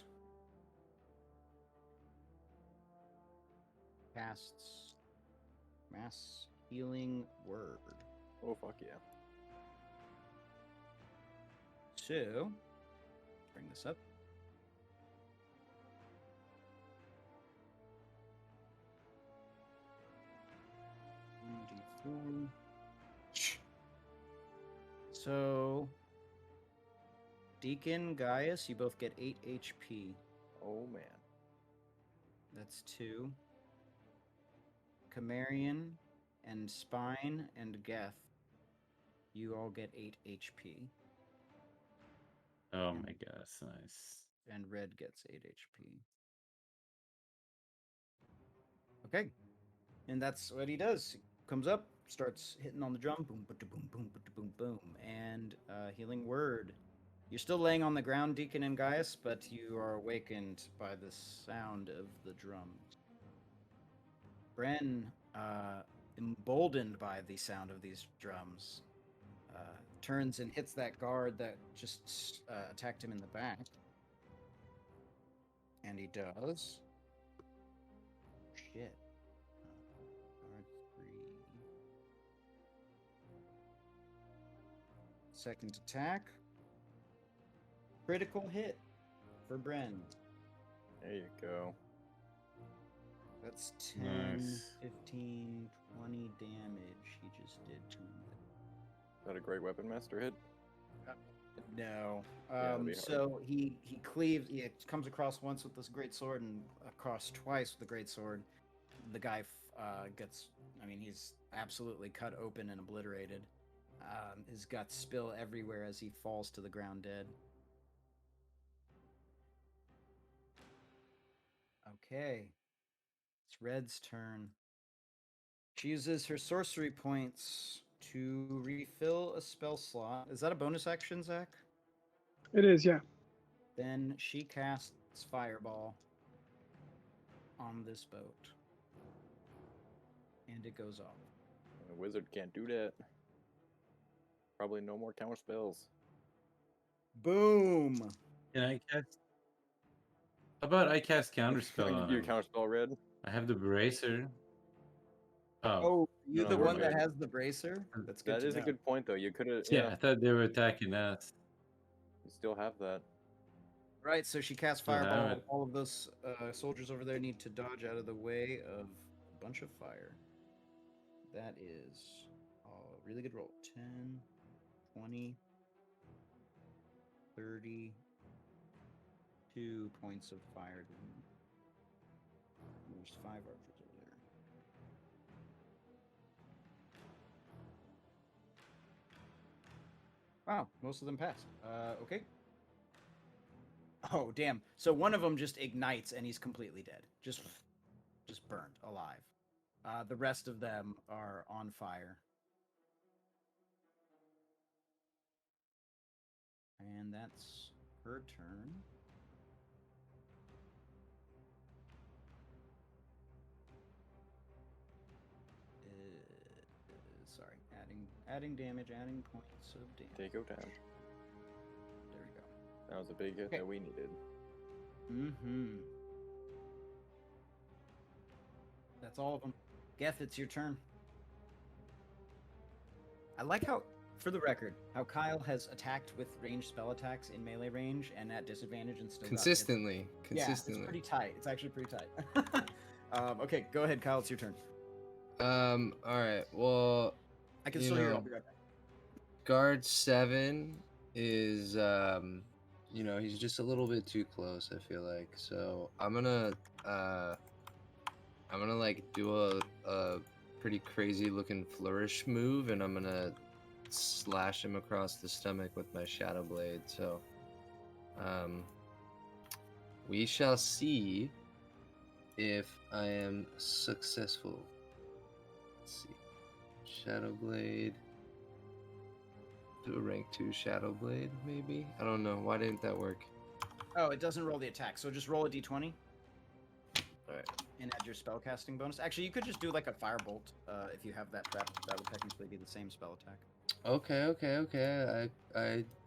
Casts Mass Healing Word. Oh, fuck yeah. So, bring this up. So, Deacon, Gaius, you both get 8 HP. Oh, man. That's 2. Camarian and Spine and Geth, you all get 8 HP. Oh my god, that's nice. And Red gets 8 HP. Okay. And that's what he does. He comes up, starts hitting on the drum, boom, boom, boom, boom, boom, boom, and healing word. You're still laying on the ground, Deacon and Gaius, but you are awakened by the sound of the drums. Bren, emboldened by the sound of these drums, turns and hits that guard that just attacked him in the back. And he does. Shit. Guard 3. Second attack. Critical hit for Bren. There you go. That's 10, Nice. 15, 20 damage he just did to him. Is that a great weapon master hit? No. that'd be hard. So he cleaves. He comes across once with this great sword and across twice with the great sword. The guy gets. I mean, he's absolutely cut open and obliterated. His guts spill everywhere as he falls to the ground dead. Okay. It's Red's turn. She uses her sorcery points to refill a spell slot. Is that a bonus action, Zach? It is, yeah. Then she casts Fireball on this boat. And it goes off. A wizard can't do that. Probably no more counter spells. Boom! Can I cast? How about I cast counterspell on You him? counter spell red? I have the bracer. Oh, Oh, you No, the we're one that good. has the bracer? That's good That to is a know. good point, though. You could have. yeah. I thought they were attacking us. You still have that. Right, so she casts Still have Fireball. it. All of those soldiers over there need to dodge out of the way of a bunch of fire. That is a really good roll. 10, 20, 30, 2 points of fire. There's 5 archers over there. Wow, most of them passed. Okay. Oh, damn. So one of them just ignites and he's completely dead. Just burned alive. The rest of them are on fire. And that's her turn. Adding damage, adding points of damage. Take your time. There we go. That was a big hit Okay. that we needed. Mm-hmm. That's all of them. Geth, it's your turn. I like how, for the record, how Kyle has attacked with ranged spell attacks in melee range and at disadvantage and still got hits. Consistently. Yeah, it's pretty tight. It's actually pretty tight. Okay, go ahead, Kyle. It's your turn. All right. Well, I can You still hear you. know, I'll be right back. guard 7 is he's just a little bit too close, I feel like. So I'm gonna like do a pretty crazy looking flourish move, and I'm gonna slash him across the stomach with my shadow blade. So we shall see if I am successful. Let's see. Shadow blade. Do a rank 2 shadow blade, maybe? I don't know. Why didn't that work? Oh, it doesn't roll the attack, so just roll a d20 Alright. and add your spellcasting bonus. Actually, you could just do like a firebolt if you have that. That would technically be the same spell attack. Okay.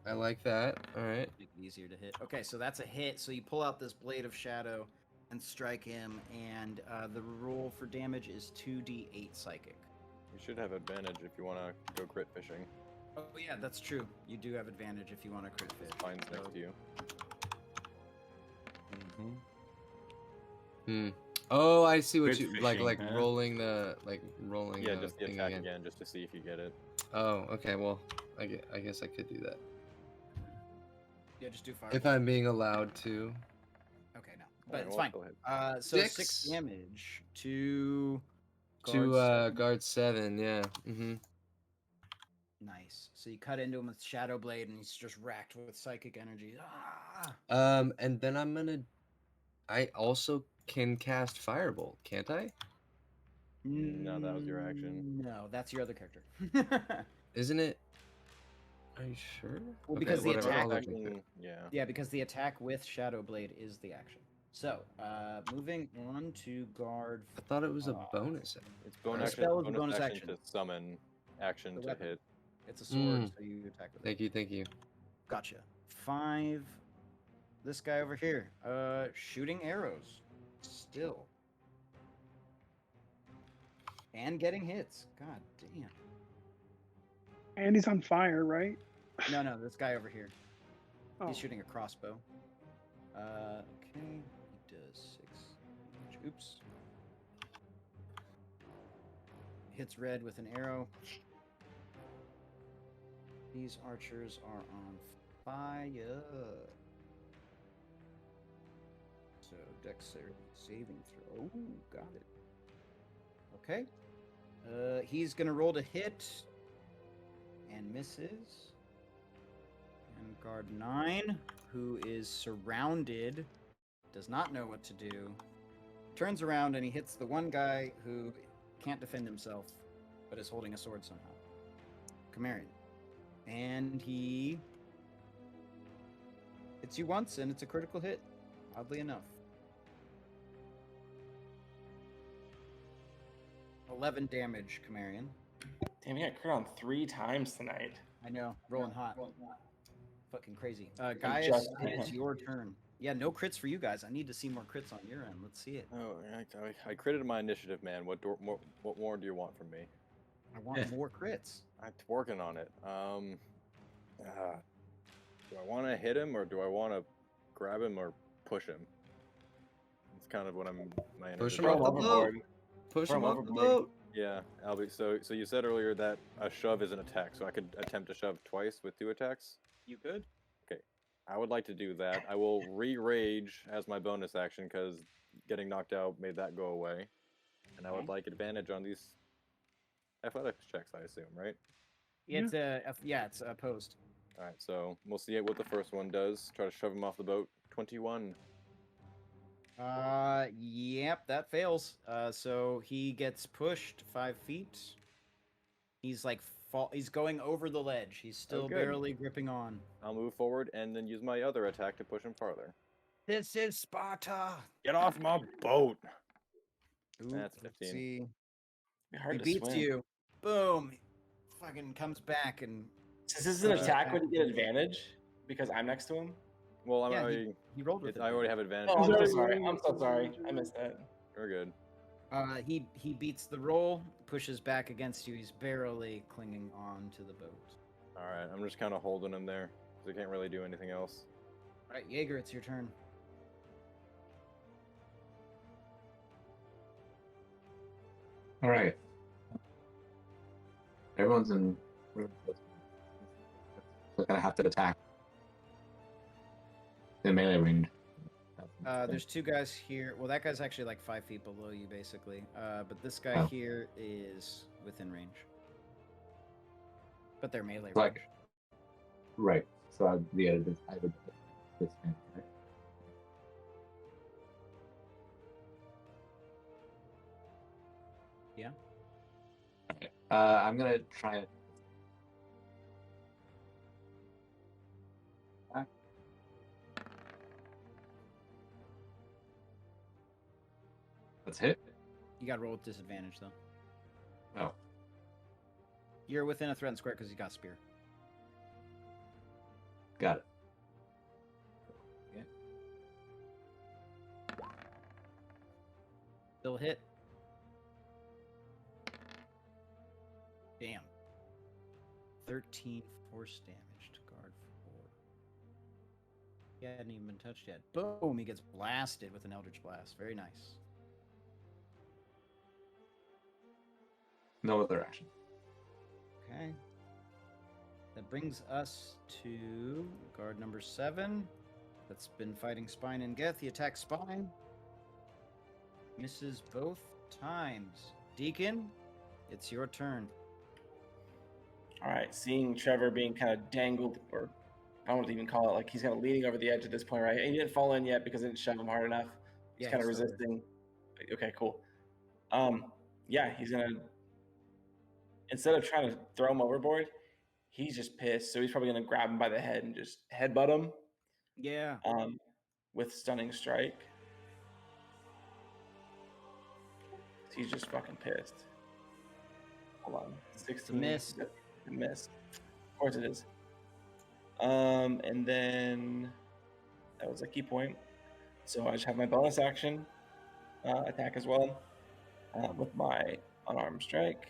I like that. Alright. Make it easier to hit. Okay, so that's a hit. So you pull out this blade of shadow and strike him, and the roll for damage is 2d8 psychic. You should have advantage if you want to go crit fishing. Oh yeah, that's true. You do have advantage if you want to crit fish. Mine's So- next to you. Oh, I see what Crit you like fishing, huh? rolling the Yeah, just the thing attack again, just to see if you get it. Oh, okay. Well, I guess I could do that Yeah, just do fire. if I'm being allowed to. Okay, no, but Alright, it's well, fine. go ahead. So 6 Six. damage to To guard guard 7, yeah. Nice. So you cut into him with Shadow Blade, and he's just racked with psychic energy. Ah! And then I also can cast Firebolt, can't I? No, that was your action. No, that's your other character. Isn't it? Are you sure? Well, because the whatever, attack- I'll look into it. Yeah. Yeah, because the attack with Shadow Blade is the action. So, moving on to guard. I thought it was a Uh, bonus. It's The bonus spell action, is a bonus action. to summon, action The to weapon. hit. It's a sword, so you attack with it. Thank you. Gotcha. 5. This guy over here. Shooting arrows. Still. And getting hits. God damn. And he's on fire, right? No, this guy over here. Oh. He's shooting a crossbow. Okay. He does 6 damage. Oops. Hits red with an arrow. These archers are on fire. So dexterity saving throw. Ooh, got it. Okay. He's gonna roll to hit and misses. And guard 9, who is surrounded, does not know what to do, turns around and he hits the one guy who can't defend himself, but is holding a sword somehow. Kamarian. And he hits you once, and it's a critical hit, oddly enough. 11 damage, Kamarian. Damn, you got crit on 3 times tonight. I know, rolling hot. Fucking crazy. just Guys, it is hit. your turn. Yeah, no crits for you guys. I need to see more crits on your end. Let's see it. Oh, I critted my initiative, man. What more do you want from me? I want more crits. I'm working on it. Do I want to hit him, or do I want to grab him or push him? It's kind of what my Push initiative him Throw off him the overboard. boat. Push Throw him him off the overboard. boat. Yeah, Albie. So you said earlier that a shove is an attack, so I could attempt to shove twice with 2 attacks. You could? I would like to do that. I will re-rage as my bonus action because getting knocked out made that go away, and I would like advantage on these athletics checks. I assume, right? It's it's opposed. All right, so we'll see what the first one does. Try to shove him off the boat. 21. Yep, that fails. So he gets pushed 5 feet. He's like he's going over the ledge. He's still good. barely gripping on. I'll move forward and then use my other attack to push him farther. This is Sparta. Get off my boat! Ooh, That's let's 15. see. Be hard He to beats swim. you. Boom. fucking comes back and Since this is an attack, would he get advantage because I'm next to him? Well, yeah, he rolled with it. I already have advantage. Oh, I'm He's so already sorry. rolling I'm with so sorry. advantage. I missed that. We're good. He beats the roll, pushes back against you. He's barely clinging on to the boat. All right, I'm just kind of holding him there because I can't really do anything else. All right, Jaeger, it's your turn. All right. Everyone's in. They're gonna have to attack. In melee range. There's two guys here. Well, that guy's actually like 5 feet below you, basically. But this guy Oh. here is within range. But they're melee Like- range. Right. So I would this man, right? Yeah. Okay. I'm gonna try it. Let's hit. You got to roll with disadvantage, though. Oh. You're within a threatened square because you got spear. Got it. Still hit. Damn. 13 force damage to guard 4. He hadn't even been touched yet. Boom! He gets blasted with an Eldritch Blast. Very nice. No other action. Okay. That brings us to guard number 7. That's been fighting Spine and Geth. He attacks Spine. Misses both times. Deacon, it's your turn. All right, seeing Trevor being kind of dangled, or I don't know what to even call it, like he's kind of leaning over the edge at this point, right? And he didn't fall in yet because I didn't shove him hard enough. He's Yeah, kind of he's still there. resisting. Okay, cool. Yeah, he's gonna, instead of trying to throw him overboard, he's just pissed. So he's probably gonna grab him by the head and just headbutt him. Yeah. With stunning strike. He's just fucking pissed. Hold on. 16. miss. A miss. Of course it is. And then that was a key point. So I just have my bonus action attack as well with my unarmed strike.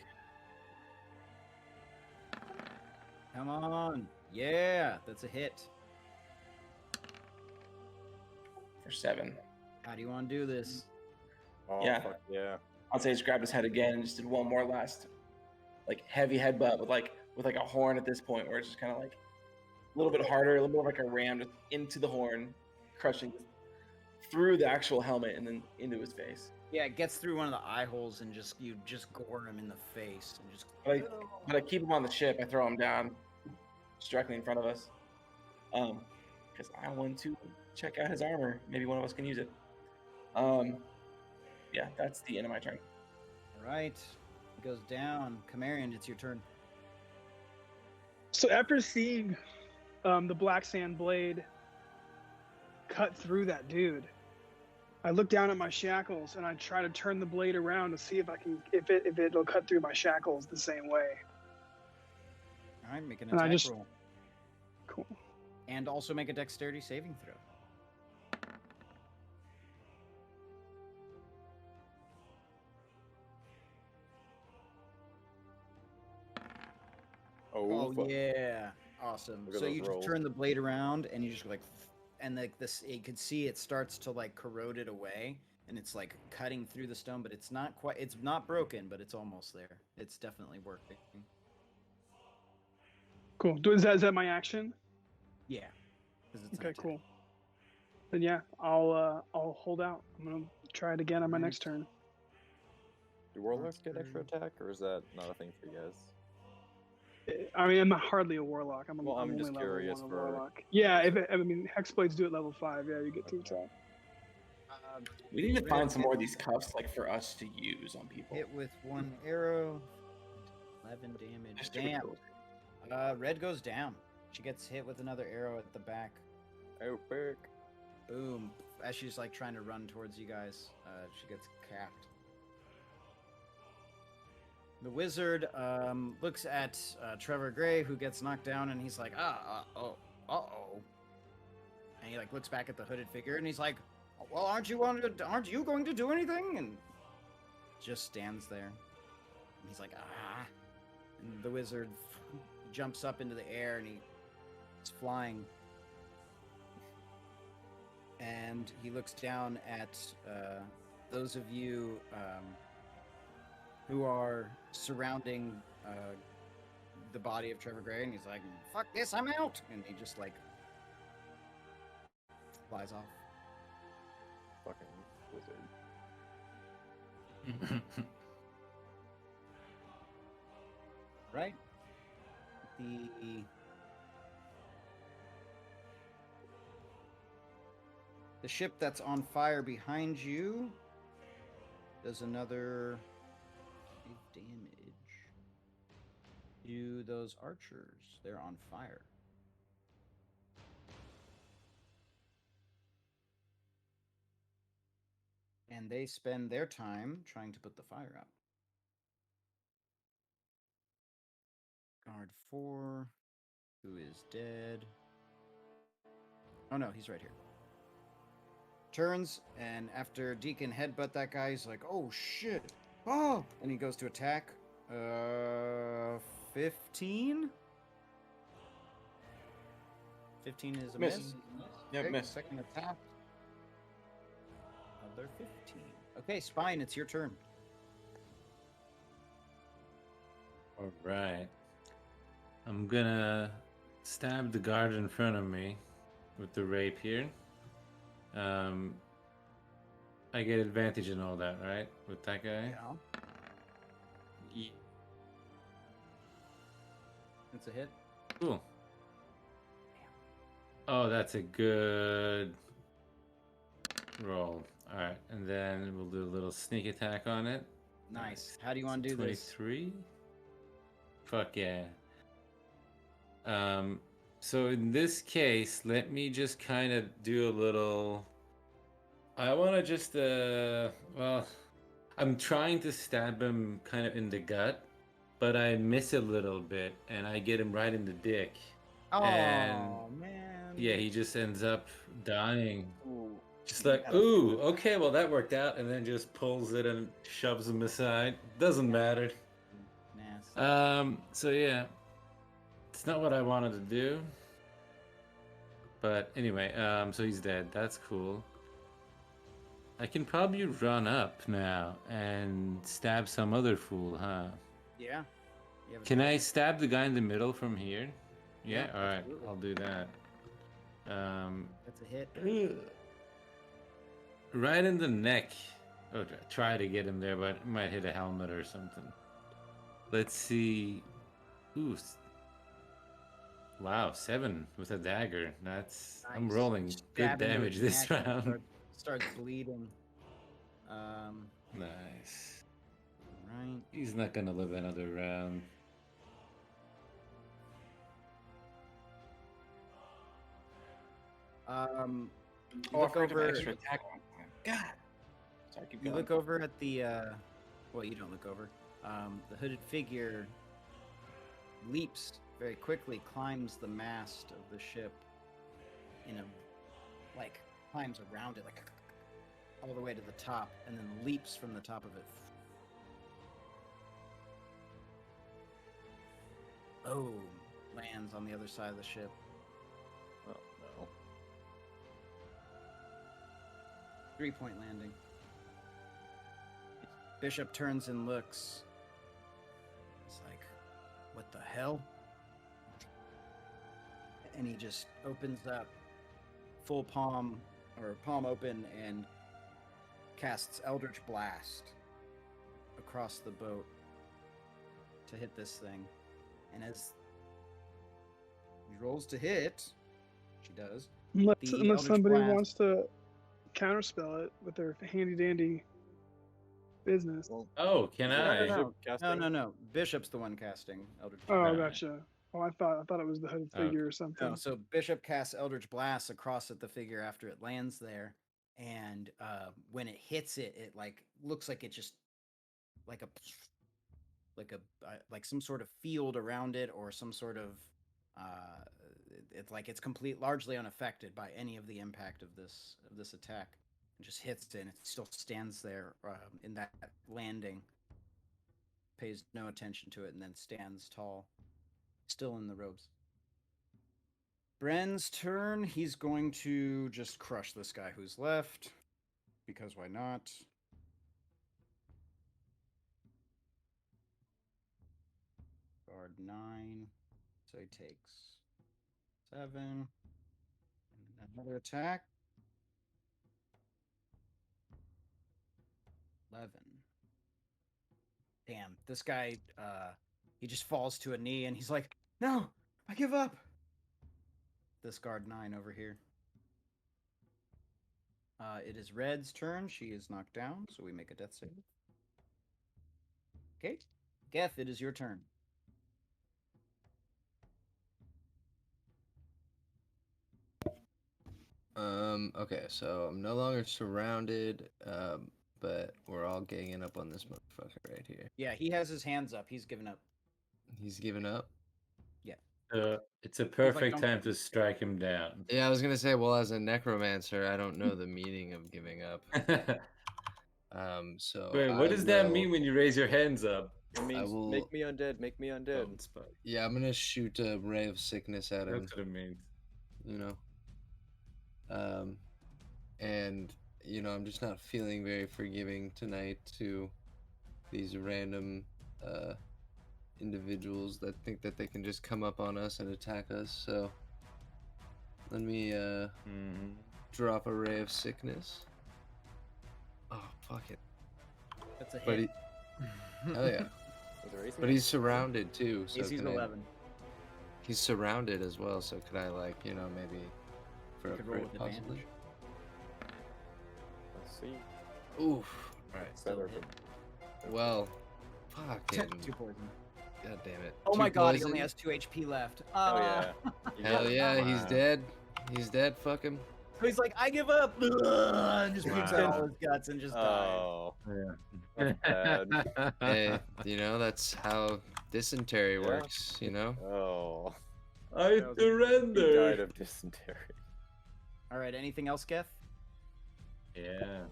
Come on. Yeah, that's a hit. For 7. How do you want to do this? Oh, Yeah. fuck yeah. I'd say just grabbed his head again and just did one more last like heavy headbutt with like a horn at this point where it's just kind of like a little bit harder, a little more like a ram just into the horn, crushing through the actual helmet and then into his face. Yeah, it gets through one of the eye holes and you just gore him in the face and just. But I keep him on the ship. I throw him down, just directly in front of us, because I want to check out his armor. Maybe one of us can use it. Yeah, that's the end of my turn. All right. It goes down. Camarion, it's your turn. So after seeing the black sand blade cut through that dude, I look down at my shackles and I try to turn the blade around to see if it'll cut through my shackles the same way. All right, make an And I attack just- roll. Cool. And also make a dexterity saving throw. Oh, fuck. Yeah. Awesome. Look at So those you just rolls. turn the blade around and you just go like, and like this, you can see it starts to like corrode it away, and it's like cutting through the stone, but it's not quite, it's not broken, but it's almost there. It's definitely working. Cool. Is that my action? Yeah. 'Cause it's an Okay, attack. cool. Then yeah, I'll hold out. I'm gonna try it again on my next turn. Do warlocks get extra attack, or is that not a thing for you guys? I mean, I'm hardly a warlock. I'm Well, I'm only just level curious 1 for- warlock. Yeah, I mean, hexblades do at level 5. Yeah, you get 2 attack. We need to find some more of these cuffs, like for us to use on people. Hit with 1 arrow. 11 damage. Just to be Damn. cool. Red goes down. She gets hit with another arrow at the back. Oh, fuck. Boom. As she's like trying to run towards you guys, she gets capped. The wizard looks at Trevor Gray, who gets knocked down, and he's like, uh-oh. And he like looks back at the hooded figure, and he's like, well, aren't you going to do anything? And just stands there. And he's like, ah. And the wizard jumps up into the air, and he's flying. And he looks down at those of you who are surrounding the body of Trevor Gray, and he's like, fuck this, I'm out! And he just, like, flies off. Fucking wizard. Right? The ship that's on fire behind you does another damage to those archers. They're on fire. And they spend their time trying to put the fire out. Guard 4, who is dead. Oh no, he's right here. Turns, and after Deacon headbutt that guy, he's like, oh shit. Oh! And he goes to attack. 15? 15 is a miss. Yeah, Okay, miss. Second attack. Another 15. Okay, Spine, it's your turn. All right. I'm gonna stab the guard in front of me with the rapier. I get advantage and all that, right? With that guy? Yeah. It's a hit. Cool. Oh, that's a good roll. All right, and then we'll do a little sneak attack on it. Nice. How do you want to do this? 23? Fuck yeah. So in this case, let me just kind of do a little... I want to just, well, I'm trying to stab him kind of in the gut, but I miss a little bit, and I get him right in the dick. Oh, And man. yeah, he just ends up dying. Ooh. Just like, ooh, okay, well, that worked out, and then just pulls it and shoves him aside. Doesn't matter. Nasty. So yeah, it's not what I wanted to do. But anyway, so he's dead. That's cool. I can probably run up now and stab some other fool, huh? Yeah. You have a Can I stab the guy in the middle from here? Yeah, Yeah, all right, absolutely. I'll do that. That's a hit. Right in the neck. Oh, try to get him there, but it might hit a helmet or something. Let's see. Ooh. Wow, 7 with a dagger. That's I'm Nice. rolling good Stab into damage his this neck and round. starts bleeding. Nice. Right. He's not gonna live another round. You look Offered him over. extra attack on time. God. Sorry, keep You going. look over at the. Well, you don't look over. The hooded figure leaps very quickly, climbs the mast of the ship in a, like, climbs around it, like, all the way to the top, and then leaps from the top of it. Boom! Lands on the other side of the ship. Oh no. 3-point landing. Bishop turns and looks. It's like, what the hell? And he just opens up, full palm, or palm open, and casts Eldritch Blast across the boat to hit this thing. And as he rolls to hit, she does. Unless, The unless Eldritch somebody Blast. wants to counterspell it with their handy dandy business. Well, Oh, can I? No. casting? No. Bishop's the one casting Eldritch Oh, Blast. gotcha. Oh, I thought it was the hooded Okay. figure or something. No, so Bishop casts Eldritch Blast across at the figure after it lands there, and when it hits it, it like looks like it just like a like some sort of field around it, or some sort of it's like it's largely unaffected by any of the impact of this attack. It just hits it, and it still stands there in that landing, pays no attention to it, and then stands tall, still in the robes. Bren's turn. He's going to just crush this guy who's left, because why not? Guard 9, so he takes 7. And another attack. 11. Damn, this guy, he just falls to a knee and he's like, "No, I give up." This guard 9 over here. It is Red's turn. She is knocked down, so we make a death save. Okay, Geth, it is your turn. Okay, so I'm no longer surrounded, but we're all ganging up on this motherfucker right here. Yeah, he has his hands up. He's given up. He's given up? It's a perfect time to strike him down. Yeah, I was gonna say, well, as a necromancer, I don't know the meaning of giving up. So Wait, what does that mean when you raise your hands up? It means make me undead, make me undead. Yeah, I'm gonna shoot a ray of sickness at him. That's what it means. You know? And, you know, I'm just not feeling very forgiving tonight to these random individuals that think that they can just come up on us and attack us, so let me drop a ray of sickness. Oh, fuck it. That's a hit. Hell yeah. But he's surrounded too, so AC's 11. He's surrounded as well, so could I, like, you know, maybe for a roll crit with possibly? advantage. Let's see. Oof. Alright. Still a hit. Well, fucking 2 poison. God damn it. Oh 2 my god, he poison? only has 2 HP left. Oh yeah. Hell yeah, he's Wow. dead. He's dead, fuck him. So he's like, "I give up," and just pukes out Wow. all his guts and just dies. Oh, that's bad. Hey, you know, that's how dysentery Yeah. works, you know? Oh, I he died surrender. of dysentery. All right, anything else, Geth? Yeah,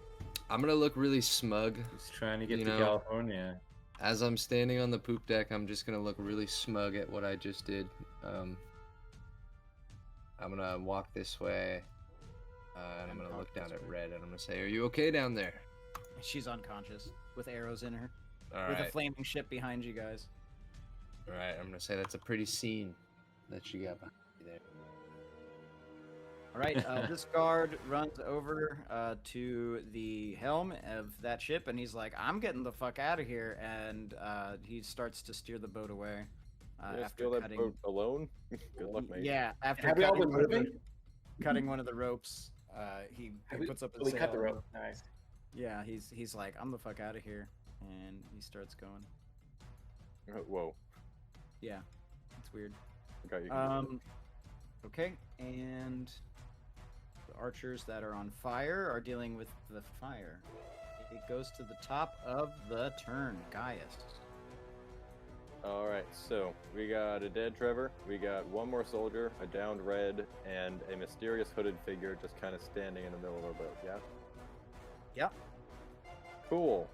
I'm gonna look really smug. he's trying to get You to know, California. As I'm standing on the poop deck, I'm just gonna look really smug at what I just did. I'm gonna walk this way, and I'm gonna look down at Red, and I'm gonna say, "Are you okay down there?" She's unconscious with arrows in her, All with a right. flaming ship behind you guys. All right. I'm gonna say that's a pretty scene that you got behind you there. All right, this guard runs over to the helm of that ship, and he's like, "I'm getting the fuck out of here," and he starts to steer the boat away. Just After feel that cutting, boat alone. Good luck, mate. yeah, after Have we all cutting been one, of the, moving? cutting one of the ropes, he puts up his We cut the sail. rope. Nice. Yeah, he's like, "I'm the fuck out of here," and he starts going. Whoa. Yeah, it's weird. Okay, you can do it. Okay, and the archers that are on fire are dealing with the fire. It goes to the top of the turn, Gaius. All right, so we got a dead Trevor. We got one more soldier, a downed Red, and a mysterious hooded figure just kind of standing in the middle of our boat. Yeah. Yep. Cool.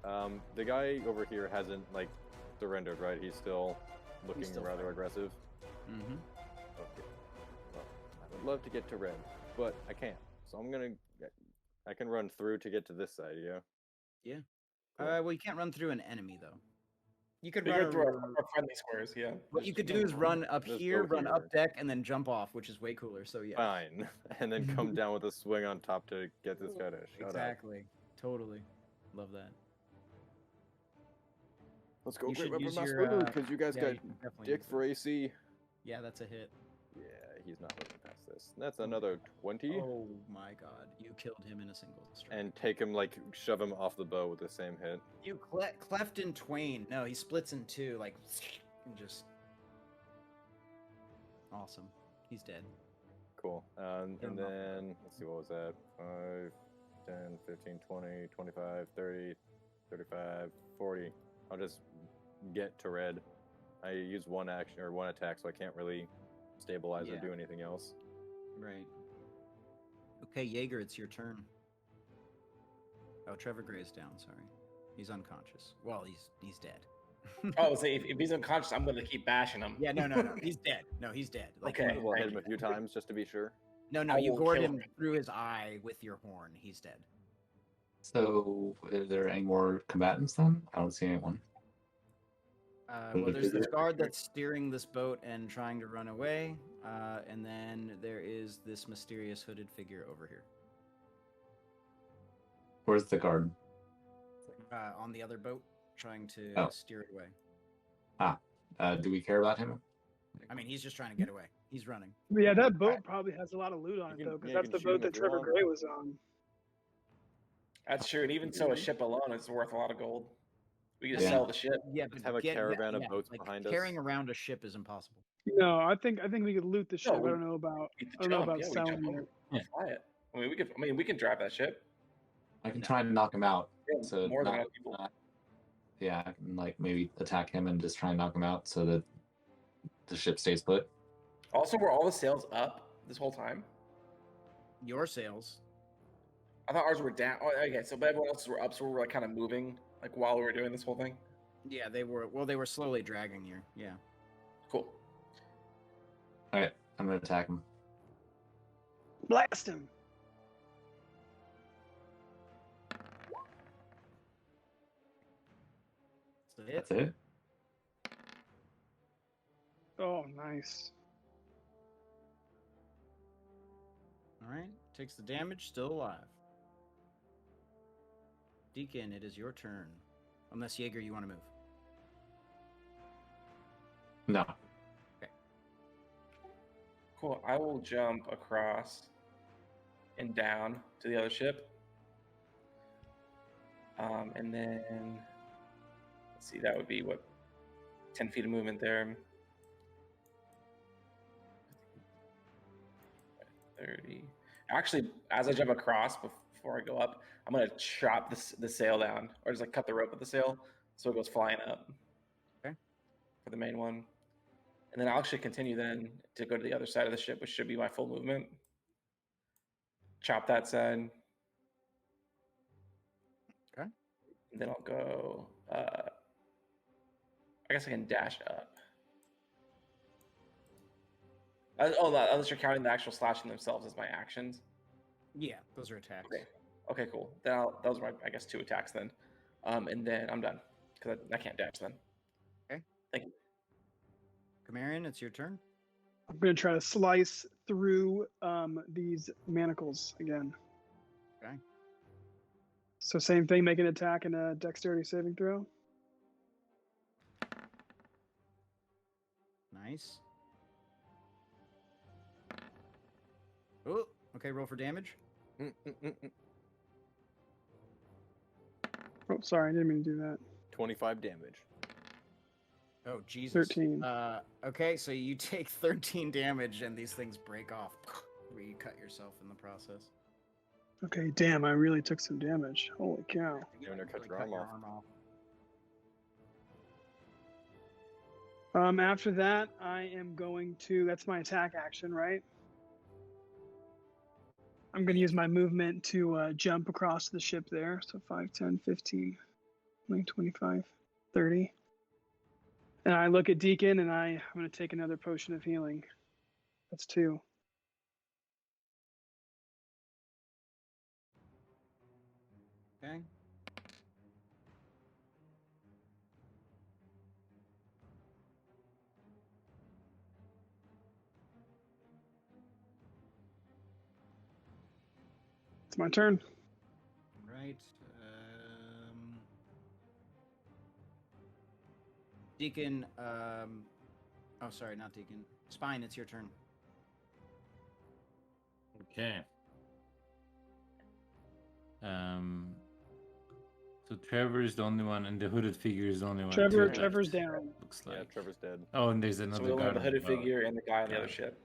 The guy over here hasn't like surrendered, right? He's still looking still rather fighting. aggressive. Mm-hmm. Okay. Well, I would love to get to Red, but I can't. So I can run through to get to this side. Yeah. Yeah. Cool. Well, you can't run through an enemy though. You could We run go through our friendly squares, yeah. What you could do is run up Just here, go run here. up deck, and then jump off, which is way cooler. So yeah. Fine, and then come down with a swing on top to get this guy to shut up. Exactly. Totally. Love that. Let's go You great should weapon use master your, because you guys yeah, got you can definitely dick use for it. AC. Yeah, that's a hit. Yeah, he's not looking past this. That's another 20. Oh my god, you killed him in a single strike. And take him, like, shove him off the boat with the same hit. You cleft in twain. No, he splits in two, like, and just awesome. He's dead. Cool. And Get him off the then, let's see, what was that? 5, 10, 15, 20, 25, 30, 35, 40. I'll just get to red. I use one action or one attack, so I can't really stabilize or Yeah. do anything else. Right. Okay, Jaeger, it's your turn. Oh, Trevor Gray's down. Sorry, he's unconscious. Well, he's dead. Oh, so if he's unconscious, I'm going to keep bashing him. Yeah, no, he's dead. No, he's dead. Okay. We'll hit him a few times just to be sure. No, I you will gored kill him him. through his eye with your horn. He's dead. So, are there any more combatants then? I don't see anyone. Well, there's this guard that's steering this boat and trying to run away, and then there is this mysterious hooded figure over here Where's the guard? on the other boat, trying to Oh. steer it away. Do we care about him? I mean, he's just trying to get away. He's running. But yeah, that boat probably has a lot of loot on it You can- though, because yeah, you that's can the shoot him boat that if you Trevor want. Gray was on. That's true. And even so, a ship alone is worth a lot of gold. We can just Yeah. sell the ship. Yeah, Just but have a caravan of boats behind us. Carrying around a ship is impossible. No, I think we could loot the ship. we- I don't know about Beat the I don't know jump. about Yeah, we selling jump it. over. We'll fly it. We can drive that ship. I can try and knock him out. Yeah, So more than not- enough people. yeah, I can like maybe attack him and just try and knock him out so that the ship stays put. Also, were all the sails up this whole time? Your sails. I thought ours were down. Oh, okay, so but everyone else's were up, so we were like kind of moving like while we were doing this whole thing. Yeah, they were. Well, they were slowly dragging you. Yeah. Cool. All right, I'm gonna attack him. Blast him. That's That's it. Oh, nice. All right. Takes the damage. Still alive. Deacon, it is your turn. Unless Jaeger, you want to move. No. Cool. I will jump across and down to the other ship. And then let's see, that would be what 10 feet of movement there. 30. Actually, as I jump across before I go up, I'm gonna chop the sail down, or just like cut the rope of the sail so it goes flying up. Okay. For the main one. And then I'll actually continue then to go to the other side of the ship, which should be my full movement. Chop that side. Okay. And then I'll go, I guess I can dash up. Unless you're counting the actual slashing themselves as my actions. Yeah, those are attacks. Okay, cool. Then those are my, I guess, 2 attacks then. And then I'm done, because I can't dash then. Okay. Thank you. Kamarian, it's your turn. I'm gonna try to slice through these manacles again. Okay. So same thing, make an attack and a dexterity saving throw. Nice. Oh, okay. Roll for damage. Oh, sorry, I didn't mean to do that. 25 damage. Oh, Jesus. 13. Okay, so you take 13 damage and these things break off. Where you cut yourself in the process. Okay, damn, I really took some damage. Holy cow. You're gonna cut Really your arm off. After that, I am going to, that's my attack action, right? I'm going to use my movement to jump across the ship there. So 5, 10, 15, 20, 25, 30. And I look at Deacon and I'm going to take another potion of healing. That's 2. Okay. It's my turn. Right. Deacon. Oh, sorry, not Deacon. Spine, it's your turn. Okay. So Trevor is the only one, and the hooded figure is the only one. to the left, Trevor's down. Looks Yeah, like. Trevor's dead. Oh, and there's So another we only have guard the hooded as well. figure and the guy on the Got other it. ship.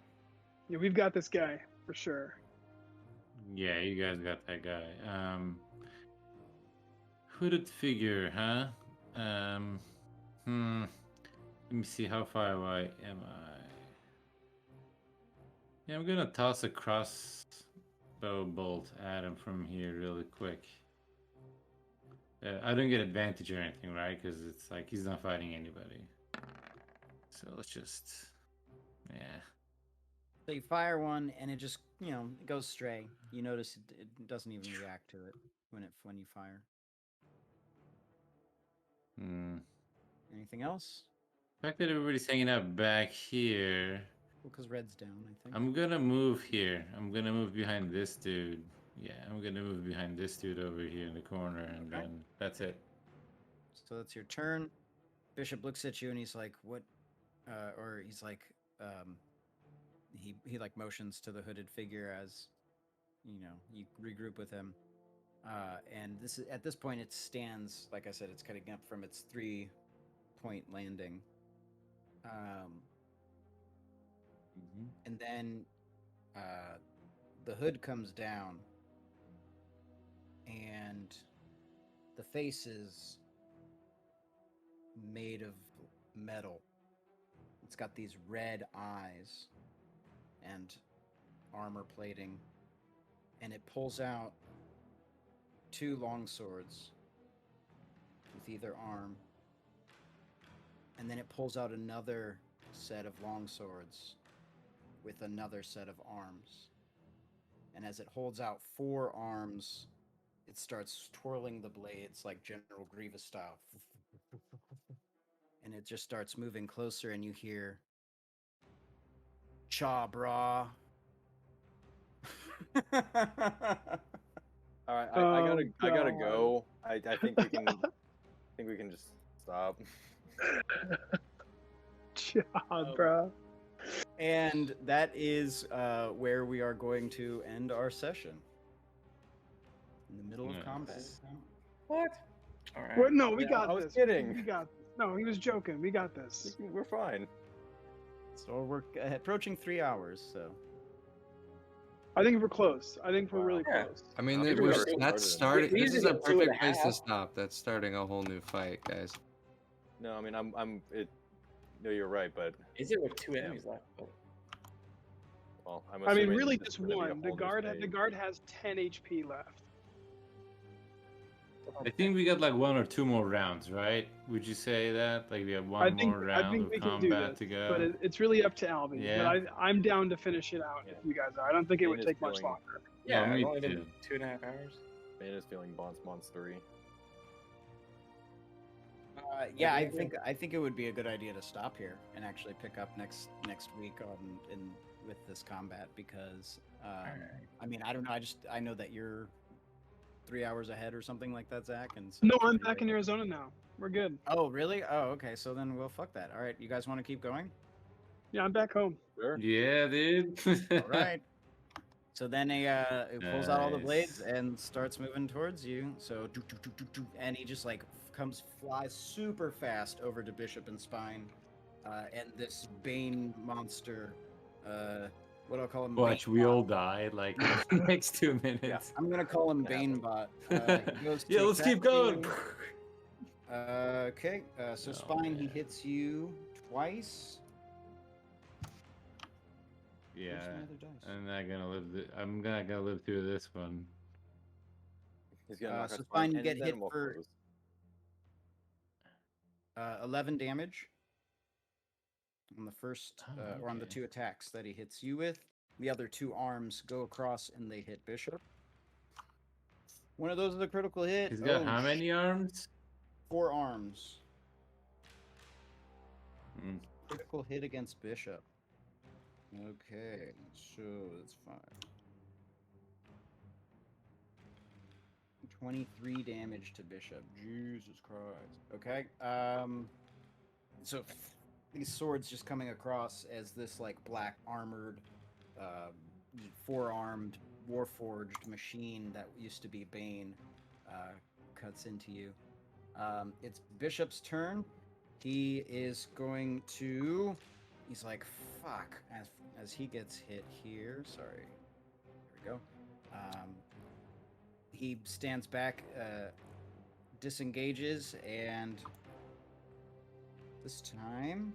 Yeah, we've got this guy for sure. Yeah, you guys got that guy. Hooded figure, huh? Let me see, how far away am I? Yeah, I'm gonna toss a crossbow bolt at him from here really quick. I don't get advantage or anything, right? Because it's like he's not fighting anybody. So let's just, yeah. So you fire one, and it just, it goes stray. You notice it doesn't even react to it when you fire. Anything else? The fact that everybody's hanging out back here. Well, because red's down, I think. I'm gonna move here. I'm gonna move behind this dude. Yeah, I'm gonna move behind this dude over here in the corner, and Okay. then that's it. So that's your turn. Bishop looks at you and he's like, "What?" Or he's like, he like motions to the hooded figure as, you regroup with him. And at this point it stands, like I said, it's cutting up from its 3-point landing. And then the hood comes down, and the face is made of metal. It's got these red eyes and armor plating, and it pulls out 2 long swords with either arm, and then it pulls out another set of long swords with another set of arms. And as it holds out 4 arms, it starts twirling the blades like General Grievous style. And it just starts moving closer, and you hear, "Cha, brah." All right, I gotta go. I think we can just stop. God, bro. And that is where we are going to end our session. In the middle of combat. What? All right. What? No, we Yeah, got I was this. kidding. We got this. No, he was joking. We got this. We're fine. So we're approaching 3 hours, so. I think we're close. I think we're really Yeah. close. I mean, Maybe we're, we already that's started. starting. We This is usually a get 2.5. perfect place to stop. That's starting a whole new fight, guys. No, I mean no, you're right, but Is it with 2 enemies left? well, I'm I mean, assuming really this is just gonna be a one. The whole new guard stage. has 10 HP left. I think we got like 1 or 2 more rounds, right? Would you say that? Like we have I one think more round of we can do combat this, to go? but it's really up to Albie. Yeah. But I'm down to finish it out if you guys are. I don't think it would Dana's take much feeling- longer. Yeah, me it's only been too. 2.5 hours. Man is feeling Bonds 3. Yeah, I think it would be a good idea to stop here and actually pick up next week with this combat, because I mean, I don't know. I know that you're 3 hours ahead or something like that, Zach. And so No, it's I'm pretty back in late. Arizona now. We're good. Oh, really? Oh, okay. So then we'll fuck that. All right, you guys want to keep going? Yeah, I'm back home. Sure. Yeah, dude. All right. So then it pulls out all the blades Nice. and starts moving towards you. So and he just like flies super fast over to Bishop and Spine, and this Bane monster. What I'll call him. Watch, Bane we Bot. all die like in the next 2 Yeah, minutes. I'm gonna call him Yeah. Banebot. He goes to Yeah, let's keep attack going. you. Okay, so Oh, Spine, he man. hits you twice. Yeah, Where's my other dice? I'm not gonna live. I'm not gonna live through this one. He's gonna knock So us Spine, you and get then hit we'll for close. 11 damage on the first, Oh, or on the okay. 2 attacks that he hits you with. The other 2 arms go across and they hit Bishop. One of those is a critical hit. He's got Oh, how many arms? 4 arms. Mm. Critical hit against Bishop. Okay, so that's fine. 23 damage to Bishop. Jesus Christ. Okay. So these swords just coming across as this like black armored, 4-armed, warforged machine that used to be Bane cuts into you. It's Bishop's turn. He is going to. He's like, fuck, as he gets hit here. Sorry. There we go. He stands back, disengages, and This time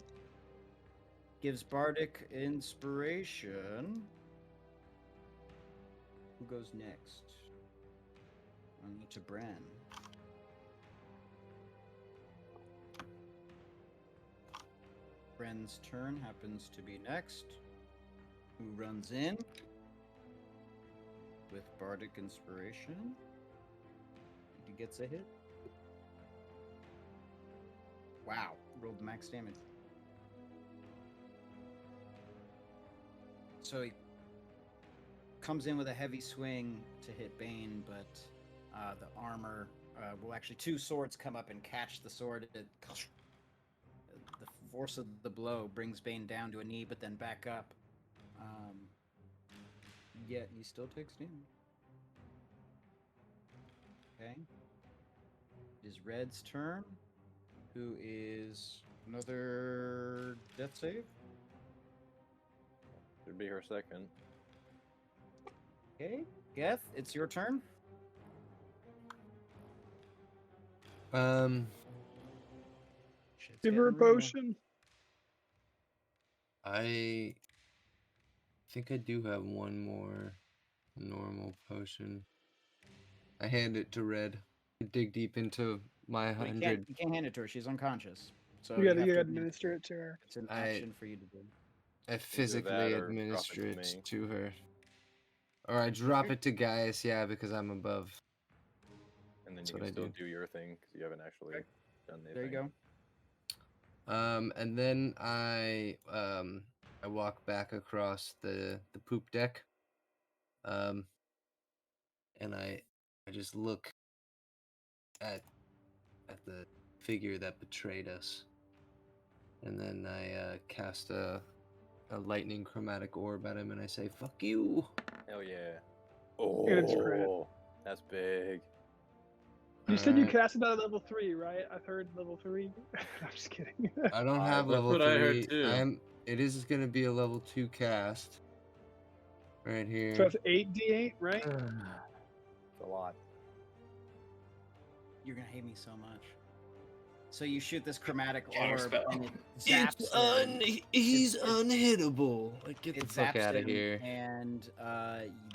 gives Bardic inspiration. Who goes next? On to Bren. Bren's turn happens to be next. Who runs in with Bardic inspiration? He gets a hit. Wow, rolled max damage. So he comes in with a heavy swing to hit Bane, but the armor, well, actually, two swords come up and catch the sword. The force of the blow brings Bane down to a knee, but then back up. Yet he still takes damage. Okay. It is Red's turn, who is another death save. Should be her second. Okay, Geth, it's your turn. Shit's Give her a getting real. potion. I think I do have one more normal potion. I hand it to Red. I dig deep into my But 100. you can't hand it to her. She's unconscious. So You gotta have to administer it to her. It's an I- action for you to do. I that physically or drop it administer to it me. to her. Or I drop it to Gaius, yeah, because I'm above. And then That's you what can I still do. do your thing because you haven't actually done the There you thing. go. And then I walk back across the poop deck. And I just look at the figure that betrayed us. And then I cast a lightning chromatic orb at him and I say, "Fuck you." Hell yeah. And it's crit. Oh, that's big. You said you Alright. cast it at level 3, right? I heard level 3. I'm just kidding. I don't have That's level what 3. I heard too. It is gonna be a level 2 cast. Right here. So it's 8d8, right? It's a lot. You're gonna hate me so much. So you shoot this chromatic Counter orb, spell. and it zaps him. He's It's- unhittable. Like, get It the fuck zaps out of him, here. and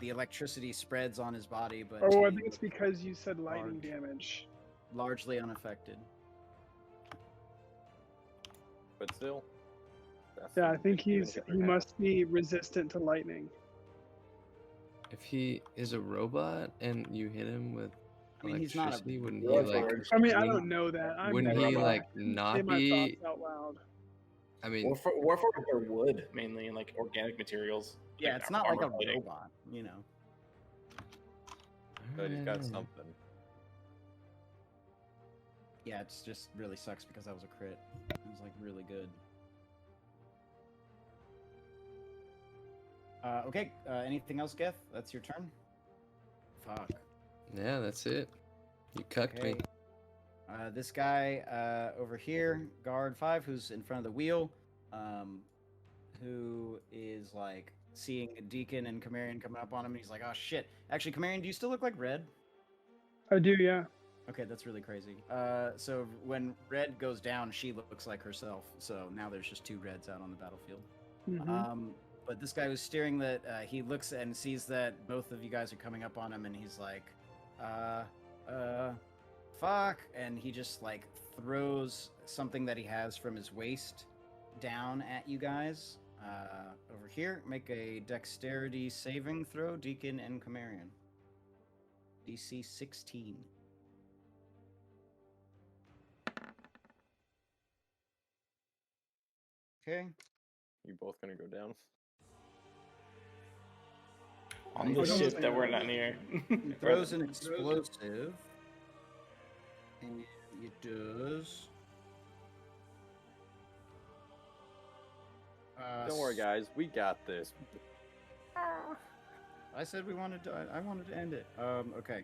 the electricity spreads on his body, but Oh, I he think it's was because you said lightning large. damage. largely unaffected. But still. That's Yeah, I some think big he damage. must be resistant to lightning. If he is a robot and you hit him with I mean, he's not a electricity, wouldn't he robot. like? I mean, I wouldn't- don't know that. I'm Wouldn't never he gonna like say not my be? thoughts out loud. I mean, Warforged are wood mainly, and like organic materials. Yeah, like it's not like a armor plating. robot, you know. But he's got alright. something. Yeah, it's just really sucks because that was a crit. It was like really good. Okay, anything else, Geth? That's your turn? Fuck. Yeah, that's it. You cucked me. Okay. This guy over here, guard 5, who's in front of the wheel, who is like seeing Deacon and Camarion coming up on him, and he's like, "Oh shit!" Actually, Camarion, do you still look like Red? I do, yeah. Okay, that's really crazy. So when Red goes down, she looks like herself. So now there's just two Reds out on the battlefield. Mhm. But this guy was steering that, he looks and sees that both of you guys are coming up on him, and he's like, fuck, and he just like throws something that he has from his waist down at you guys. Over here, make a dexterity saving throw, Deacon and Camarion. DC 16. Okay. You both gonna go down? On the Throws ship that we're not near. It throws an explosive, and it does. Don't worry, guys. We got this. I said we wanted to. I wanted to end it. Okay.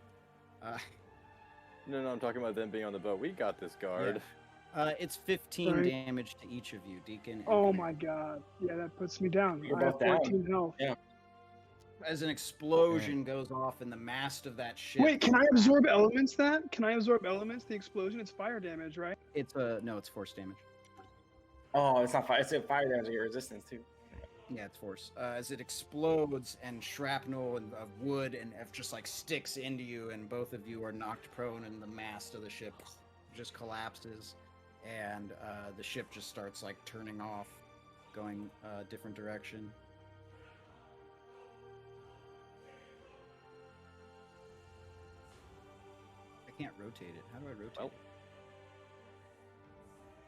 No, I'm talking about them being on the boat. We got this, guard. It's 15 Right. damage to each of you, Deacon. and Oh Camarion. my god. Yeah, that puts me down. You're I have both down. 14 health. As an explosion goes off in the mast of that ship. Wait, can I absorb elements that? Can I absorb elements? The explosion, it's fire damage, right? It's no, it's force damage. Oh, it's not fire. It's a fire damage or resistance too. Yeah, it's force. As it explodes and shrapnel and of wood and just like sticks into you, and both of you are knocked prone, and the mast of the ship just collapses, and the ship just starts like turning off, going a different direction. I can't rotate it. How do I rotate it?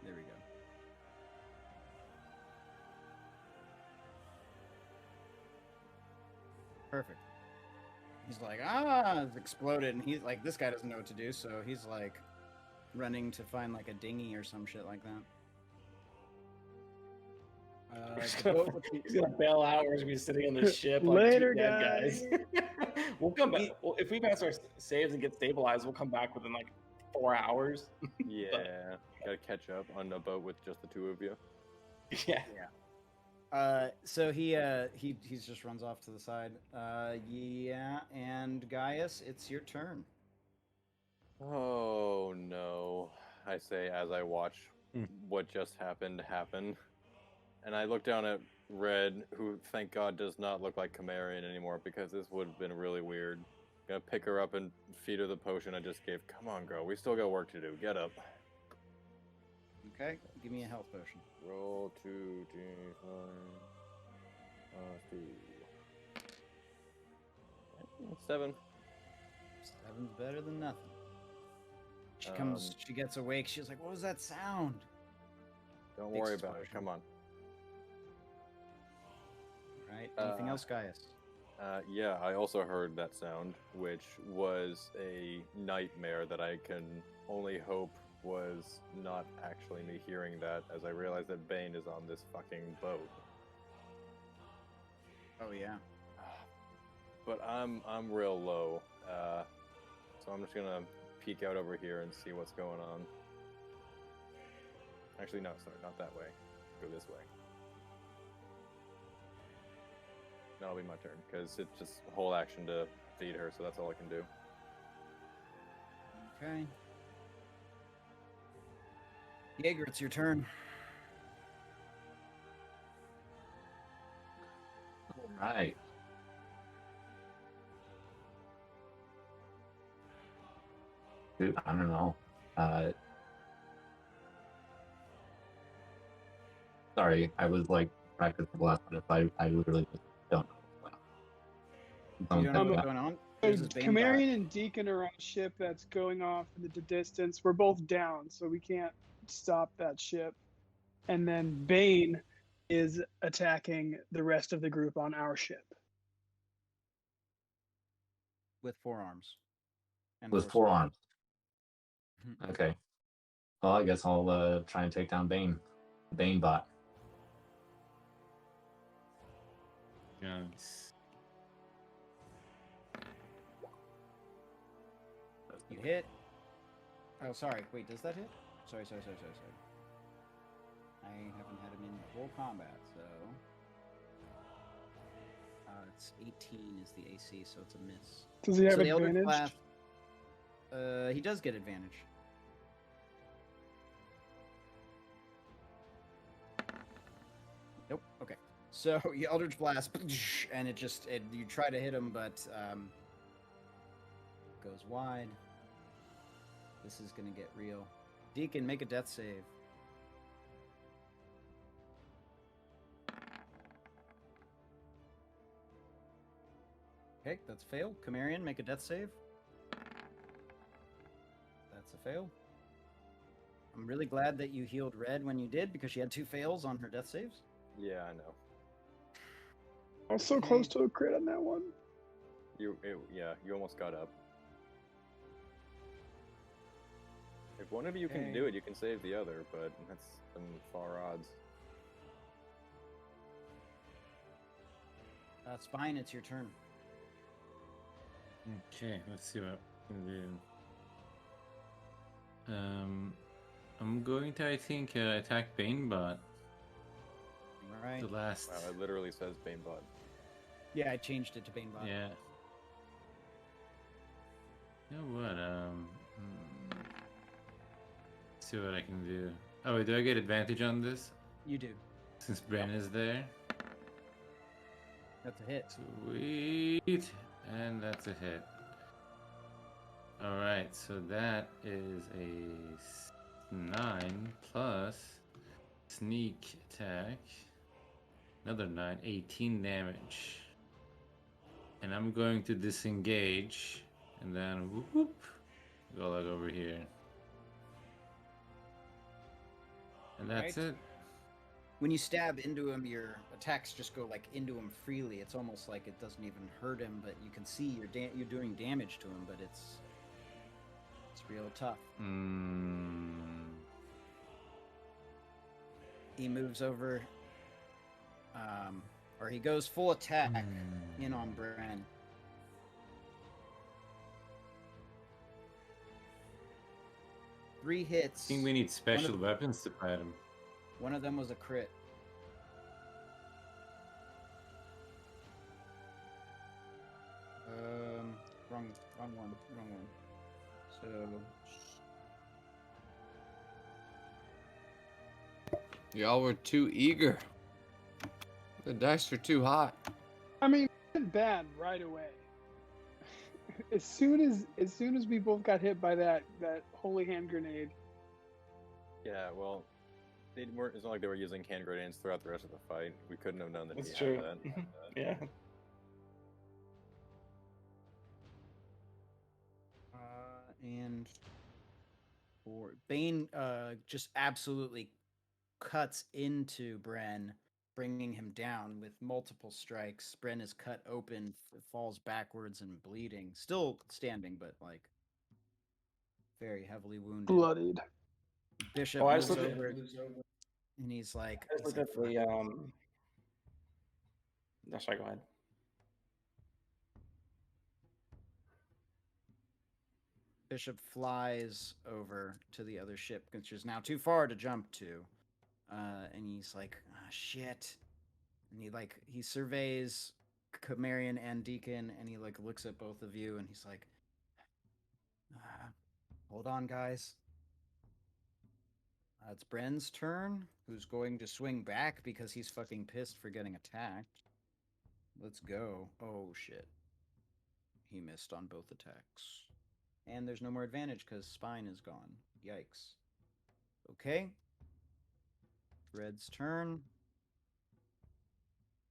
There we go. Perfect. He's like, it's exploded, and he's like, this guy doesn't know what to do, so he's like running to find like a dinghy or some shit like that. The boat with the- He's gonna bail out. We're gonna be sitting on the ship. Like, Later, two dead guys. We'll come back. Well, if we pass our saves and get stabilized, we'll come back within like 4 hours. Yeah, gotta catch up on a boat with just the two of you. Yeah. So he just runs off to the side. Yeah, and Gaius, it's your turn. Oh no, I say as I watch what just happened happen. And I look down at Red, who thank God does not look like Chimerian anymore, because this would have been really weird. Gonna pick her up and feed her the potion I just gave. Come on, girl, we still got work to do. Get up. Okay, give me a health potion. Roll 2d5 2. 7. 7's better than nothing. She comes, she gets awake. She's like, "What was that sound?" Don't Big worry about it. explosion. Come on. Right? Anything else, Gaius? Yeah, I also heard that sound, which was a nightmare that I can only hope was not actually me hearing that, as I realized that Bane is on this fucking boat. Oh yeah. But I'm real low, so I'm just gonna peek out over here and see what's going on. Actually, no, sorry, not that way. Go this way. That'll be my turn, because it's just a whole action to feed her, so that's all I can do. Okay. Jaeger, it's your turn. All right. Dude, I don't know. Sorry, I was like practicing the last minute. I literally just don't know. You don't know Don't what's think going on? So There's this Bane Chimerian and Deacon are on a ship that's going off into the distance. We're both down, so we can't stop that ship. And then Bane is attacking the rest of the group on our ship. with forearms. And with horses. 4 arms. Mhm. Okay. Well, I guess I'll try and take down Bane. Bane bot. Nice. You hit. Oh, sorry. Wait, does that hit? Sorry. I haven't had him in full combat, so. It's 18 is the AC, so it's a miss. Does he have So the Eldritch advantage? Blast, he does get advantage. Nope. Okay. So you Eldritch Blast, and you try to hit him, but goes wide. This is gonna get real. Deacon, make a death save. Okay, that's a fail. Chimerian, make a death save. That's a fail. I'm really glad that you healed Red when you did, because she had 2 fails on her death saves. Yeah, I know. I was so close to a crit on that one. You almost got up. If one of you can do it, you can save the other, but that's some far odds. That's fine. It's your turn. Okay, let's see what we can do. I'm going to, I think, attack Banebot. All right. The last. Wow, it literally says Banebot. Yeah, I changed it to Banebot. Yeah. You know what? See what I can do. Oh, wait, do I get advantage on this? You do. Since Bren is there. That's a hit. Sweet. And that's a hit. Alright, so that is a 9 plus sneak attack. Another 9, 18 damage. And I'm going to disengage. And then whoop, whoop, go like over here. And that's Right. it. When you stab into him, your attacks just go like into him freely. It's almost like it doesn't even hurt him, but you can see you're doing damage to him, but it's real tough. He moves over, or he goes full attack in on Bren. Three hits. I think we need special weapons to fight him. One of them was a crit. Wrong one. So Y'all were too eager. The dice are too hot. I mean, it wasn't bad right away. As soon as we both got hit by that holy hand grenade. Yeah, well, they weren't. It's not like they were using hand grenades throughout the rest of the fight. We couldn't have known that. That's he true. had that. Yeah. And for Bane, just absolutely cuts into Bren, bringing him down with multiple strikes. Bren is cut open, falls backwards and bleeding, still standing, but like very heavily wounded. Bloodied. Bishop Oh, I moves just over, looked at, and he's like, I just looked at the No, sorry, go ahead. Bishop flies over to the other ship, which is now too far to jump to. And he's like, shit. And he surveys Camarian and Deacon, and he like looks at both of you, and he's like, hold on, guys. It's Bren's turn, who's going to swing back because he's fucking pissed for getting attacked. Let's go. Oh, shit. He missed on both attacks. And there's no more advantage because Spine is gone. Yikes. Okay. Red's turn.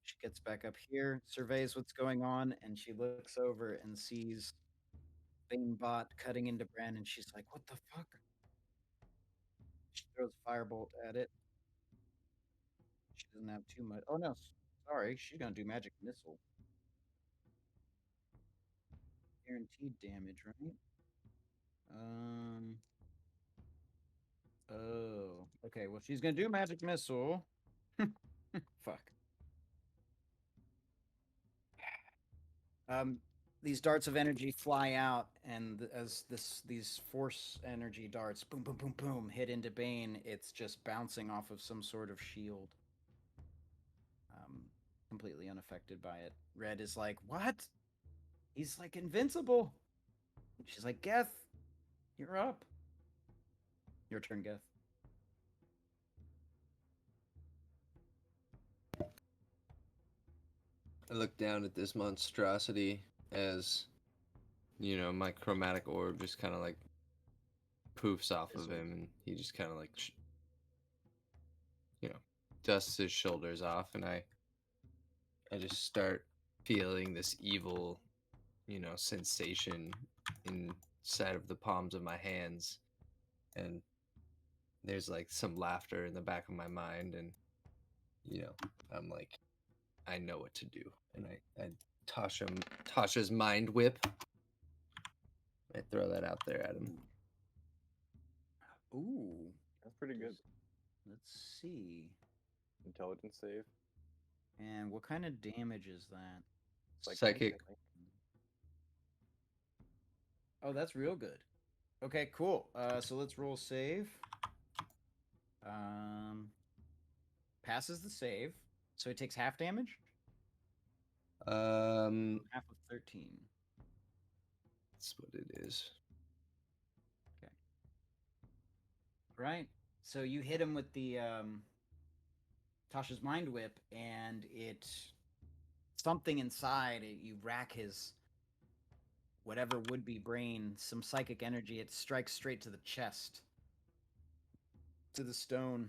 She gets back up here, surveys what's going on, and she looks over and sees Banebot cutting into Bren, and she's like, what the fuck? She throws a firebolt at it. She doesn't have too much. Oh, no. Sorry. She's going to do magic missile. Guaranteed damage, right? Oh. Okay, well, she's going to do magic missile. Fuck. These darts of energy fly out, and as these force energy darts, boom, boom, boom, boom, hit into Bane, it's just bouncing off of some sort of shield. Completely unaffected by it. Red is like, what? He's like invincible. She's like, Geth, you're up. Your turn, Geth. I look down at this monstrosity as, my chromatic orb just kind of like poofs off of him, and he just kind of like, dusts his shoulders off, and I just start feeling this evil, sensation inside of the palms of my hands, and there's like some laughter in the back of my mind, and I'm like, I know what to do, and I Tasha's mind whip. I throw that out there at him. Ooh, That's pretty good. let's see. Intelligence save. And what kind of damage is that? Psychic. Oh, that's real good. Okay, cool. So let's roll save. Passes the save, so he takes half damage. Half of 13. That's what it is. Okay. Right. So you hit him with the Tasha's mind whip, and something inside you rack his whatever would be brain, some psychic energy. It strikes straight to the chest, to the stone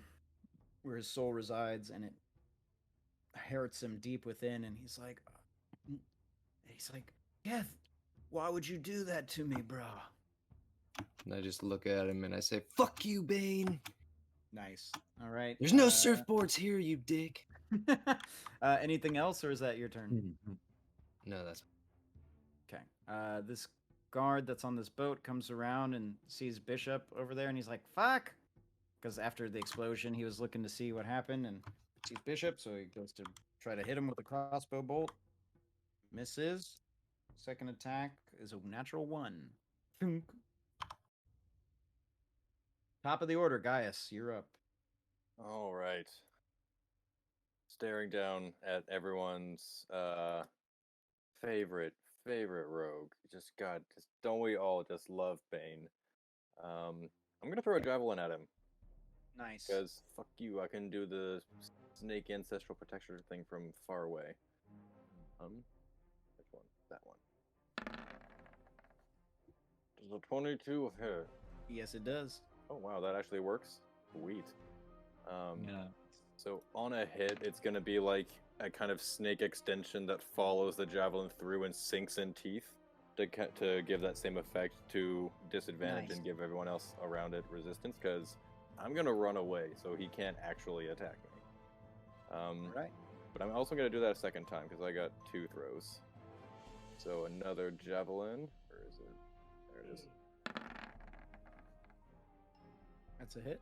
where his soul resides, and it hurts him deep within. And he's like, Keth, why would you do that to me, bro? And I just look at him and I say, "Fuck you, Bane. Nice. All right. There's no surfboards here, you dick." Anything else, or is that your turn? No, that's Okay. This guard that's on this boat comes around and sees Bishop over there, and he's like, "Fuck!" Because after the explosion, he was looking to see what happened, and sees Bishop, so he goes to try to hit him with a crossbow bolt. Misses. Second attack is a natural 1. Top of the order, Gaius, you're up. All right. Staring down at everyone's favorite rogue. Just don't we all just love Bane? I'm gonna throw a javelin at him Nice. because fuck you. I can do the snake ancestral protection thing from far away. Which one? That one. Does a 22 hit? Yes, it does. Oh wow, that actually works. Sweet. Yeah. So on a hit, it's gonna be like a kind of snake extension that follows the javelin through and sinks in teeth to give that same effect to disadvantage Nice. and give everyone else around it resistance. Because I'm gonna run away, so he can't actually attack me. All right. But I'm also gonna do that a second time because I got 2 throws. So another javelin. Where is it? There it is. That's a hit.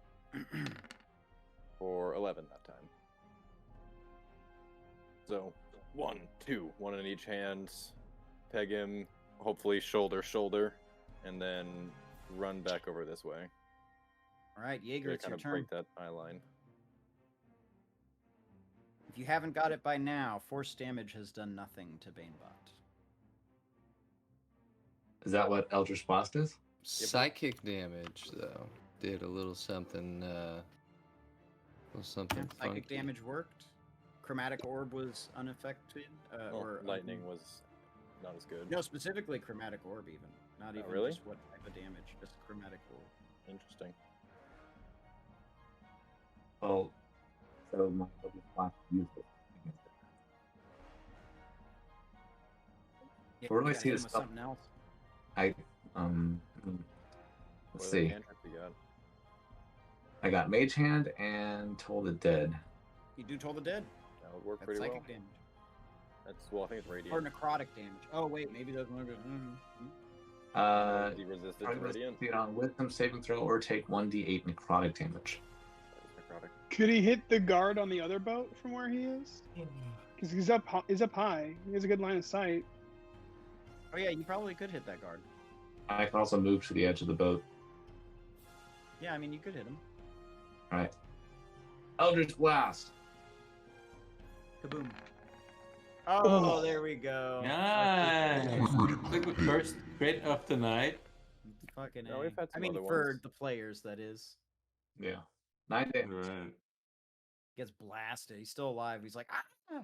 For 11 that time. So 1, 2, 1 in each hand. Peg him, hopefully shoulder, and then run back over this way. All right, Jaeger, it's kind your of turn. break that eye line. If you haven't got it by now, force damage has done nothing to Banebot. Is that what Eldritch Blast is? psychic damage though. Did a little something. Something. Psychic funky. damage worked. Chromatic orb was unaffected, or lightning was not as good. No, specifically chromatic orb, even not even really? just what type of damage, just chromatic orb. Interesting. Well, so my Eldritch Blast is useless against it. Yeah, Where do I you gotta see hit this him with stuff? something else. Let's What see. cantrips you got? I got Mage Hand and Toll the Dead. You do Toll the Dead. That would work That's pretty well. psychic damage. Well, I think it's radiant. Or necrotic damage. Oh wait, maybe those one. Is he resisted to Probably radiant? succeed on Wisdom saving throw or take 1d8 necrotic damage. Necrotic. Could he hit the guard on the other boat from where he is? Because he's up high. He has a good line of sight. Oh yeah, you probably could hit that guard. I can also move to the edge of the boat. Yeah, I mean you could hit him. Alright. Eldritch Blast! Kaboom. Oh, there we go. Nice. Like the first crit of the night. Fucking No, A. we've had I some mean, other for ones. the players, that is. Yeah. 9 damage. Right. Gets blasted. He's still alive. He's like, ah.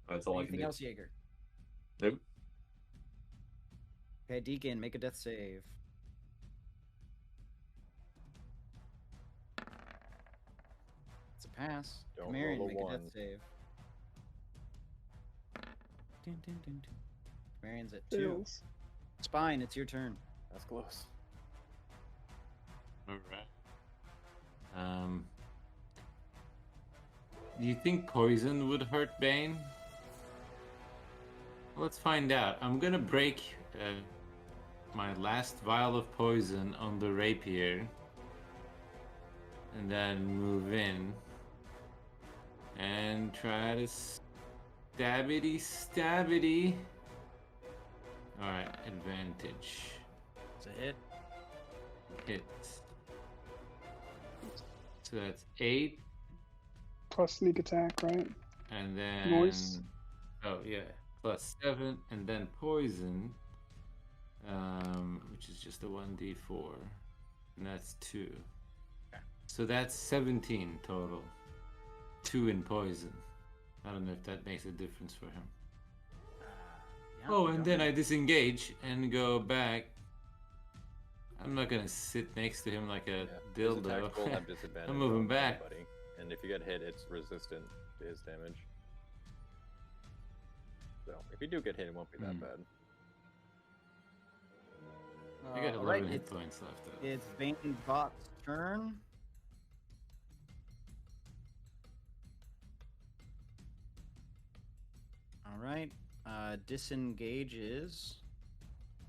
That's all I can Anything do. else, Jaeger? Nope. Okay, Deacon, make a death save. It's a pass. Don't Camarian, roll a make a one. death save. Dun, dun, dun, dun. Camarian's at 2. Fails. Spine, it's your turn. That's close. All right. Do you think poison would hurt Bane? Let's find out. I'm gonna break my last vial of poison on the rapier, and then move in and try to stabbity. All right, advantage. It's a hit. Hit. So that's 8, Plus sneak attack, right? and then Noise. oh yeah, plus 7, and then poison, which is just a 1d4, and that's 2. So that's 17 total. 2 in poison. I don't know if that makes a difference for him. Yeah, Oh, you and don't then know. I disengage and go back. I'm not gonna sit next to him like a His attacks dildo. will have disadvantage I'm moving on back. anybody, and if you get hit, it's resistant to his damage. So if you do get hit, it won't be that Hmm. bad. I got 11 Alright, hit it's points left. it's Vanebot's turn. Alright. Disengages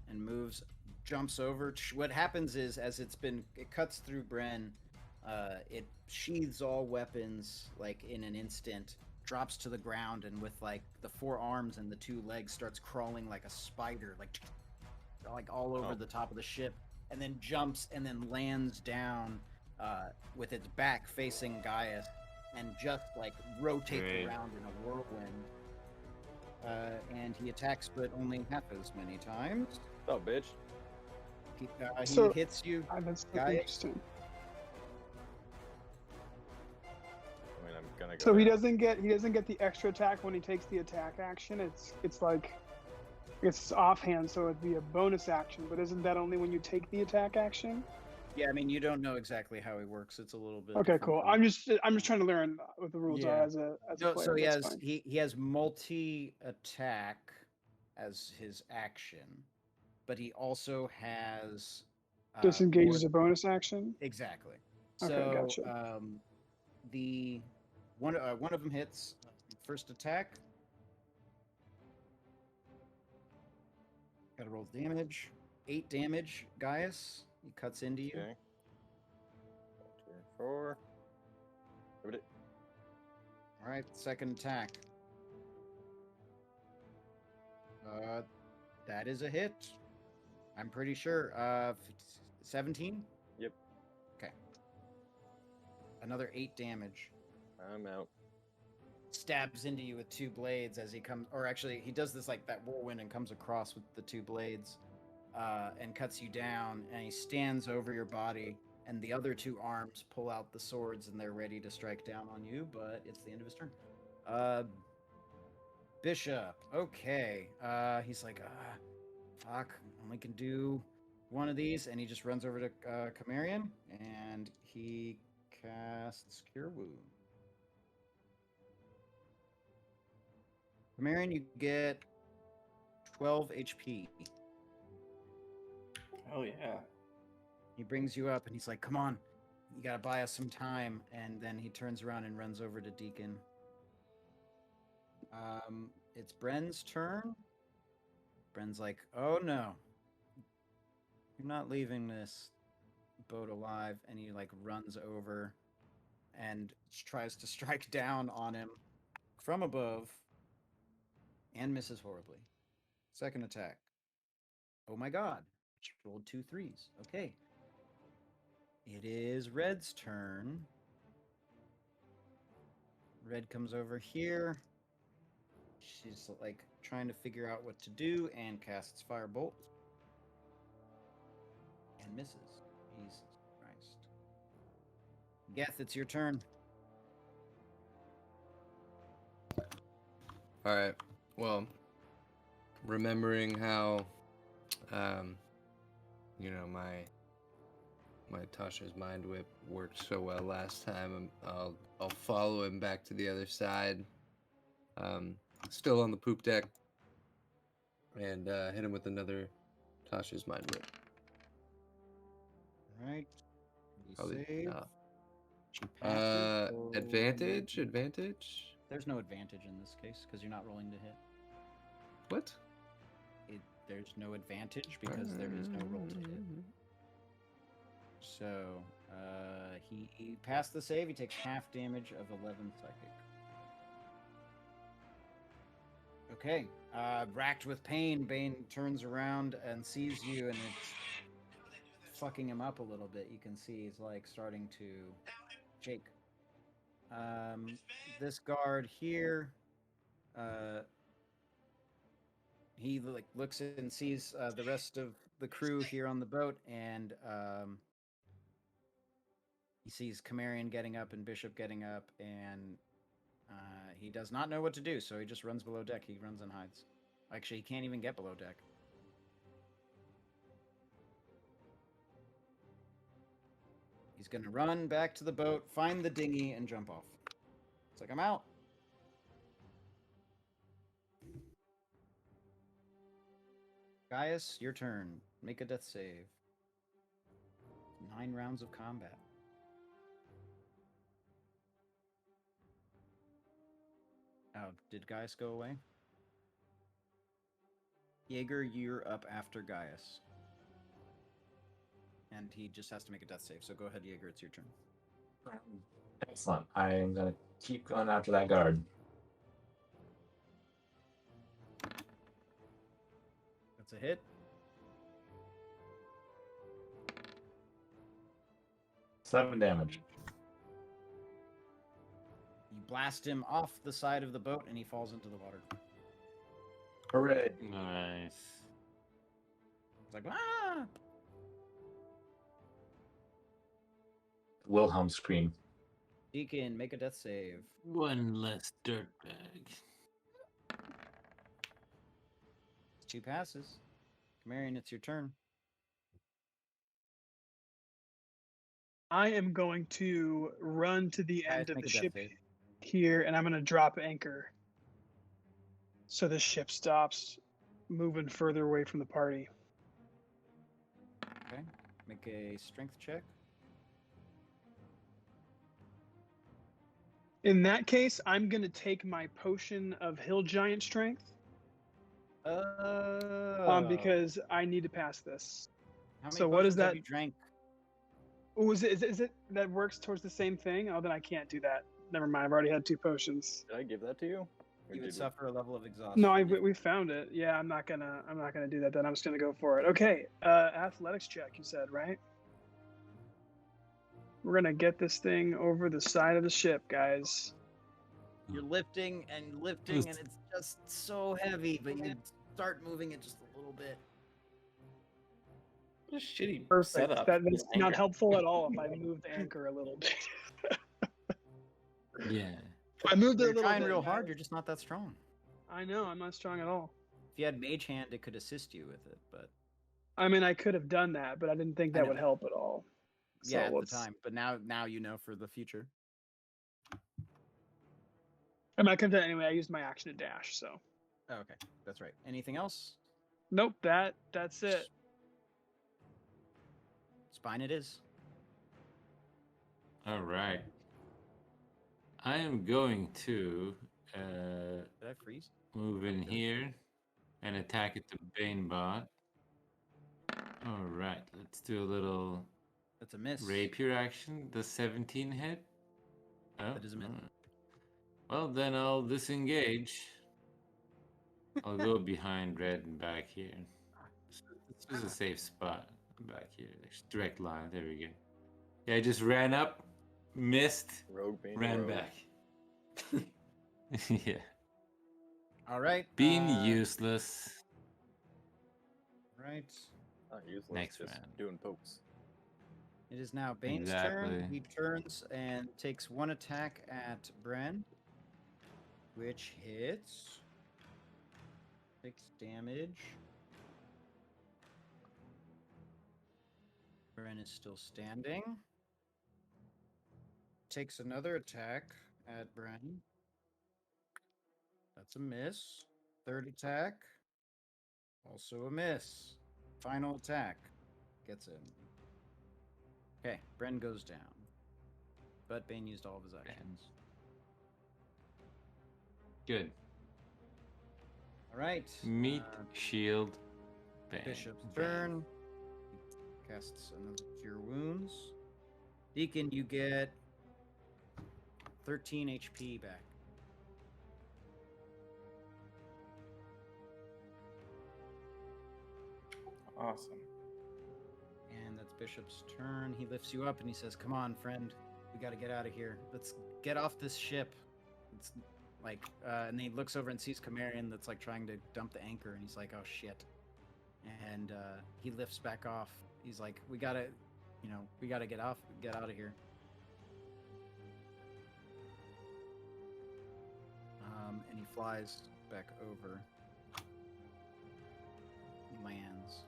and moves, jumps over. What happens is, as it cuts through Bren, it sheathes all weapons like in an instant, drops to the ground, and with like the 4 arms and the 2 legs starts crawling like a spider, like all over the top of the ship, and then jumps and then lands down with its back facing Gaius, and just like rotates Great. around in a whirlwind. And he attacks, but only half as many times. Oh, bitch. He So- hits you. That's Gaius? interesting. I mean, I'm gonna go. So he down. doesn't get the extra attack when he takes the attack action. It's like it's offhand, so it'd be a bonus action. But isn't that only when you take the attack action? Yeah, I mean, you don't know exactly how he works. It's a little bit. Okay, different cool. from- I'm just trying to learn what the rules Yeah. are as a No, player. so he That's has fine. he has multi attack as his action, but he also has Disengage more- is a bonus action. Exactly. Okay, So gotcha. the one of them hits first attack. Gotta roll damage. 8 damage, Gaius. He cuts into you. Okay. 1, 2, 4. Give it. All right, second attack. That is a hit. I'm pretty sure. 17. Yep. Okay. Another 8 damage. I'm out. Stabs into you with 2 blades as he comes, or actually, he does this like that whirlwind and comes across with the 2 blades, and cuts you down. And he stands over your body, and the other 2 arms pull out the swords, and they're ready to strike down on you. But it's the end of his turn. Bishop. Okay. He's like, fuck. Only can do one of these, and he just runs over to Camarion, and he casts Cure Wound. Camarion, you get 12 HP. Oh yeah. He brings you up, and he's like, "Come on, you gotta buy us some time." And then he turns around and runs over to Deacon. It's Bren's turn. Bren's like, "Oh no, you're not leaving this boat alive." And he like runs over and tries to strike down on him from above and misses horribly. Second attack. Oh my god. Just rolled 2 3s. Okay. It is Red's turn. Red comes over here. She's like trying to figure out what to do and casts Firebolt. And misses. Jesus Christ. Geth, it's your turn. All right. Well, remembering how, my Tasha's Mind Whip worked so well last time, I'll follow him back to the other side. Still on the poop deck, and hit him with another Tasha's Mind Whip. All right. Probably Save. not. She passes, so- Advantage. There's no advantage in this case because you're not rolling to hit. What? There's no advantage because there is no roll to hit. So he passed the save. He takes half damage of 11 psychic. Okay. Racked with pain, Bane turns around and sees you, and it's fucking him up a little bit. You can see he's like starting to shake. This guard here, he like looks and sees the rest of the crew here on the boat, and He sees Camarian getting up and Bishop getting up, and he does not know what to do, so he just runs below deck. He runs and hides. Actually, he can't even get below deck. He's going to run back to the boat, find the dinghy, and jump off. It's like, I'm out. Gaius, your turn. Make a death save. 9 rounds of combat. Oh, did Gaius go away? Jaeger, you're up after Gaius. And he just has to make a death save, so go ahead, Jaeger, it's your turn. Excellent. I'm gonna keep going after that guard. That's a hit. 7 damage. You blast him off the side of the boat, and he falls into the water. Hooray! Nice. It's like, ah! Wilhelm scream. Deacon, make a death save. One less dirtbag. 2 passes. Camarian, it's your turn. I am going to run to the Gaius, end of make the a death ship save. here, and I'm going to drop anchor. So the ship stops moving further away from the party. Okay. Make a strength check. In that case, I'm going to take my potion of hill giant strength because I need to pass this. How many so what is potions have that? you drank? Oh, is it that works towards the same thing? Oh, then I can't do that. Never mind. I've already had 2 potions. Did I give that to you? Or You would did suffer a level of exhaustion. No, we found it. Yeah, I'm not gonna do that. Then I'm just gonna go for it. Okay, athletics check. You said, right? We're gonna get this thing over the side of the ship, guys. You're lifting and lifting, and it's just so heavy, but you start moving it just a little bit. What a shitty Perfect. setup. That's This not anchor. helpful at all. If I move the anchor a little bit. Yeah. If I moved it a You're little trying bit, real hard. guys. You're just not that strong. I know. I'm not strong at all. If you had Mage Hand, it could assist you with it, but I mean, I could have done that, but I didn't think I that know. would help at all. yeah, at the let's- time. But now you know for the future. I mean, I could have done it anyway. I used my action to dash. So Oh, okay, that's right. Anything else? nope. That's it. Spine it is. All right. I am going to Did I freeze? move in here and attack at the Bane bot. All right, let's do a little That's a miss. rapier action. The 17 hit. Oh, That is a miss. alright. Well, then I'll disengage. I'll go behind red and back here. This is a safe spot. Back here, direct line. There we go. Yeah, I just ran up, missed, Rogue being a ran rogue. back. Yeah, All right. being useless. Right. Not useless. Next just round. doing pokes. It is now Bane's turn. Exactly. He turns and takes 1 attack at Bren, which hits. 6 damage. Bren is still standing. Takes another attack at Bren. That's a miss. 3rd attack. Also a miss. Final attack. Gets him. Okay, Bren goes down. But Bane used all of his actions. Good. All right. Meat, shield, bang. Bishop's bang. turn. He casts another Cure Wounds. Deacon, you get 13 HP back. Awesome. And that's Bishop's turn. He lifts you up and he says, "Come on, friend. We got to get out of here. Let's get off this ship." It's like, and he looks over and sees Camarian that's like trying to dump the anchor, and he's like, "Oh shit!" And he lifts back off. He's like, "We gotta get out of here." flies back over. Lands.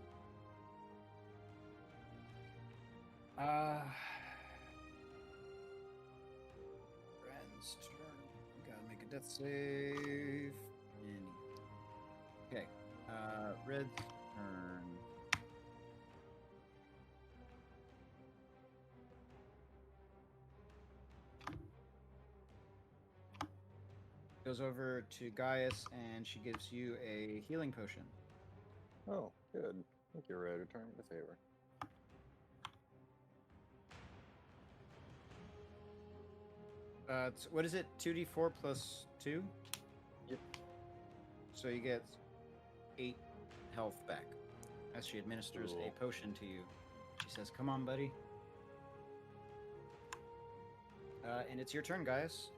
Ren's turn. Gotta make a death save. Okay. Red's turn. Goes over to Gaius, and she gives you a healing potion. Oh, good. Thank you, Red. Return the favor. What is it? 2d4 plus 2? Yep. So you get 8 health back as she administers Cool. a potion to you. She says, "Come on, buddy." And it's your turn, Gaius.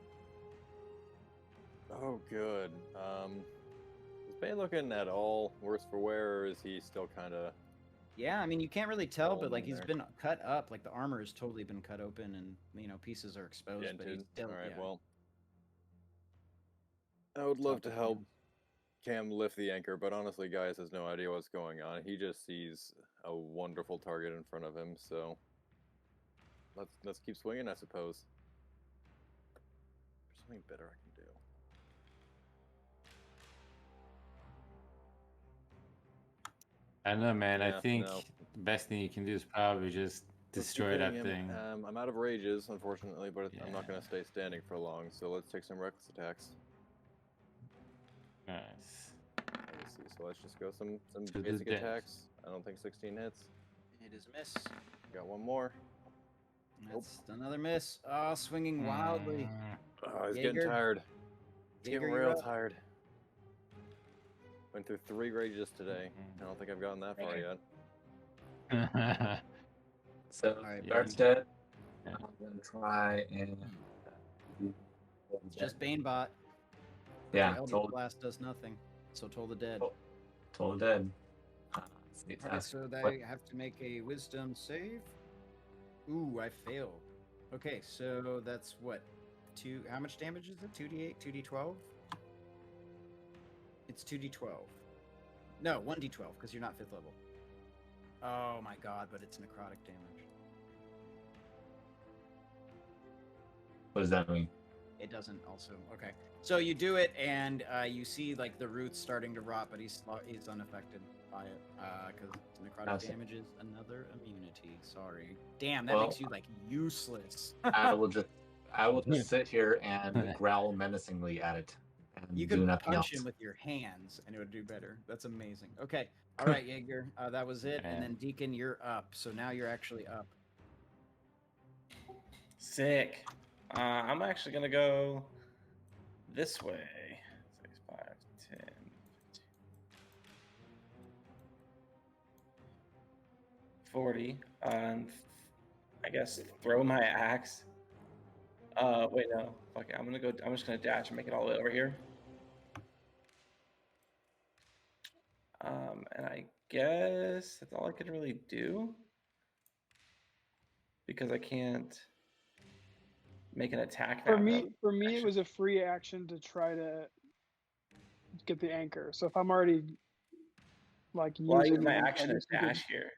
Oh, good. Is Bay looking at all worse for wear, or is he still kind of... Yeah, I mean, you can't really tell, but like Rolling he's there. been cut up. Like the armor has totally been cut open, and pieces are exposed. But he's dented? still, All right, yeah, well, I would love top to of help him. Cam lift the anchor, but honestly, guys has no idea what's going on. He just sees a wonderful target in front of him, so let's keep swinging, I suppose. There's something better I can do. I don't know, man. I Yeah, think no. the best thing you can do is probably just Let's keep destroy that hitting him. thing. I'm out of rages, unfortunately, but I'm not Yeah. going to stay standing for long, so let's take some reckless attacks. Nice. Let me see, so let's just go some To the basic death. attacks. I don't think 16 hits. It is a miss. Got one more. That's another miss. Oh, swinging wildly. Oh, he's Jaeger. getting tired. He's Jaeger, getting you're real up. tired. Went through 3 rages today. I don't think I've gotten that far Okay. yet. So Alright, Dark's yeah. dead. I'm gonna try and It's just Banebot. yeah, Eldritch told Blast does nothing. So Toll the Dead. told dead. See, Alright, ask so what- they have to make a Wisdom save. Ooh, I failed. Okay, so that's what? How much damage is it? 2d8, 2d12? It's 2d12. No, 1d12, because you're not 5th level. Oh my god, but it's necrotic damage. what does that mean? It doesn't also. Okay. So you do it, and you see like the roots starting to rot, but he's unaffected by it because necrotic Gotcha. damage is another immunity. Sorry. Damn, that Well- makes you like useless. I will just sit here and growl menacingly at it and You do could nothing punch else. him with your hands, and it would do better. That's amazing. Okay. All right, Jaeger. That was it. And then Deacon, you're up. So now you're actually up. Sick. I'm actually gonna go this way. 6, 5, 10, 15. $40. And I guess throw my axe. Wait, no. Fuck it. I'm just gonna dash and make it all the way over here. And I guess that's all I could really do. Because I can't make an attack For now. me, it action. was a free action to try to get the anchor. So if I'm already like Well, I using use my it, I action to just figured- dash here.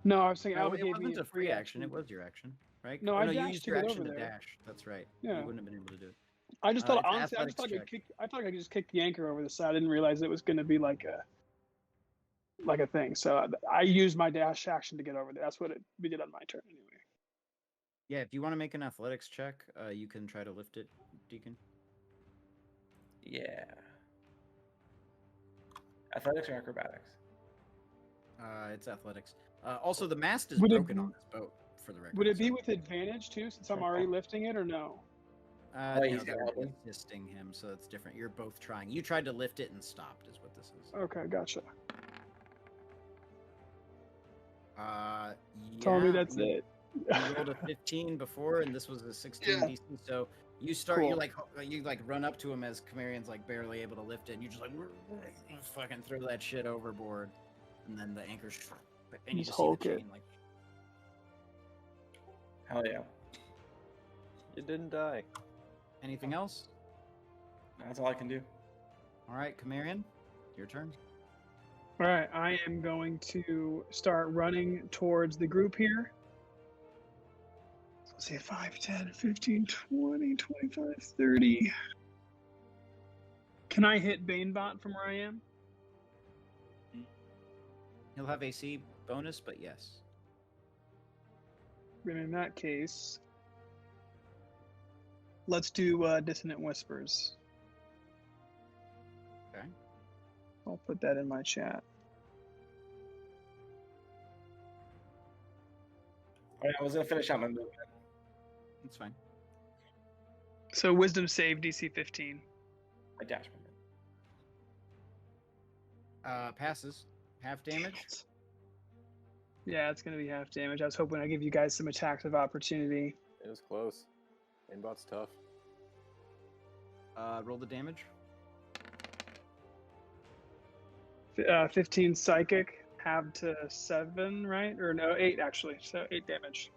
No, I was saying No, Alba it gave me wasn't a free action. It action. was your action, right? No, Oh, I you dashed used to your get action over to there. dash. That's right. Yeah. You wouldn't have been able to do it. I just thought it's honestly, I just thought I could just kick the anchor over the side. I didn't realize it was going to be like a thing. So I used my dash action to get over there. That's what we did on my turn anyway. Yeah, if you want to make an athletics check, you can try to lift it, Deacon. Yeah. Athletics or acrobatics? It's athletics. Also, the mast is Would it broken be- on this boat, for the record. Would it be so- with advantage too, since I'm already lifting it, or no? Oh, no, he's you're got it. assisting him, so it's different. You're both trying. You tried to lift it and stopped, is what this is. Okay, gotcha. Yeah, Tell me that's you- it. You rolled a 15 before, and this was a 16 Yeah. DC. So you start, Cool. you like run up to him as Chimerian's like barely able to lift it, and you just like fucking throw that shit overboard, and then the anchor, and you Just just see the hulk it. chain like. Hell yeah. You didn't die. Anything else? That's all I can do. All right, Camarian, your turn. All right, I am going to start running towards the group here. Let's see, 5, 10, 15, 20, 25, 30. Can I hit Banebot from where I am? He'll have AC bonus, but yes. And in that case, let's do Dissonant Whispers. Okay. I'll put that in my chat. All right, I was gonna finish out my movement. That's fine. So Wisdom save DC 15. My dash movement. Passes. Half damage. Yeah, it's going to be half damage. I was hoping I'd give you guys some attacks of opportunity. It was close. Aimbot's tough. Roll the damage. 15 psychic, half to 7, right? Or no, 8 actually. So 8 damage.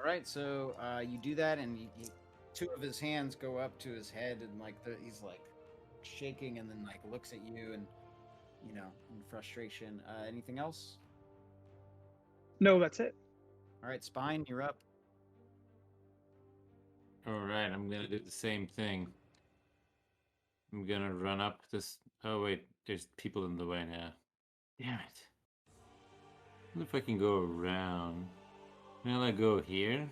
All right, so you do that, and two of his hands go up to his head, and like he's like shaking, and then like looks at you, and in frustration. Anything else? No, that's it. All right, Spine, you're up. All right, I'm gonna do the same thing. I'm gonna run up this. Oh wait, there's people in the way now. Damn it! I wonder if I can go around. Can I go here?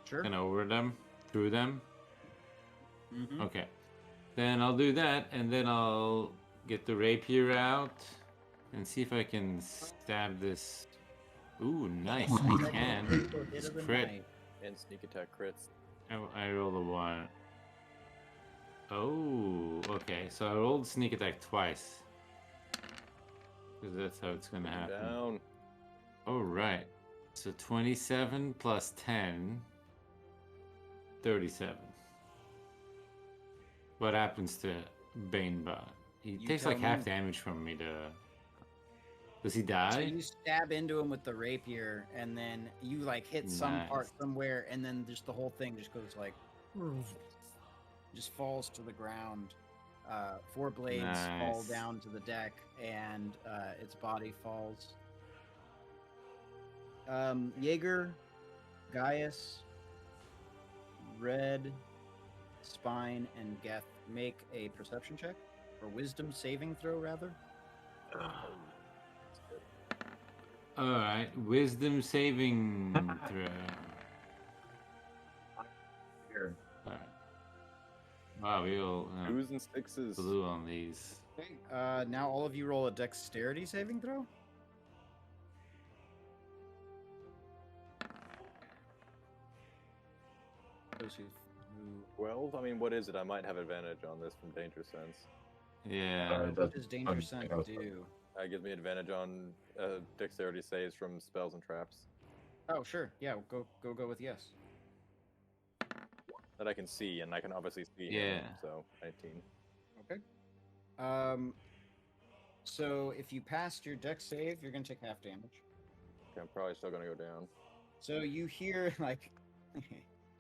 Sure. And over them, through them. Mm-hmm. Okay, then I'll do that, and then I'll get the rapier out and see if I can stab this. Ooh, nice! I can. It's crit. And sneak attack crits. I rolled a 1. Oh, okay. So I rolled sneak attack twice. Because that's how it's gonna happen. Down. All right. So 27 plus 10, 37. What happens to Banebot? He You takes tell like half me. damage from me. Does he So die? you stab into him with the rapier, and then you like hit some part Nice. somewhere, and then just the whole thing just goes like, just falls to the ground. 4 blades fall Nice. down to the deck, and its body falls. Jaeger, Gaius, Red, Spine, and Geth make a perception check, or wisdom saving throw, rather. All right. Wisdom saving throw. Here. All right. Wow, we all 2s and 6s. blue on these. Okay. Now all of you roll a dexterity saving throw. Those who 12? I mean, what is it? I might have advantage on this from Danger Sense. Yeah. what does Danger I'm- Sense I was- do? It gives me advantage on dexterity saves from spells and traps Oh, sure. Yeah, go with yes. that I can see, and I can obviously see him, Yeah. so 19. Okay. So if you passed your dex save, you're gonna take half damage. Okay, I'm probably still gonna go down. So you hear like,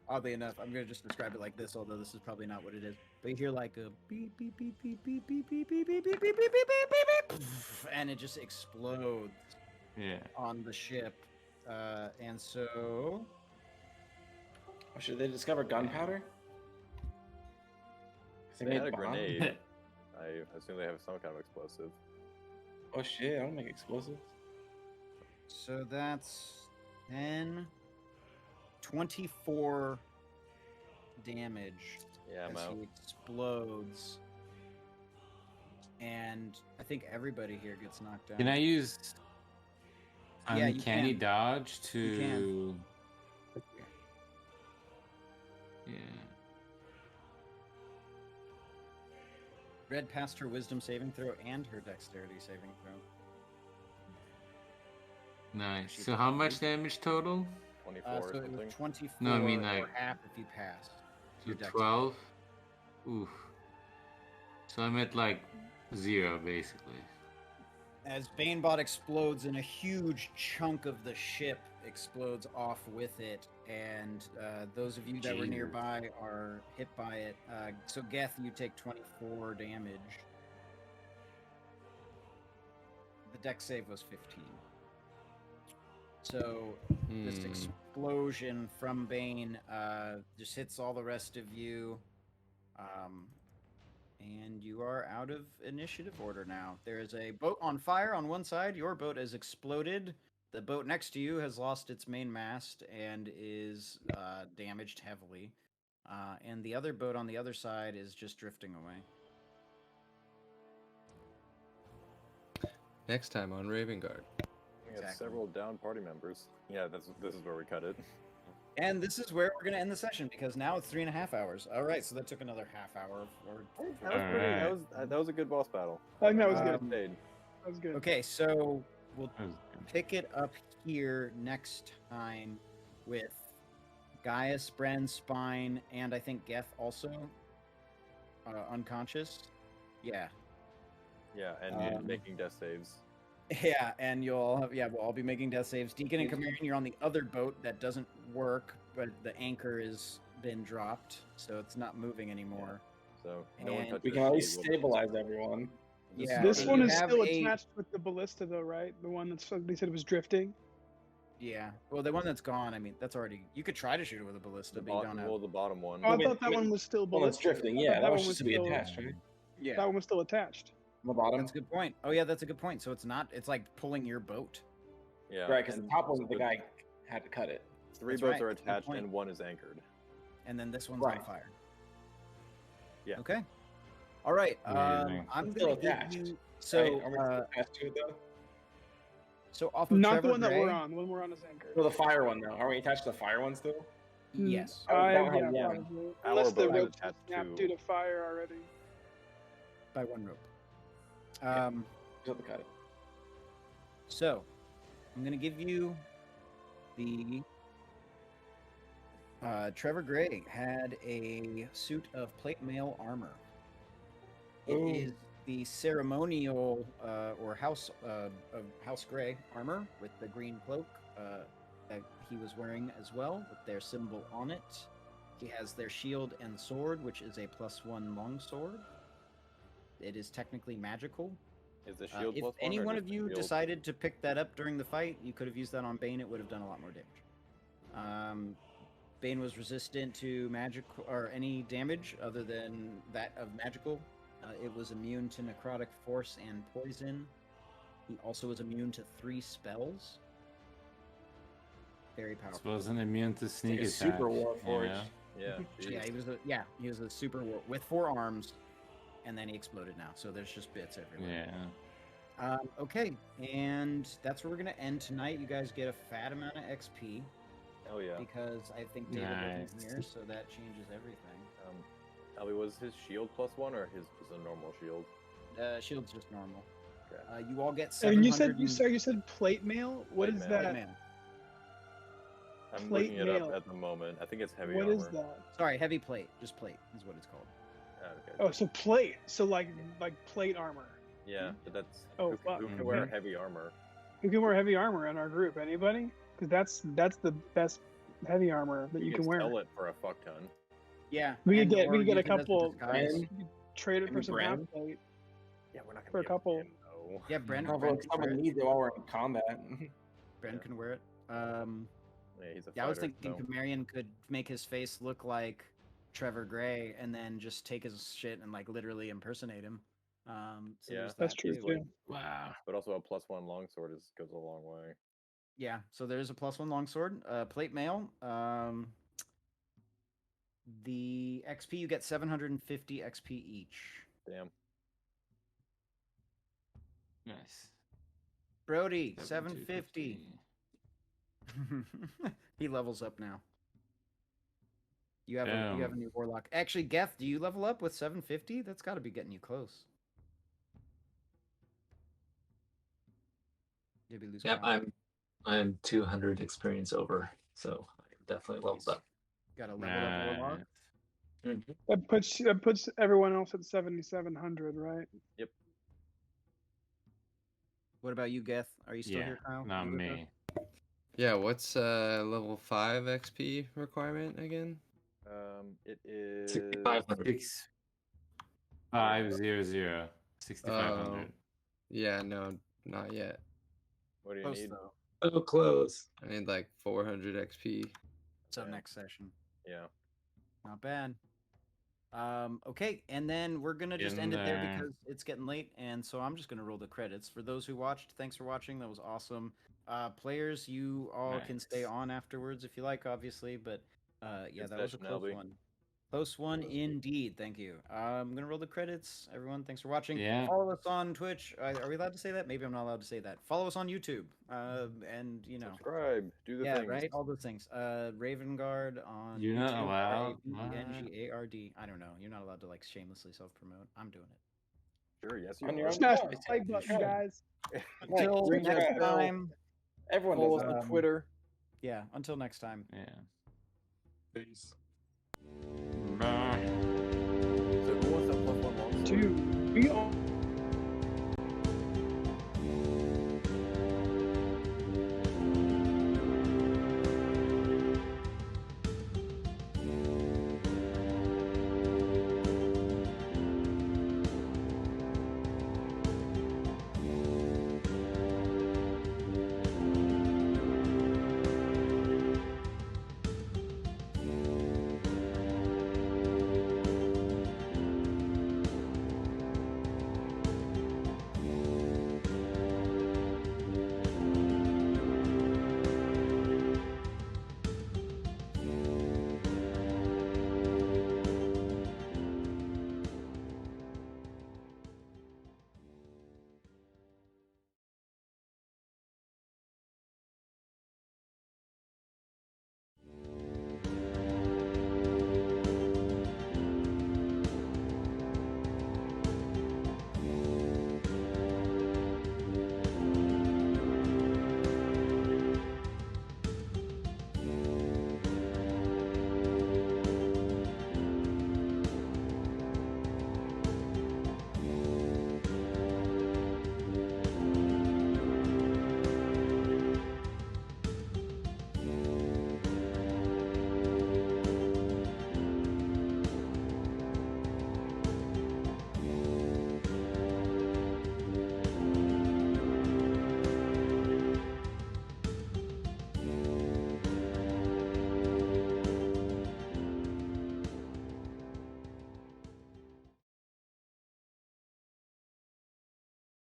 oddly enough, I'm gonna just describe it like this, although this is probably not what it is. But you hear like a beep beep beep beep beep beep beep beep beep beep beep beep beep beep beep, and it just explodes Yeah. on the ship. And so Oh, should they discover gunpowder? They made had a bomb? grenade. I assume they have some kind of explosive. Oh shit! I don't make explosives. So that's 10, 24 damage Yeah, I'm as out. he explodes. And I think everybody here gets knocked out. Can I use Yeah, you uncanny can. dodge to? You can. Yeah. Red passed her wisdom saving throw and her dexterity saving throw. Nice. She So took how much eight. damage total? 24 or So it something. was 24 No, I mean, or like- half if you passed. So your dex. 12. Oof. So I'm at like 0 basically. As Banebot explodes and a huge chunk of the ship explodes off with it, and those of you that were Jesus. nearby are hit by it. So Geth, you take 24 damage. The dex save was 15. So this explosion from Bane just hits all the rest of you. And you are out of initiative order now. There is a boat on fire on one side. Your boat has exploded. The boat next to you has lost its main mast and is damaged heavily. And the other boat on the other side is just drifting away. Next time on Raven Guard. We have Exactly. several down party members. Yeah, this is where we cut it. And this is where we're going to end the session, because now it's 3.5 hours. All right, so that took another half hour. That was a good boss battle. I think that was Um, good. Stayed. That was good. Okay, so we'll That was good. pick it up here next time with Gaius, Bren, Spine, and I think Geth also unconscious. Yeah. Yeah, and Um, making death saves. Yeah, and you'll all have, we'll all be making death saves. Deacon and Chameleon, you're on the other boat that doesn't work, but the anchor has been dropped, so it's not moving anymore. So no one And touched We the can always shield. stabilize everyone. Yeah, This and one you is have still a- attached with the ballista, though, right? The one that's they said it was drifting. Yeah, well, the one that's gone, I mean, that's already. You could try to shoot it with a ballista, but you don't have. Well, the bottom one. Oh, I Wait, thought that wait. one was still Well, it's ballistic. drifting. I Yeah, thought that was just to be attached, right? Yeah, That one was still attached. On the bottom. that's a good point. Oh yeah, that's a good point. So it's not. It's like pulling your boat. Yeah, Right, because the and top one, so the guy had to cut it. 3 That's boats right, are that's a good attached point. and 1 is anchored. And then this one's Right. on fire. Yeah. Okay. All right. Amazing. I'm It's still gonna give attached, you. So, Right? Are we still attached to it though? so off of Not Trevor the one that Gray, we're on. The one we're on is anchored. No, the fire one though. Are we attached to the fire one still? Yes. Oh, that one yeah, has one. probably. Our Unless the boat is rope attached snapped to- due to fire already. By one rope. Yeah. Just have to cut it. So, I'm gonna give you the. Trevor Gray had a suit of plate mail armor. It Ooh. is the ceremonial or House of House Gray armor with the green cloak that he was wearing as well, with their symbol on it. He has their shield and sword, which is a +1 longsword. It is technically magical. Is the shield If plus 1 any or one just of the you shield? decided to pick that up during the fight, you could have used that on Bane. It would have done a lot more damage. Bane was resistant to magic or any damage other than that of magical. It was immune to necrotic force and poison. He also was immune to 3 spells. Very This powerful. wasn't immune to sneak It's attack. like a super war you forge. know? Yeah. Yeah, jeez. he was a super with 4 arms, and then he exploded now. So there's just bits everywhere. Yeah. Okay, and that's where we're gonna end tonight. You guys get a fat amount of XP Oh yeah. because I think David wasn't Nice. here, so that changes everything. Ellie, was his shield +1 or his was a normal shield? Shield's just normal. Okay. You all get And 700. you said plate mail. What Plate is mail. that? mail. I'm Plate looking it up mail. at the moment. I think it's heavy What armor. is that? Sorry, heavy plate. Just plate is what it's called. Okay. Oh, so plate. So like plate armor. Yeah, but that's Oh, who, fuck. who can wear Mhm. heavy armor. Who can wear heavy armor in our group? Anybody? Because that's the best heavy armor that you can wear. sell it for a fuck ton. Yeah. We and- could get or we could get a use it as couple. disguise. Bren? You could trade it Maybe for some Bren? half plate. Yeah, we're not gonna For a give it to couple. him, though. Yeah, Bren, No, Bren, but can wear someone it. needs it while we're in combat. Bren can wear it. Yeah, he's a Yeah, I was fighter, thinking so- Marion could make his face look like Trevor Gray and then just take his shit and like literally impersonate him. So Yeah. there's That's that true too. too. Wow. But also a +1 longsword goes a long way. Yeah, so there's a +1 longsword, plate mail. The XP you get 750 XP each. Damn. Nice. Brody, 750. 750. He levels up now. You have a Damn. new warlock. Actually, Geth, do you level up with 750? That's got to be getting you close. Did we lose Yep, count? I'm 200 experience over, so I'm definitely leveled up. Got a level up warlock. Nice. That puts everyone else at 7,700, right? What about you, Geth? Are you still Yeah, here, Kyle? not You with me. Yeah, what's level 5 XP requirement again? It is 6,500. 6500. 6500. Yeah, no, not yet. What do you Close need? though. So close. I need like 400 XP. So Yeah. next session. Yeah. Not bad. Okay, and then we're gonna just Getting end it there there. because it's getting late, and so I'm just gonna roll the credits. For those who watched, thanks for watching. That was awesome. Players, you all can stay Nice. on afterwards if you like, obviously, but yeah, Good that was a session, close LB. one. Close one was good. indeed. Thank you. I'm gonna roll the credits. Everyone, thanks for watching. Yeah. Follow us on Twitch. Are we allowed to say that? Maybe I'm not allowed to say that. Follow us on YouTube. And you know, Subscribe. Do the yeah, things. right. All those things. Raven Guard on You're not YouTube. allowed? RAVENGARD. I don't know. You're not allowed to like shamelessly self-promote. I'm doing it. Sure. Yes, you On your are. own Smash time. the like button, Sure. guys. Until bring your next ass. time. Everyone Follow does us that. on Twitter. Yeah. Until next time. Yeah. Peace. Bye. So who wants that +1 long sword? 2.